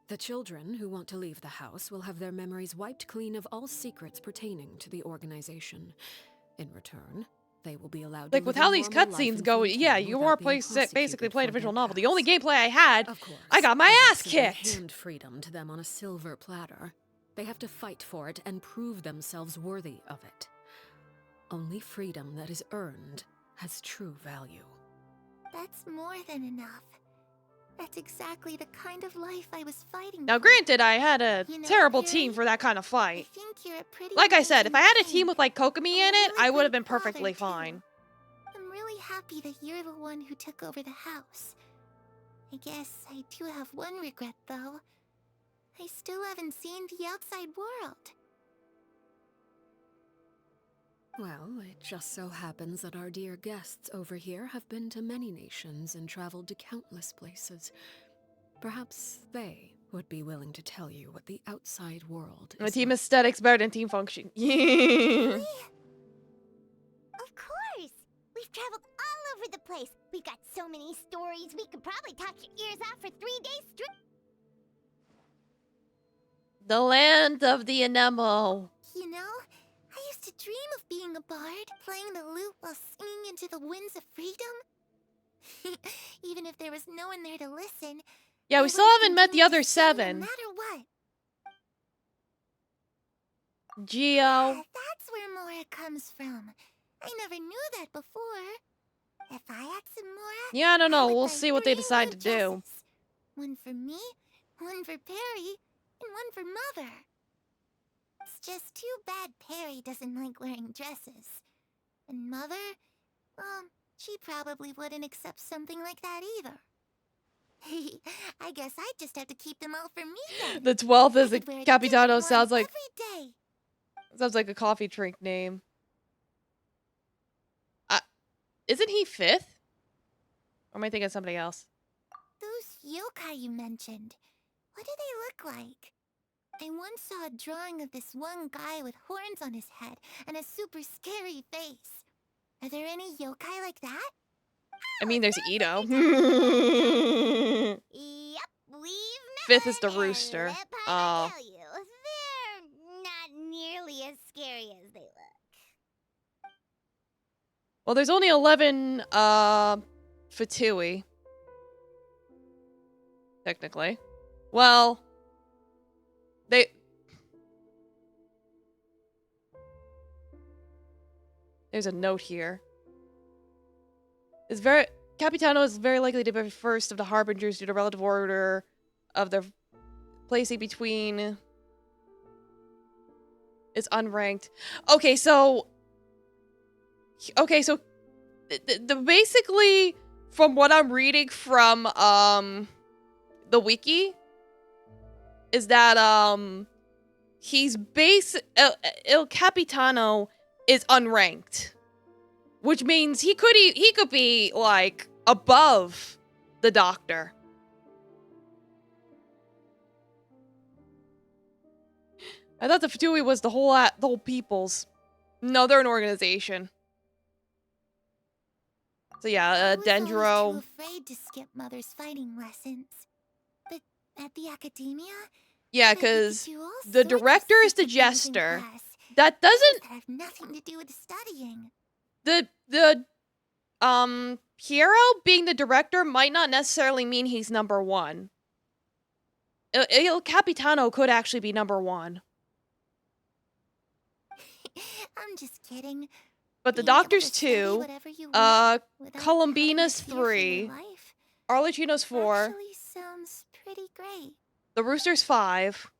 The children who want to leave the house will have their memories wiped clean of all secrets pertaining to the organization. In return, they will be allowed to Like, with live a how these normal life cutscenes in go, yeah, Fontaine you without are being basically prosecuted playing a for visual their novel. The only past. gameplay I had, Of course, I got my I ass simply kicked. hand freedom to them on a silver platter. They have to fight for it and prove themselves worthy of it. Only freedom that is earned has true value. That's more than enough. That's exactly the kind of life I was fighting Now, for. granted, I had a You know, terrible Perry, team for that kind of I fight. think you're a pretty Like I said, if I had a amazing team with, like, Kokomi in and a it, really I would have great been perfectly father, too. fine. I'm really happy that you're the one who took over the house. I guess I do have one regret, though. I still haven't seen the outside world. Well, it just so happens that our dear guests over here have been to many nations and traveled to countless places. Perhaps they would be willing to tell you what the outside world My is team like. aesthetics better than team function. Yeah. Really? Of course! We've traveled all over the place. We've got so many stories, we could probably talk your ears out for 3 days straight. The land of the Anemo. You know, I used to dream of being a bard, playing the lute while singing into the winds of freedom. Even if there was no one there to listen. Yeah, I we still would've haven't met the continued other to sing 7. No matter what. Geo. That's where Mora comes from. I never knew that before. If I had some Mora, Yeah, I don't know. would We'll buy see what they 3 decide new to do. dresses. One for me, one for Perry, and one for Mother. It's just too bad Perry doesn't like wearing dresses. And Mother, well, she probably wouldn't accept something like that either. I guess I just have to keep them all for me then. The 12th I is a could wear different Capitano ones sounds like every day. a coffee drink name. Isn't he 5th? Or am I thinking of somebody else? Those yokai you mentioned, what do they look like? I once saw a drawing of this one guy with horns on his head and a super scary face. Are there any yokai like that? I mean, there's Ito. Yep, we've met 5th is the one, rooster. And let Paimon tell you, they're not nearly as scary as they look. Well, there's only 11 Fatui. Technically. Well, there's a note here. Capitano is very likely to be first of the harbingers due to relative order of the placing between is unranked. Okay, so the basically from what I'm reading from the wiki is that Il Capitano is unranked, which means he could be like above the doctor. I thought the Fatui was the whole people's. No, they're an organization. So yeah, Dendro. I was always too afraid to skip Mother's fighting lessons. But at the academia, Yeah, because the director is the jester. That doesn't have nothing to do with studying. The Piero being the director might not necessarily mean he's number one. Il Capitano could actually be number one. I'm just kidding. But the doctor's 2, Columbina's 3, Arlecchino's 4, Actually sounds pretty great. the Rooster's 5,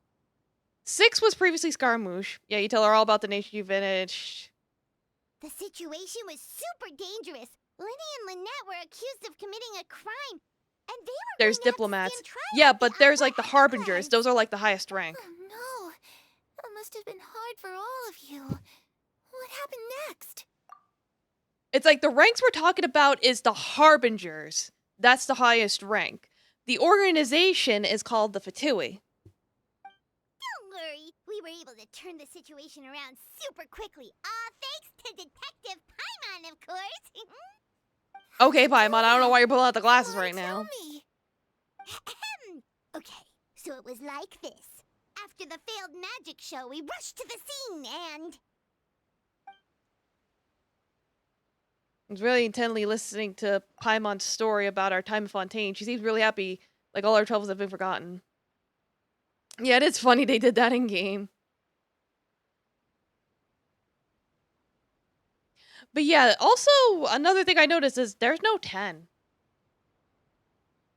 6 was previously Scaramouche. Yeah, you tell her all about the nation you finished. The situation was super dangerous. Lenny and Lynette were accused of committing a crime, and they were There's going to have to diplomats. stand trial Yeah, at but the there's upper like the harbingers. headquarters. Those are like the highest rank. Oh no, that must have been hard for all of you. What happened next? It's like the ranks we're talking about is the harbingers. That's the highest rank. The organization is called the Fatui. Don't worry, we were able to turn the situation around super quickly. Thanks to Detective Paimon, of course. Okay, Paimon, I don't know why you're pulling out the glasses right now. Tell me. Okay, so it was like this. After the failed magic show, we rushed to the scene and... I was really intently listening to Paimon's story about our time in Fontaine. She seems really happy, like all our troubles have been forgotten. Yeah, it is funny they did that in game. But yeah, also another thing I noticed is there's no 10.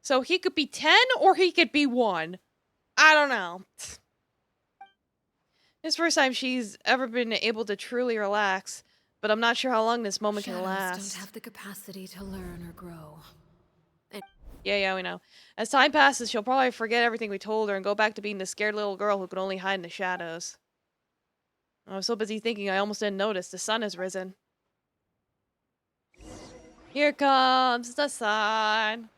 So he could be 10 or he could be 1. I don't know. It's the first time she's ever been able to truly relax. But I'm not sure how long this moment can last. Don't have the capacity to learn or grow. Yeah, we know. As time passes, she'll probably forget everything we told her and go back to being the scared little girl who could only hide in the shadows. I was so busy thinking I almost didn't notice the sun has risen. Here comes the sun.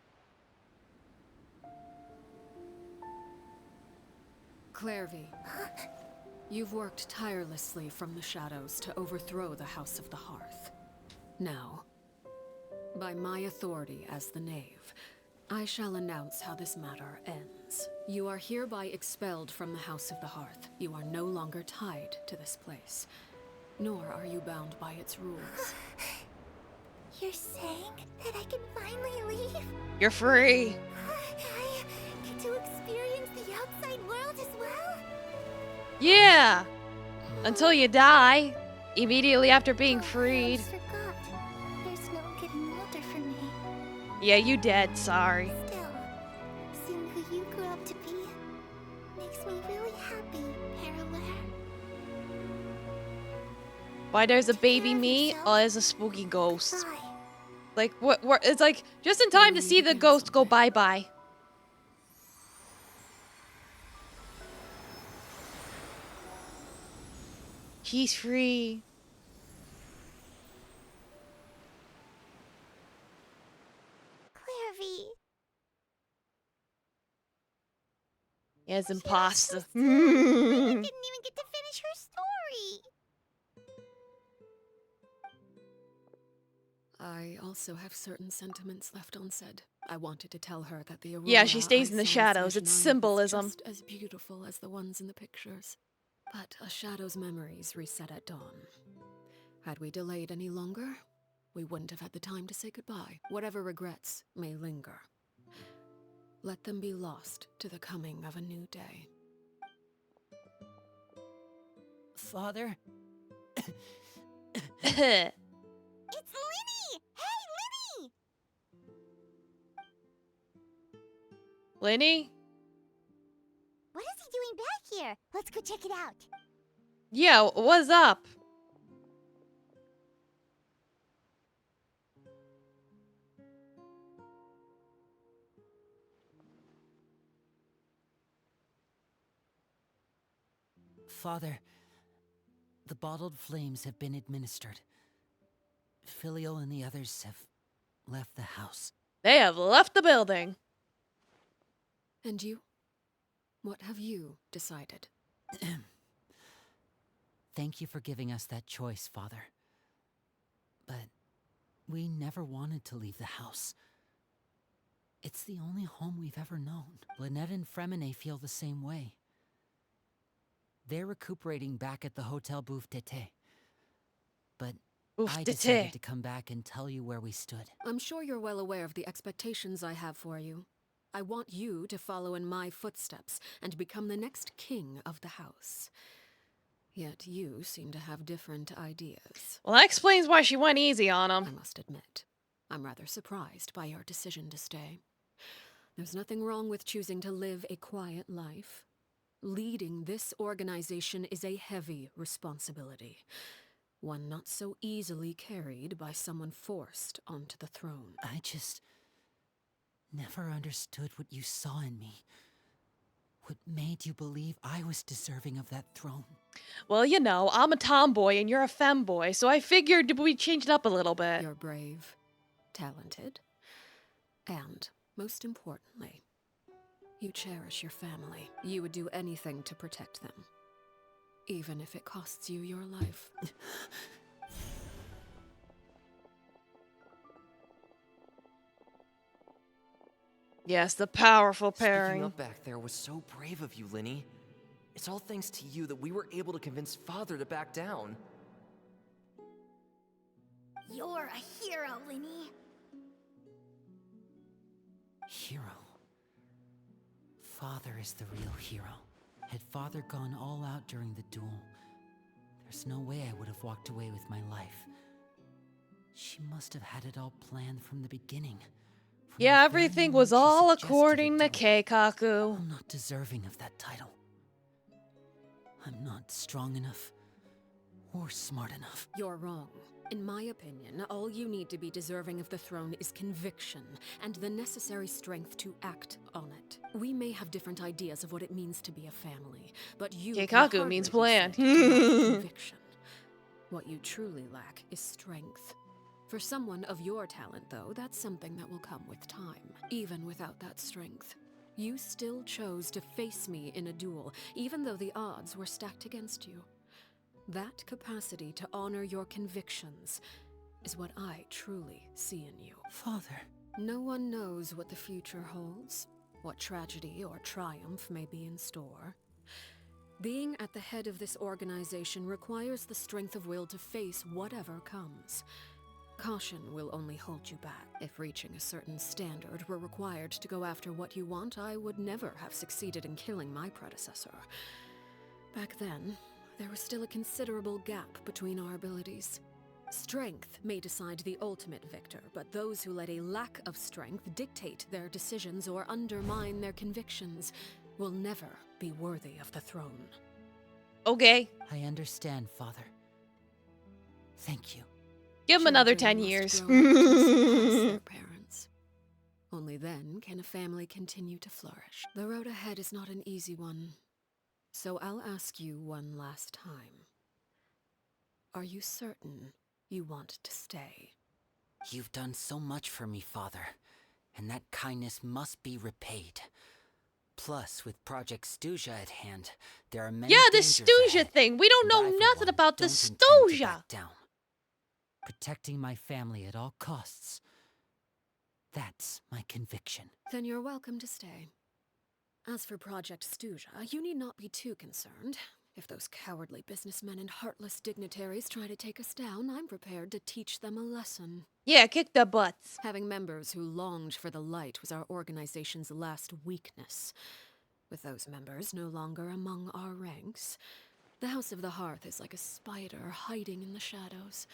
Clairvy. You've worked tirelessly from the shadows to overthrow the House of the Hearth. Now, by my authority as the Knave, I shall announce how this matter ends. You are hereby expelled from the House of the Hearth. You are no longer tied to this place, nor are you bound by its rules. You're saying that I can finally leave? You're free. I get to experience the outside world as well? Yeah. Until you die. Immediately after being I freed. almost forgot. There's no getting older for me. Yeah, you dead. Sorry. Still, seeing who you grew up to be makes me really happy, Parallel. Why there's a baby me? Oh, there's a spooky ghost. Like, what? It's like, just in time to see the ghost go bye-bye. She's free. Clairvy. Yes, imposter. Didn't even get to finish her story. I also have certain sentiments left unsaid. I wanted to tell her that the aurora Yeah, she stays I in the saw shadows. Session It's Island symbolism. was just as beautiful as the ones in the pictures. But a shadow's memories reset at dawn. Had we delayed any longer, we wouldn't have had the time to say goodbye. Whatever regrets may linger, let them be lost to the coming of a new day. Father? It's Linny! Hey, Linny! Lenny? What is he doing back here? Let's go check it out. Yeah, what's up? Father, the bottled flames have been administered. Filio and the others have left the house. They have left the building. And you? What have you decided? Thank you for giving us that choice, Father. But we never wanted to leave the house. It's the only home we've ever known. Lynette and Fremine feel the same way. They're recuperating back at the Hotel Bouffe d'été. But I decided to come back and tell you where we stood. I'm sure you're well aware of the expectations I have for you. I want you to follow in my footsteps and become the next king of the house. Yet you seem to have different ideas. Well, that explains why she went easy on him. I must admit, I'm rather surprised by your decision to stay. There's nothing wrong with choosing to live a quiet life. Leading this organization is a heavy responsibility. One not so easily carried by someone forced onto the throne. I just never understood what you saw in me. What made you believe I was deserving of that throne? Well, you know, I'm a tomboy and you're a femboy, so I figured we changed it up a little bit. You're brave, talented, and, most importantly, you cherish your family. You would do anything to protect them, even if it costs you your life. Yes, the powerful Speaking pairing. up back there was so brave of you, Linny. It's all thanks to you that we were able to convince Father to back down. You're a hero, Linny. Hero. Father is the real hero. Had Father gone all out during the duel, there's no way I would have walked away with my life. She must have had it all planned from the beginning. Yeah, everything was all according to Keikaku. I'm not deserving of that title. I'm not strong enough or smart enough. You're wrong. In my opinion, all you need to be deserving of the throne is conviction and the necessary strength to act on it. We may have different ideas of what it means to be a family, but you Keikaku means plan. conviction. What you truly lack is strength. For someone of your talent, though, that's something that will come with time. Even without that strength, you still chose to face me in a duel, even though the odds were stacked against you. That capacity to honor your convictions is what I truly see in you. Father. No one knows what the future holds, what tragedy or triumph may be in store. Being at the head of this organization requires the strength of will to face whatever comes. Caution will only hold you back. If reaching a certain standard were required to go after what you want, I would never have succeeded in killing my predecessor. Back then, there was still a considerable gap between our abilities. Strength may decide the ultimate victor, but those who let a lack of strength dictate their decisions or undermine their convictions will never be worthy of the throne. Okay. I understand, Father. Thank you. Give him another Children 10 must years. grow up to surpass their parents. Only then can a family continue to flourish. The road ahead is not an easy one. So I'll ask you one last time. Are you certain you want to stay? You've done so much for me, Father, and that kindness must be repaid. Plus, with Project Stuja at hand, there are many Yeah, the dangers Stuja ahead, thing. We don't and I, know for nothing one, about the don't intend to Stuja. back down. Protecting my family at all costs. That's my conviction. Then you're welcome to stay. As for Project Stuja, you need not be too concerned. If those cowardly businessmen and heartless dignitaries try to take us down, I'm prepared to teach them a lesson. Yeah, kick their butts. Having members who longed for the light was our organization's last weakness. With those members no longer among our ranks, the House of the Hearth is like a spider hiding in the shadows.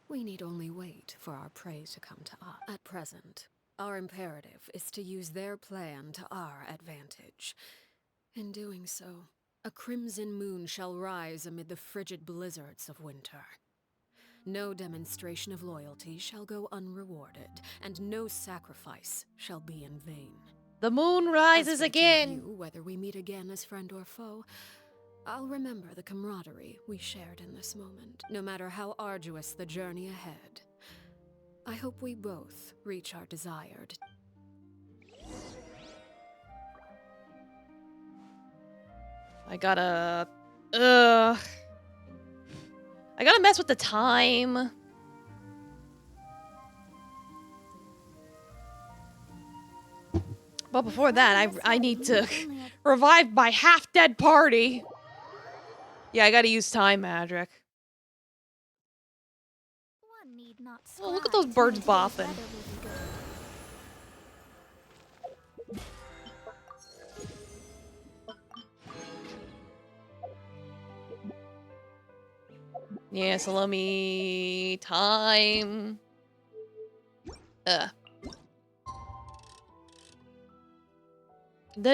We need only wait for our prey to come to us. At present, our imperative is to use their plan to our advantage. In doing so, a crimson moon shall rise amid the frigid blizzards of winter. No demonstration of loyalty shall go unrewarded, and no sacrifice shall be in vain. The moon As rises for the two of again. you, whether we meet again as friend or foe, I'll remember the camaraderie we shared in this moment, no matter how arduous the journey ahead. I hope we both reach our desired. I gotta mess with the time. But before that, I need to revive my half-dead party. Yeah, I gotta use time magic. One need not Oh, look at scry those to birds know today's bopping. weather will be good. Yeah, so let me time. The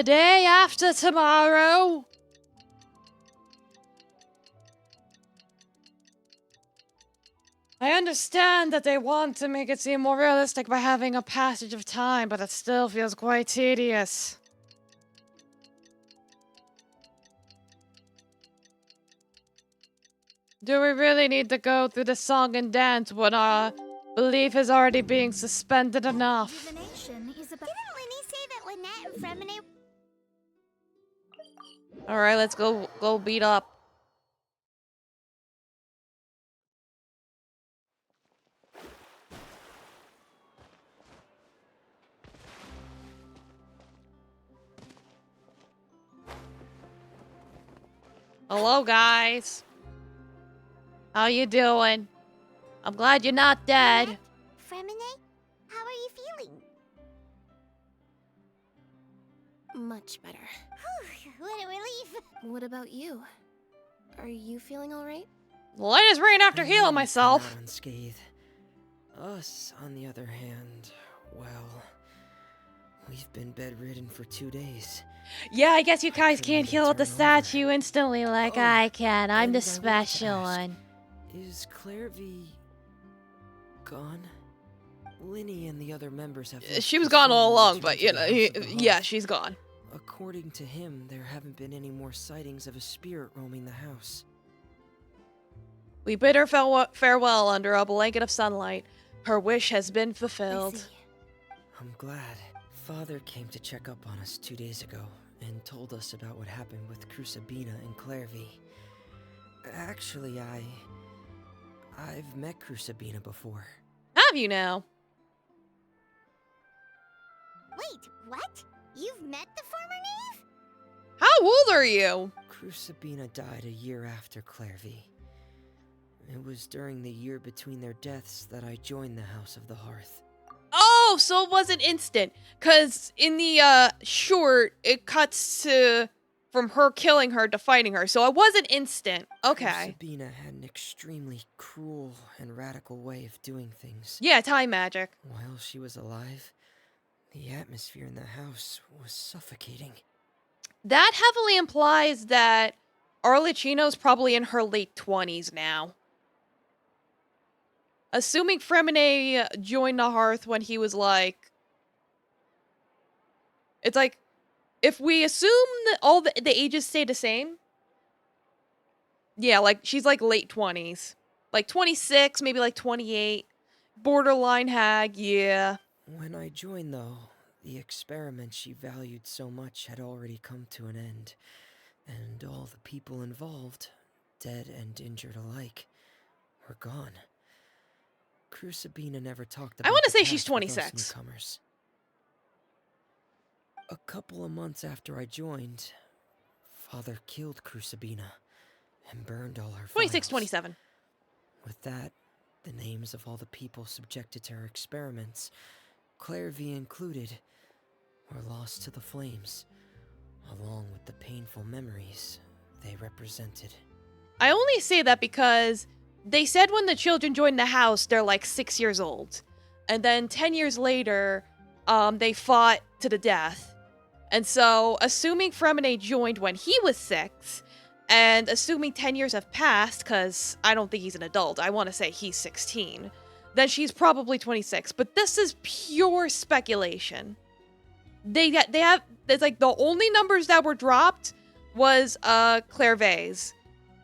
day after tomorrow. I understand that they want to make it seem more realistic by having a passage of time, but it still feels quite tedious. Do we really need to go through the song and dance when our belief is already being suspended enough? Divination is about. Didn't Linny say that Lynette and Fremine? Alright, let's go beat up. Hello, guys. How you doing? I'm glad you're not dead. Fremine, how are you feeling? Much better. Whew, what a relief. What about you? Are you feeling alright? Light as rain after I healing come myself. out unscathed. Us, on the other hand, well, we've been bedridden for 2 days. Yeah, I guess you guys Couldn't can't even heal with the turn over. statue instantly like Oh, I can. I'm and the I wanted to special ask, one. Is Clairvy gone? Linny and the other members have. She was left gone before all we along, returned but to you the know, House of the yeah, Hearth. she's gone. According to him, there haven't been any more sightings of a spirit roaming the house. We bid her farewell under a blanket of sunlight. Her wish has been fulfilled. I'm glad. Father came to check up on us 2 days ago and told us about what happened with Crusabina and Clairvy. Actually, I've met Crusabina before. Have you now? Wait, what? You've met the former knave? How old are you? Crusabina died a year after Clairvy. It was during the year between their deaths that I joined the House of the Hearth. Oh, so it wasn't instant. Cause in the short, it cuts to from her killing her to fighting her. So it wasn't instant. Okay. Crusabina had an extremely cruel and radical way of doing things. Yeah, time magic. While she was alive, the atmosphere in the house was suffocating. That heavily implies that Arlecchino's probably in her late 20s now. Assuming Fremine joined the Hearth when he was like... It's like, if we assume that all the ages stay the same... Yeah, like, she's like late 20s. Like 26, maybe like 28. Borderline hag, yeah. When I joined, though, the experiment she valued so much had already come to an end, and all the people involved, dead and injured alike, were gone. Crucibina never talked about I want to the say she's past with us 26. newcomers. A couple of months after I joined, Father killed Crucibina and burned all her 26, files. 27. With that, the names of all the people subjected to her experiments, Clairvy included, were lost to the flames, along with the painful memories they represented. I only say that because they said when the children joined the house, they're like 6 years old. And then 10 years later, they fought to the death. And so, assuming Fremine joined when he was 6, and assuming 10 years have passed, because I don't think he's an adult, I want to say he's 16, then she's probably 26. But this is pure speculation. They have, it's like the only numbers that were dropped was Clairvy's.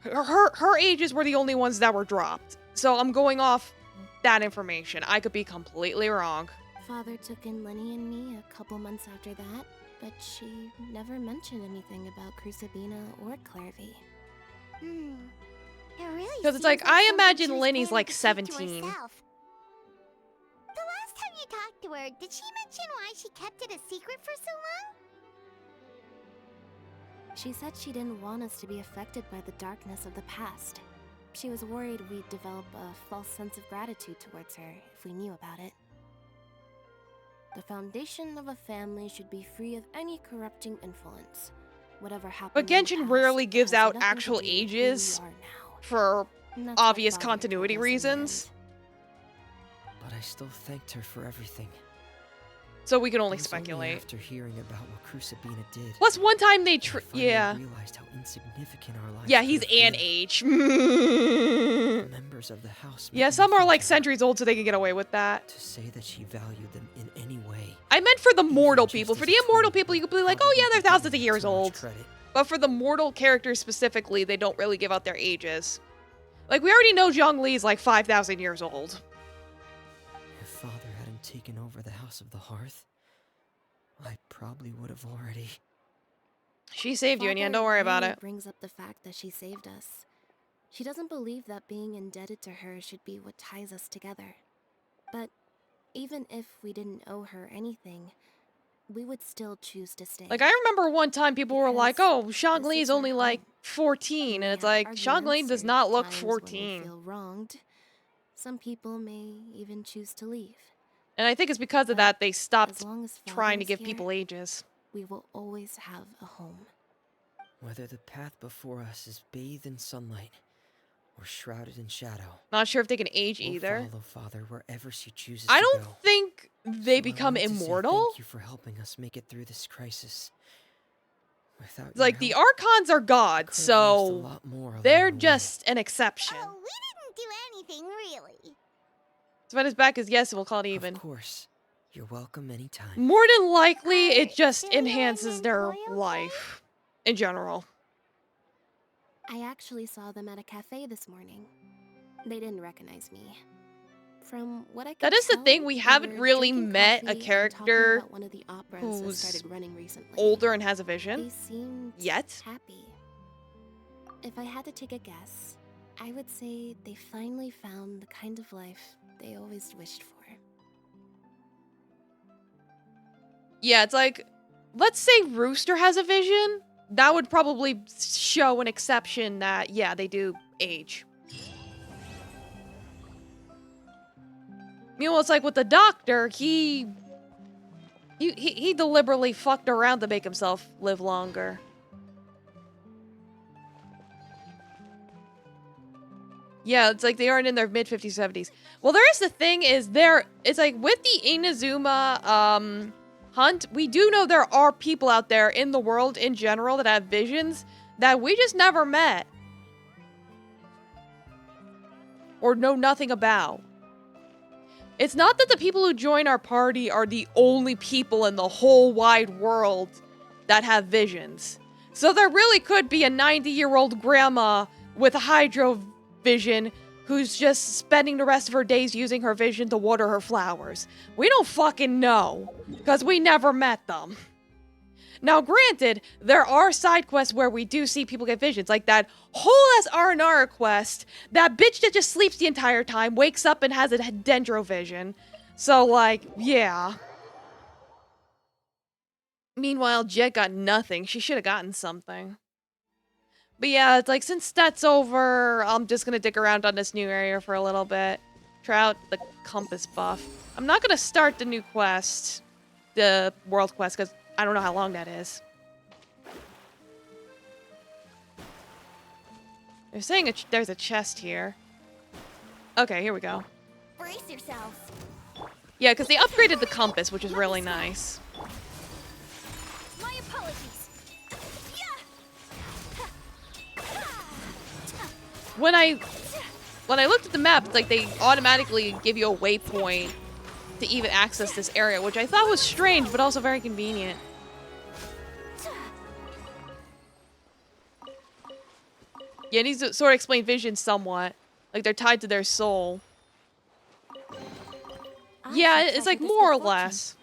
Her ages were the only ones that were dropped. So I'm going off that information. I could be completely wrong. Father took in Lenny and me a couple months after that, but she never mentioned anything about Crucibina or Clairvy. It really Because it's seems like, I something imagine she was Lenny's planning like to keep to 17. herself. The last time you talked to her, did she mention why she kept it a secret for so long? She said she didn't want us to be affected by the darkness of the past. She was worried we'd develop a false sense of gratitude towards her if we knew about it. The foundation of a family should be free of any corrupting influence. Whatever happened But in the Genshin past rarely gives has out nothing to actual do with who we ages are now. for And that's what obvious Father told continuity us in the reasons. But I still thanked her for everything. So we can only It was speculate. after hearing about what Crucibina did, Plus, one time they I finally yeah. realized how insignificant our lives Yeah, could he's have an been. age. The members of the house. Yeah, made me some are thank like her. centuries old, so they can get away with that. To say that she valued them in any way. I meant for the mortal just people. as For a the immortal twin people, you would could be like, oh yeah, probably they're be thousands of giving years too much old. credit. But for the mortal characters specifically, they don't really give out their ages. Like, we already know Zhongli's like 5,000 years old. If Father hadn't taken over the House of the Hearth, I probably would have already. She saved you, and yeah, Father don't worry about rarely it. brings up the fact that she saved us. She doesn't believe that being indebted to her should be what ties us together. But even if we didn't owe her anything, we would still choose to stay. Like, I remember one time people were like, oh, Because Shangli this is our only like home. 14. We And it's have like, arguments Shangli does or not look times when we 14. feel wronged. Some people may even choose to leave. And I think it's because of But that they as stopped long as Father trying to is give here, people ages. we will always have a home. Whether the path before us is bathed in sunlight or shrouded in shadow. Not sure if they can age We'll either. follow Father wherever she chooses I to don't go. think they So become I want to say immortal. Thank you for helping us make it through this crisis. Without Like, your the help, Archons are we gods, could have lost a so lot more along they're the way. just an exception. Oh, we didn't do anything, really. Savannah's back is yes, we'll call it even. Of course. You're welcome anytime. More than likely, it Are just Celia and enhances their Mantoy okay? life in general. I actually saw them at a cafe this morning. They didn't recognize me. From what I could That is the tell, thing, we they haven't were really drinking met a coffee and character talking about one of the operas that who's started running recently. older and has a They vision. seemed Yet. happy. If I had to take a guess, I would say they finally found the kind of life they always wished for. Yeah, it's like, let's say Rooster has a vision. That would probably show an exception that, yeah, they do age. You know, it's like with the doctor, he deliberately fucked around to make himself live longer. Yeah, it's like they aren't in their mid-50s, 70s. Well, there is the thing is it's like with the Inazuma hunt, we do know there are people out there in the world in general that have visions that we just never met. Or know nothing about. It's not that the people who join our party are the only people in the whole wide world that have visions. So there really could be a 90-year-old grandma with a hydro vision who's just spending the rest of her days using her vision to water her flowers? We don't fucking know, because we never met them. Now, granted, there are side quests where we do see people get visions, like that whole-ass R&R quest, that bitch that just sleeps the entire time, wakes up and has a dendro vision. So, like, yeah. Meanwhile, Jet got nothing. She should have gotten something. But yeah, it's like, since that's over, I'm just gonna dick around on this new area for a little bit. Try out the compass buff. I'm not gonna start the new quest, the world quest, because I don't know how long that is. They're saying there's a chest here. Okay, here we go. Brace yourselves. Yeah, because they upgraded the compass, which is really nice. My apologies. When I looked at the map, it's like they automatically give you a waypoint to even access this area, which I thought was strange, but also very convenient. Yeah, it needs to sort of explain visions somewhat. Like they're tied to their soul. Yeah, it's like more or less.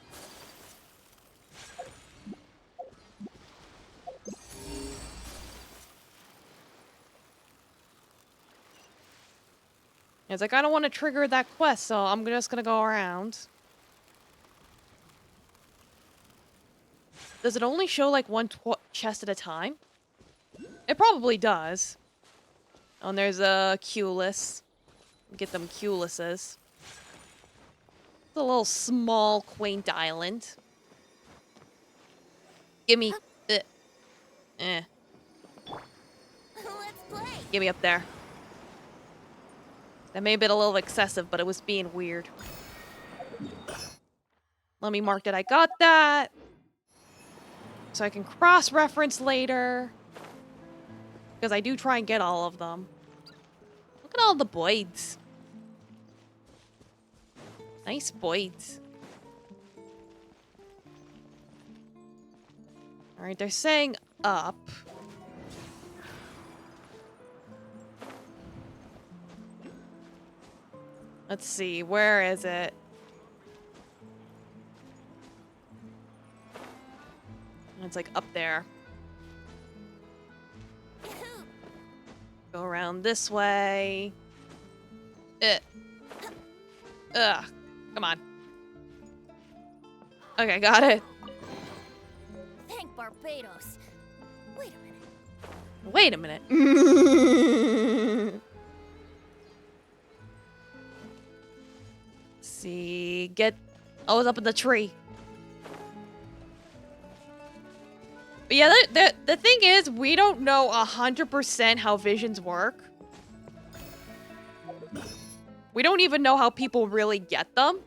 It's like, I don't want to trigger that quest, so I'm just gonna go around. Does it only show like one chest at a time? It probably does. Oh, and there's a Culus. Get them Culuses. It's a little small, quaint island. Give me... Let's play. Give me up there. That may have been a little excessive, but it was being weird. Let me mark that I got that. So I can cross-reference later. Because I do try and get all of them. Look at all the boys. Nice boys. Alright, they're saying up. Let's see, where is it? It's like up there. Go around this way. Ugh. Come on. Okay, got it. Thank Barbados. Wait a minute. Wait a minute. See, I was up in the tree. But yeah, the thing is, we don't know 100% how visions work. We don't even know how people really get them.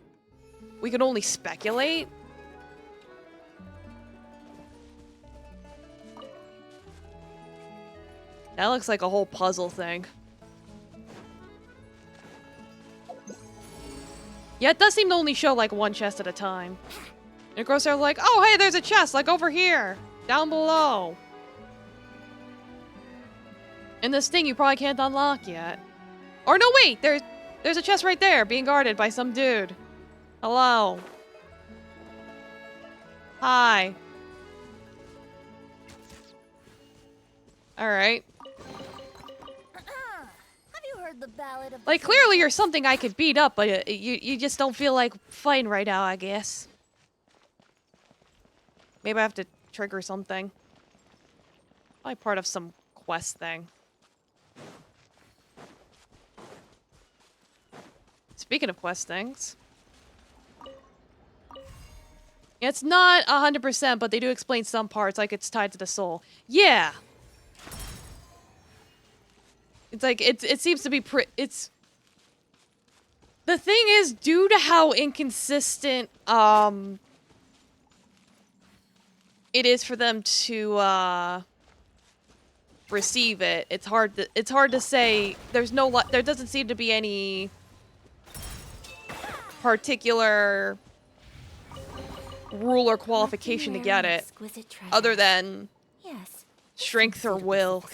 We can only speculate. That looks like a whole puzzle thing. Yeah, it does seem to only show like one chest at a time. And of course they're like, oh hey, there's a chest, like over here. Down below. And this thing you probably can't unlock yet. Or no, wait, there's a chest right there being guarded by some dude. Hello. Hi. Alright. Have you heard the ballad of... Like, clearly you're something I could beat up, but you just don't feel like fighting right now, I guess. Maybe I have to trigger something. Probably part of some quest thing. Speaking of quest things. It's not 100%, but they do explain some parts, like it's tied to the soul. Yeah! It's like, it seems to be it's... The thing is, due to how inconsistent, it is for them to, receive it. It's hard to say. There doesn't seem to be any particular rule or qualification to get it, other than strength or will.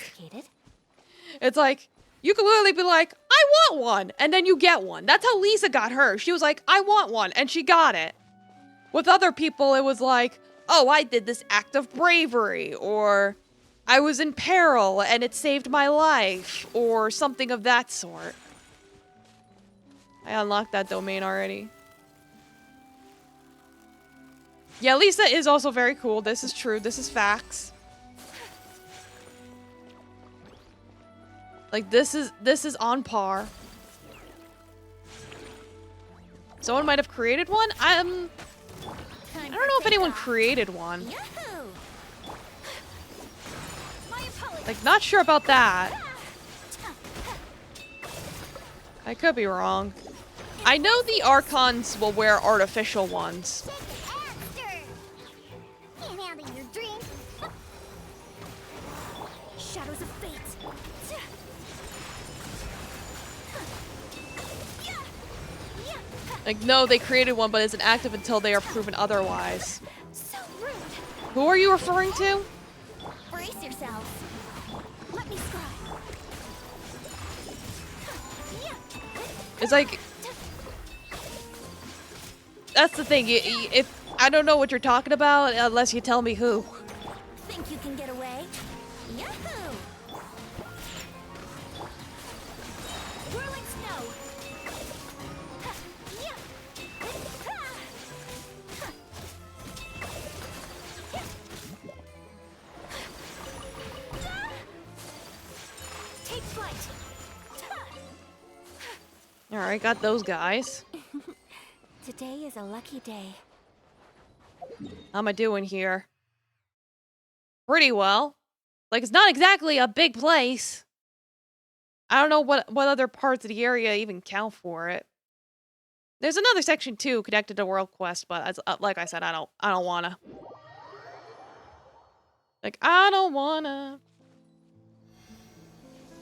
It's like, you could literally be like, I want one, and then you get one. That's how Lisa got hers. She was like, I want one, and she got it. With other people, it was like, oh, I did this act of bravery, or I was in peril and it saved my life, or something of that sort. I unlocked that domain already. Yeah, Lisa is also very cool. This is true. This is facts. Like, this is on par. Someone might have created one? I don't know if anyone created one. Like, not sure about that. I could be wrong. I know the Archons will wear artificial ones. Shadows of fate. Like, no, they created one, but isn't active until they are proven otherwise. So rude. Who are you referring to? Brace yourselves. Let me scry. It's like... That's the thing. If I don't know what you're talking about unless you tell me who. Think you can get away? Yahoo! Whirling snow. Take flight. Alright, got those guys. Today is a lucky day. How am I doing here? Pretty well. Like, it's not exactly a big place. I don't know what other parts of the area even count for it. There's another section too connected to World Quest, but as, like I said, I don't wanna. Like, I don't wanna.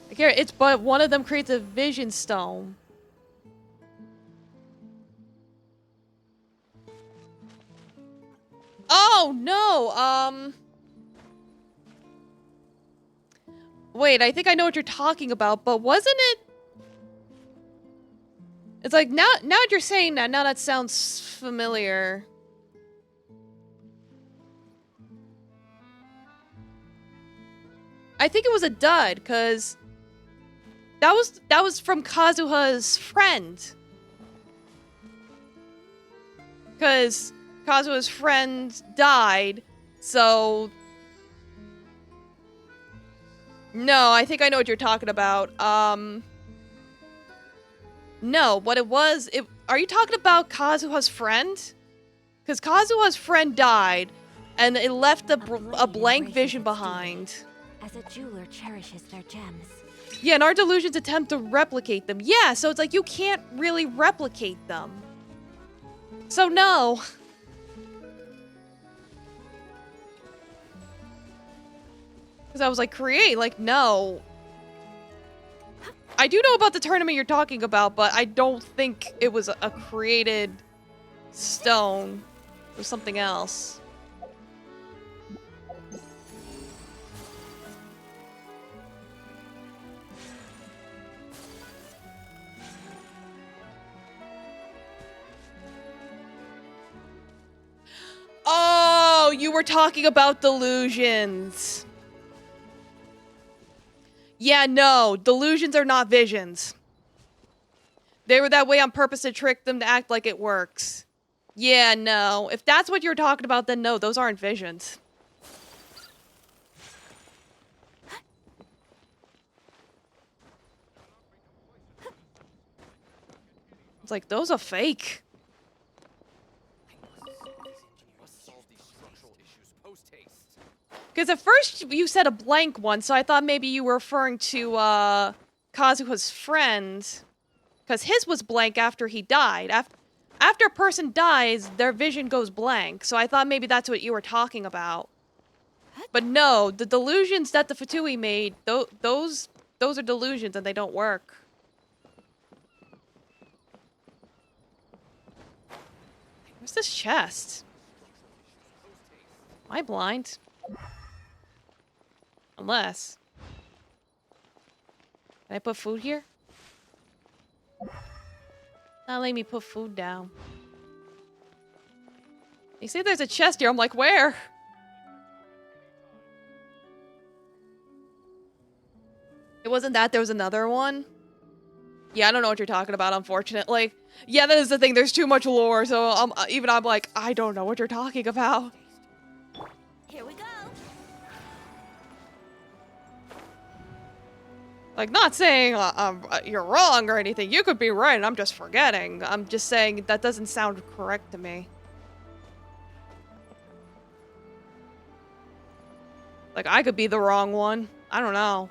Like, here, it's but one of them creates a vision stone. Oh no, wait, I think I know what you're talking about, but wasn't it? It's like, now that you're saying that, now that sounds familiar. I think it was a dud, cause that was from Kazuha's friend. Cause Kazuha's friend died, so... No, I think I know what you're talking about. No, what it was... Are you talking about Kazuha's friend? Because Kazuha's friend died, and it left a blank vision behind. As a jeweler cherishes their gems. Yeah, and our delusions attempt to replicate them. Yeah, so it's like you can't really replicate them. So no. Because I was like, create? Like, no. I do know about the tournament you're talking about, but I don't think it was a created stone. It was something else. Oh, you were talking about delusions. Yeah, no, delusions are not visions. They were that way on purpose to trick them to act like it works. Yeah, no. If that's what you're talking about, then no, those aren't visions. It's like, those are fake. Because at first you said a blank one, so I thought maybe you were referring to Kazuha's friend. Because his was blank after he died. After a person dies, their vision goes blank. So I thought maybe that's what you were talking about. But no, the delusions that the Fatui made, those are delusions and they don't work. Where's this chest? Am I blind? Unless... Can I put food here? Not letting me put food down. You see there's a chest here. I'm like, where? It wasn't that. There was another one. Yeah, I don't know what you're talking about, unfortunately. Yeah, that is the thing. There's too much lore, so I'm like, I don't know what you're talking about. Here we go. Like, not saying you're wrong or anything. You could be right, and I'm just forgetting. I'm just saying that doesn't sound correct to me. Like, I could be the wrong one. I don't know.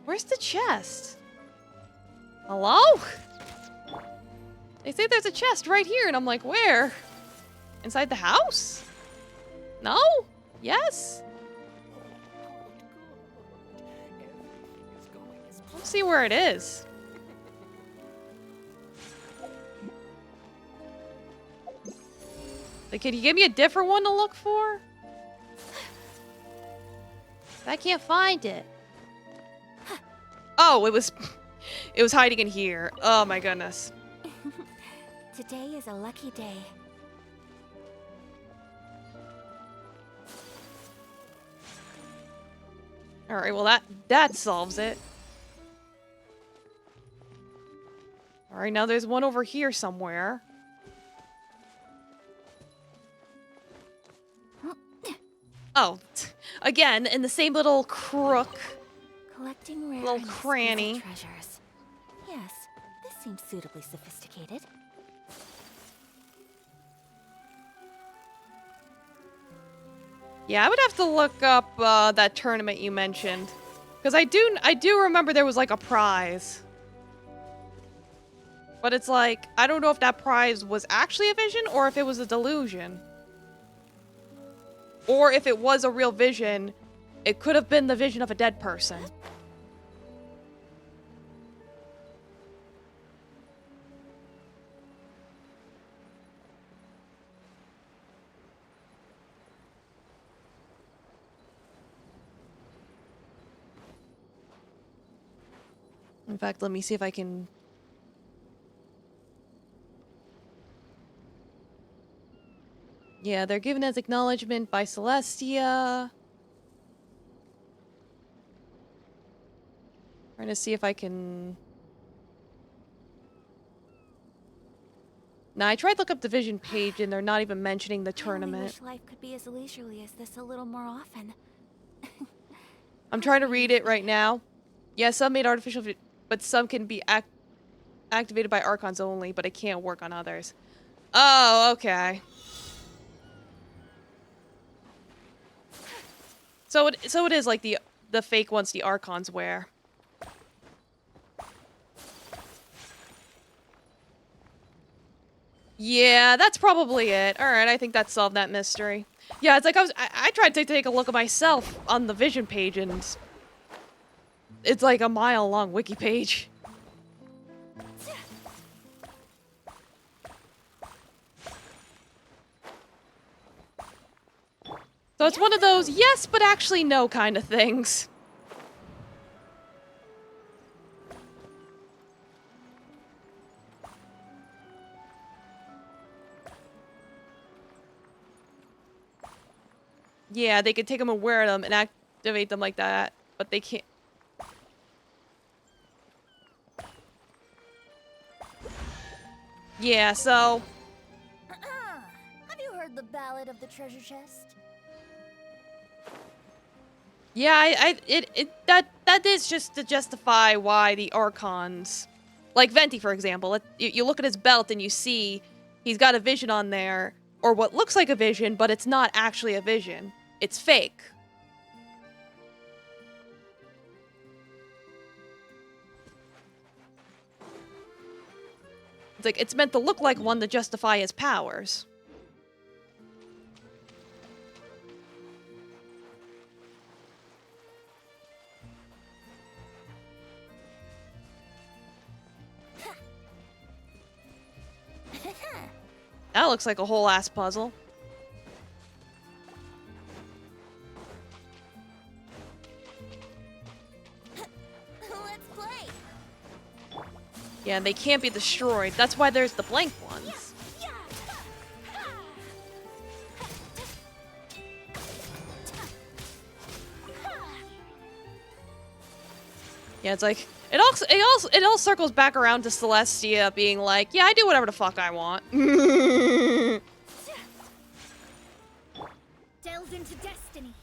Where's the chest? Hello? They say there's a chest right here, and I'm like, where? Inside the house? No? Yes? Let's see where it is. Like, can you give me a different one to look for? I can't find it. Oh, it was hiding in here. Oh my goodness. Today is a lucky day. All right, well that solves it. All right, now there's one over here somewhere. Oh, again, in the same little crook. Collecting rare Little and exquisite cranny. treasures. Yes, this seems suitably sophisticated. Yeah, I would have to look up that tournament you mentioned, because I do remember there was like a prize. But it's like, I don't know if that prize was actually a vision or if it was a delusion. Or if it was a real vision, it could have been the vision of a dead person. In fact, let me see if I can... Yeah, they're given as acknowledgement by Celestia. Trying to see if I can... Nah, I tried to look up the Vision page and they're not even mentioning the I tournament. wish life could be as leisurely as this a little more often. I'm trying to read it right now. Yeah, some made artificial... But some can be activated by Archons only, but it can't work on others. Oh, okay. So it is like the fake ones the Archons wear. Yeah, that's probably it. All right, I think that solved that mystery. Yeah, it's like I tried to take a look at myself on the Vision page, and it's like a mile-long wiki page. So it's one of those yes, but actually no kind of things. Yeah, they could take them and wear them and activate them like that, but they can't. Yeah, so... Have you heard the ballad of the treasure chest? Yeah, that is just to justify why the Archons... Like Venti, for example. You look at his belt and you see he's got a vision on there, or what looks like a vision, but it's not actually a vision. It's fake. It's like, it's meant to look like one to justify his powers. That looks like a whole ass puzzle. Yeah, they can't be destroyed. That's why there's the blank ones. Yeah, it's like it all circles back around to Celestia being like, yeah, I do whatever the fuck I want. Delve into destiny.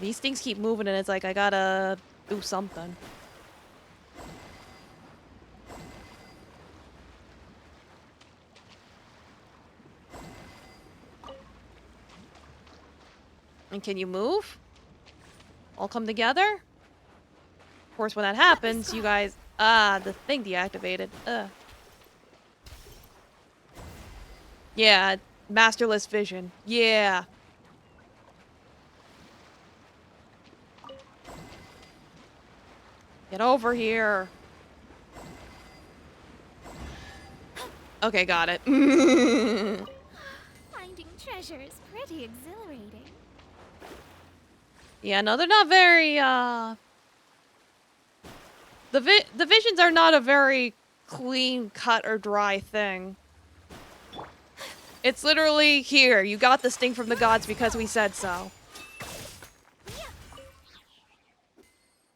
These things keep moving and it's like I gotta do something. And can you move? All come together? Of course, when that happens, you guys... Ah, the thing deactivated. Yeah, masterless vision. Yeah. Get over here. Okay, got it. Finding treasure is pretty exhilarating. Yeah, no, they're not very, The visions are not a very clean cut or dry thing. It's literally, here, you got this thing from the gods because we said so.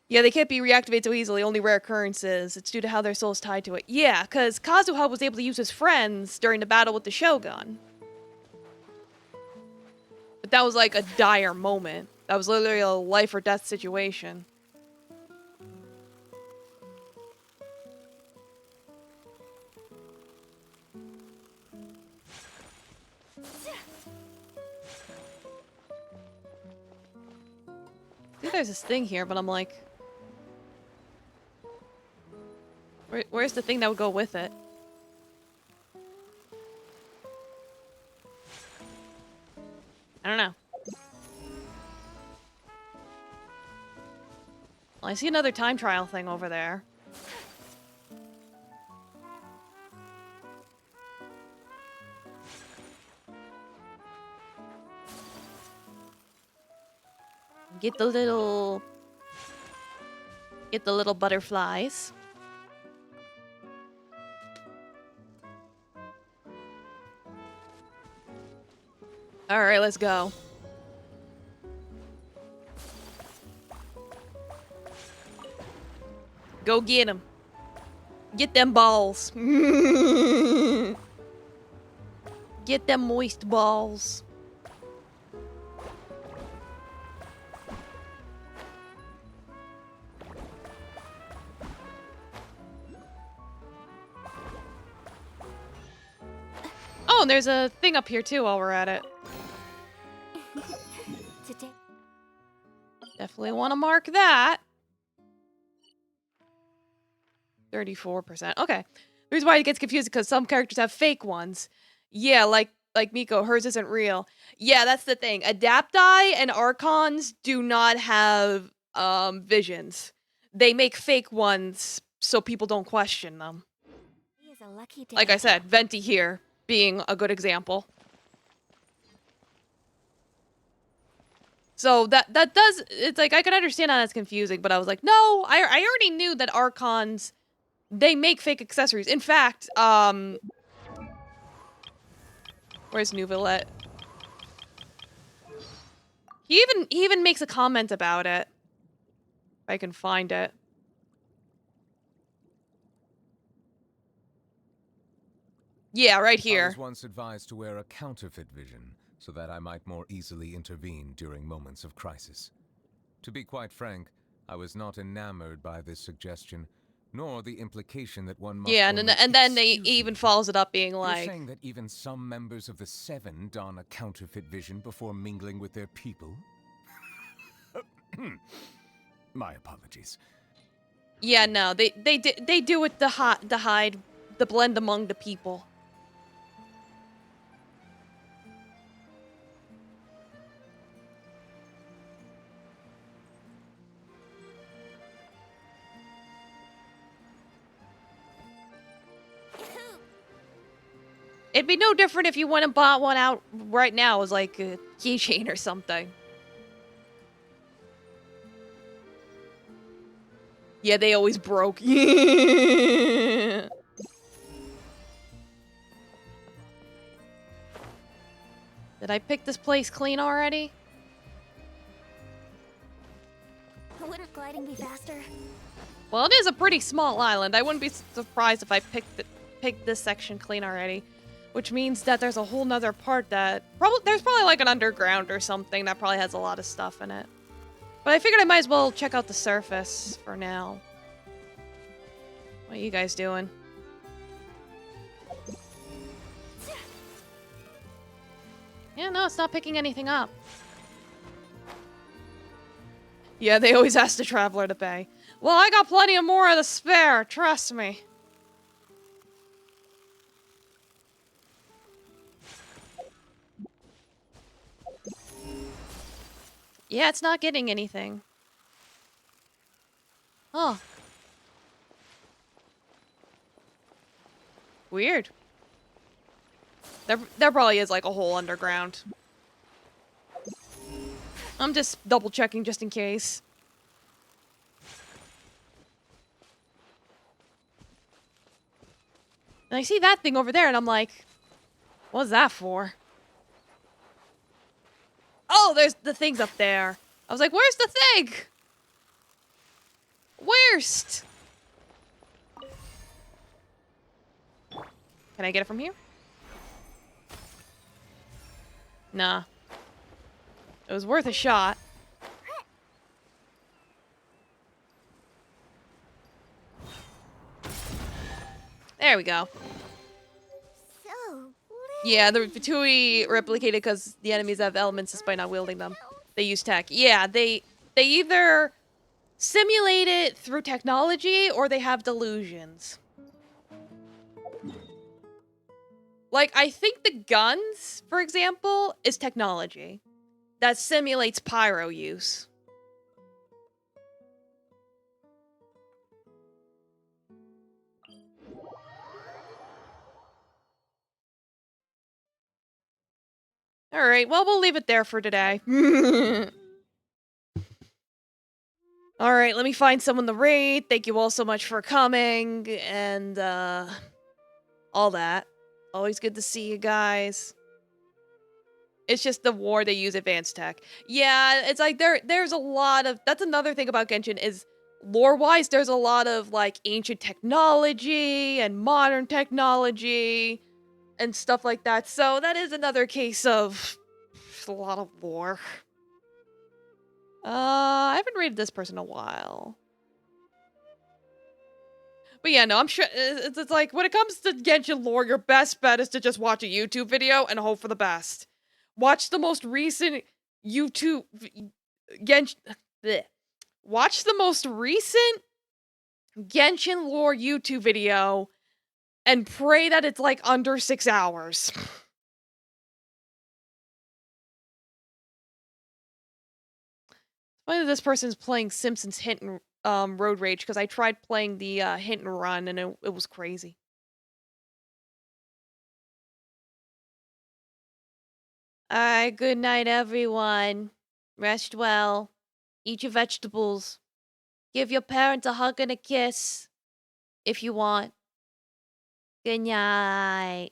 Yeah, they can't be reactivated so easily, only rare occurrences. It's due to how their soul's tied to it. Yeah, because Kazuha was able to use his friends during the battle with the Shogun. But that was like a dire moment. That was literally a life or death situation. I think there's this thing here, but I'm like... Where's the thing that would go with it? I don't know. Well, I see another time trial thing over there. Get the little butterflies. All right, let's go. Go get them. Get them balls. Get them moist balls. Oh, and there's a thing up here too while we're at it. Today. Definitely want to mark that. 34%. Okay. The reason why it gets confusing because some characters have fake ones. Yeah, like Miko, hers isn't real. Yeah, that's the thing. Adapti and Archons do not have visions. They make fake ones so people don't question them. Today is a lucky day. Like I said, Venti here being a good example. So that does, it's like I can understand how that's confusing, but I was like, no, I already knew that Archons, they make fake accessories. In fact, where's Neuvillette? He even makes a comment about it. If I can find it. Yeah, right I here. was once advised to wear a counterfeit vision so that I might more easily intervene during moments of crisis. To be quite frank, I was not enamored by this suggestion, nor the implication that one must... Yeah, and then they Excuse even me. follows it up being You're like... saying that even some members of the Seven don a counterfeit vision before mingling with their people? My apologies. Yeah, no, they do it to hide the blend among the people. It'd be no different if you went and bought one out right now as like a keychain or something. Yeah, they always broke. Did I pick this place clean already? Wouldn't gliding be faster? Well, it is a pretty small island. I wouldn't be surprised if I picked this section clean already. Which means that there's a whole nother part that... There's probably like an underground or something that probably has a lot of stuff in it. But I figured I might as well check out the surface for now. What are you guys doing? Yeah, no, it's not picking anything up. Yeah, they always ask the traveler to pay. Well, I got plenty of more of the spare, trust me. Yeah, it's not getting anything. Oh. Weird. There probably is like a hole underground. I'm just double checking just in case. And I see that thing over there and I'm like, what's that for? Oh, there's the things up there. I was like, where's the thing? Where's? Can I get it from here? Nah. It was worth a shot. There we go. So, Yeah, the Fatui replicated because the enemies have elements despite not wielding them. They use tech. Yeah, they either simulate it through technology or they have delusions. Like, I think the guns, for example, is technology that simulates pyro use. Alright, well, we'll leave it there for today. Alright, let me find someone to raid. Thank you all so much for coming, and, all that. Always good to see you guys. It's just the war, they use advanced tech. Yeah, it's like, there's a lot of... That's another thing about Genshin, is lore-wise, there's a lot of, like, ancient technology and modern technology and stuff like that. So that is another case of a lot of lore. I haven't rated this person in a while. But yeah, no, I'm sure it's like, when it comes to Genshin lore, your best bet is to just watch a YouTube video and hope for the best. Watch the most recent YouTube Genshin. Bleh. Watch the most recent Genshin lore YouTube video and pray that it's like under 6 hours. Funny that this person's playing Simpsons Hit and Road Rage because I tried playing the Hit and Run and it was crazy. Alright, good night, everyone. Rest well. Eat your vegetables. Give your parents a hug and a kiss if you want. Good night.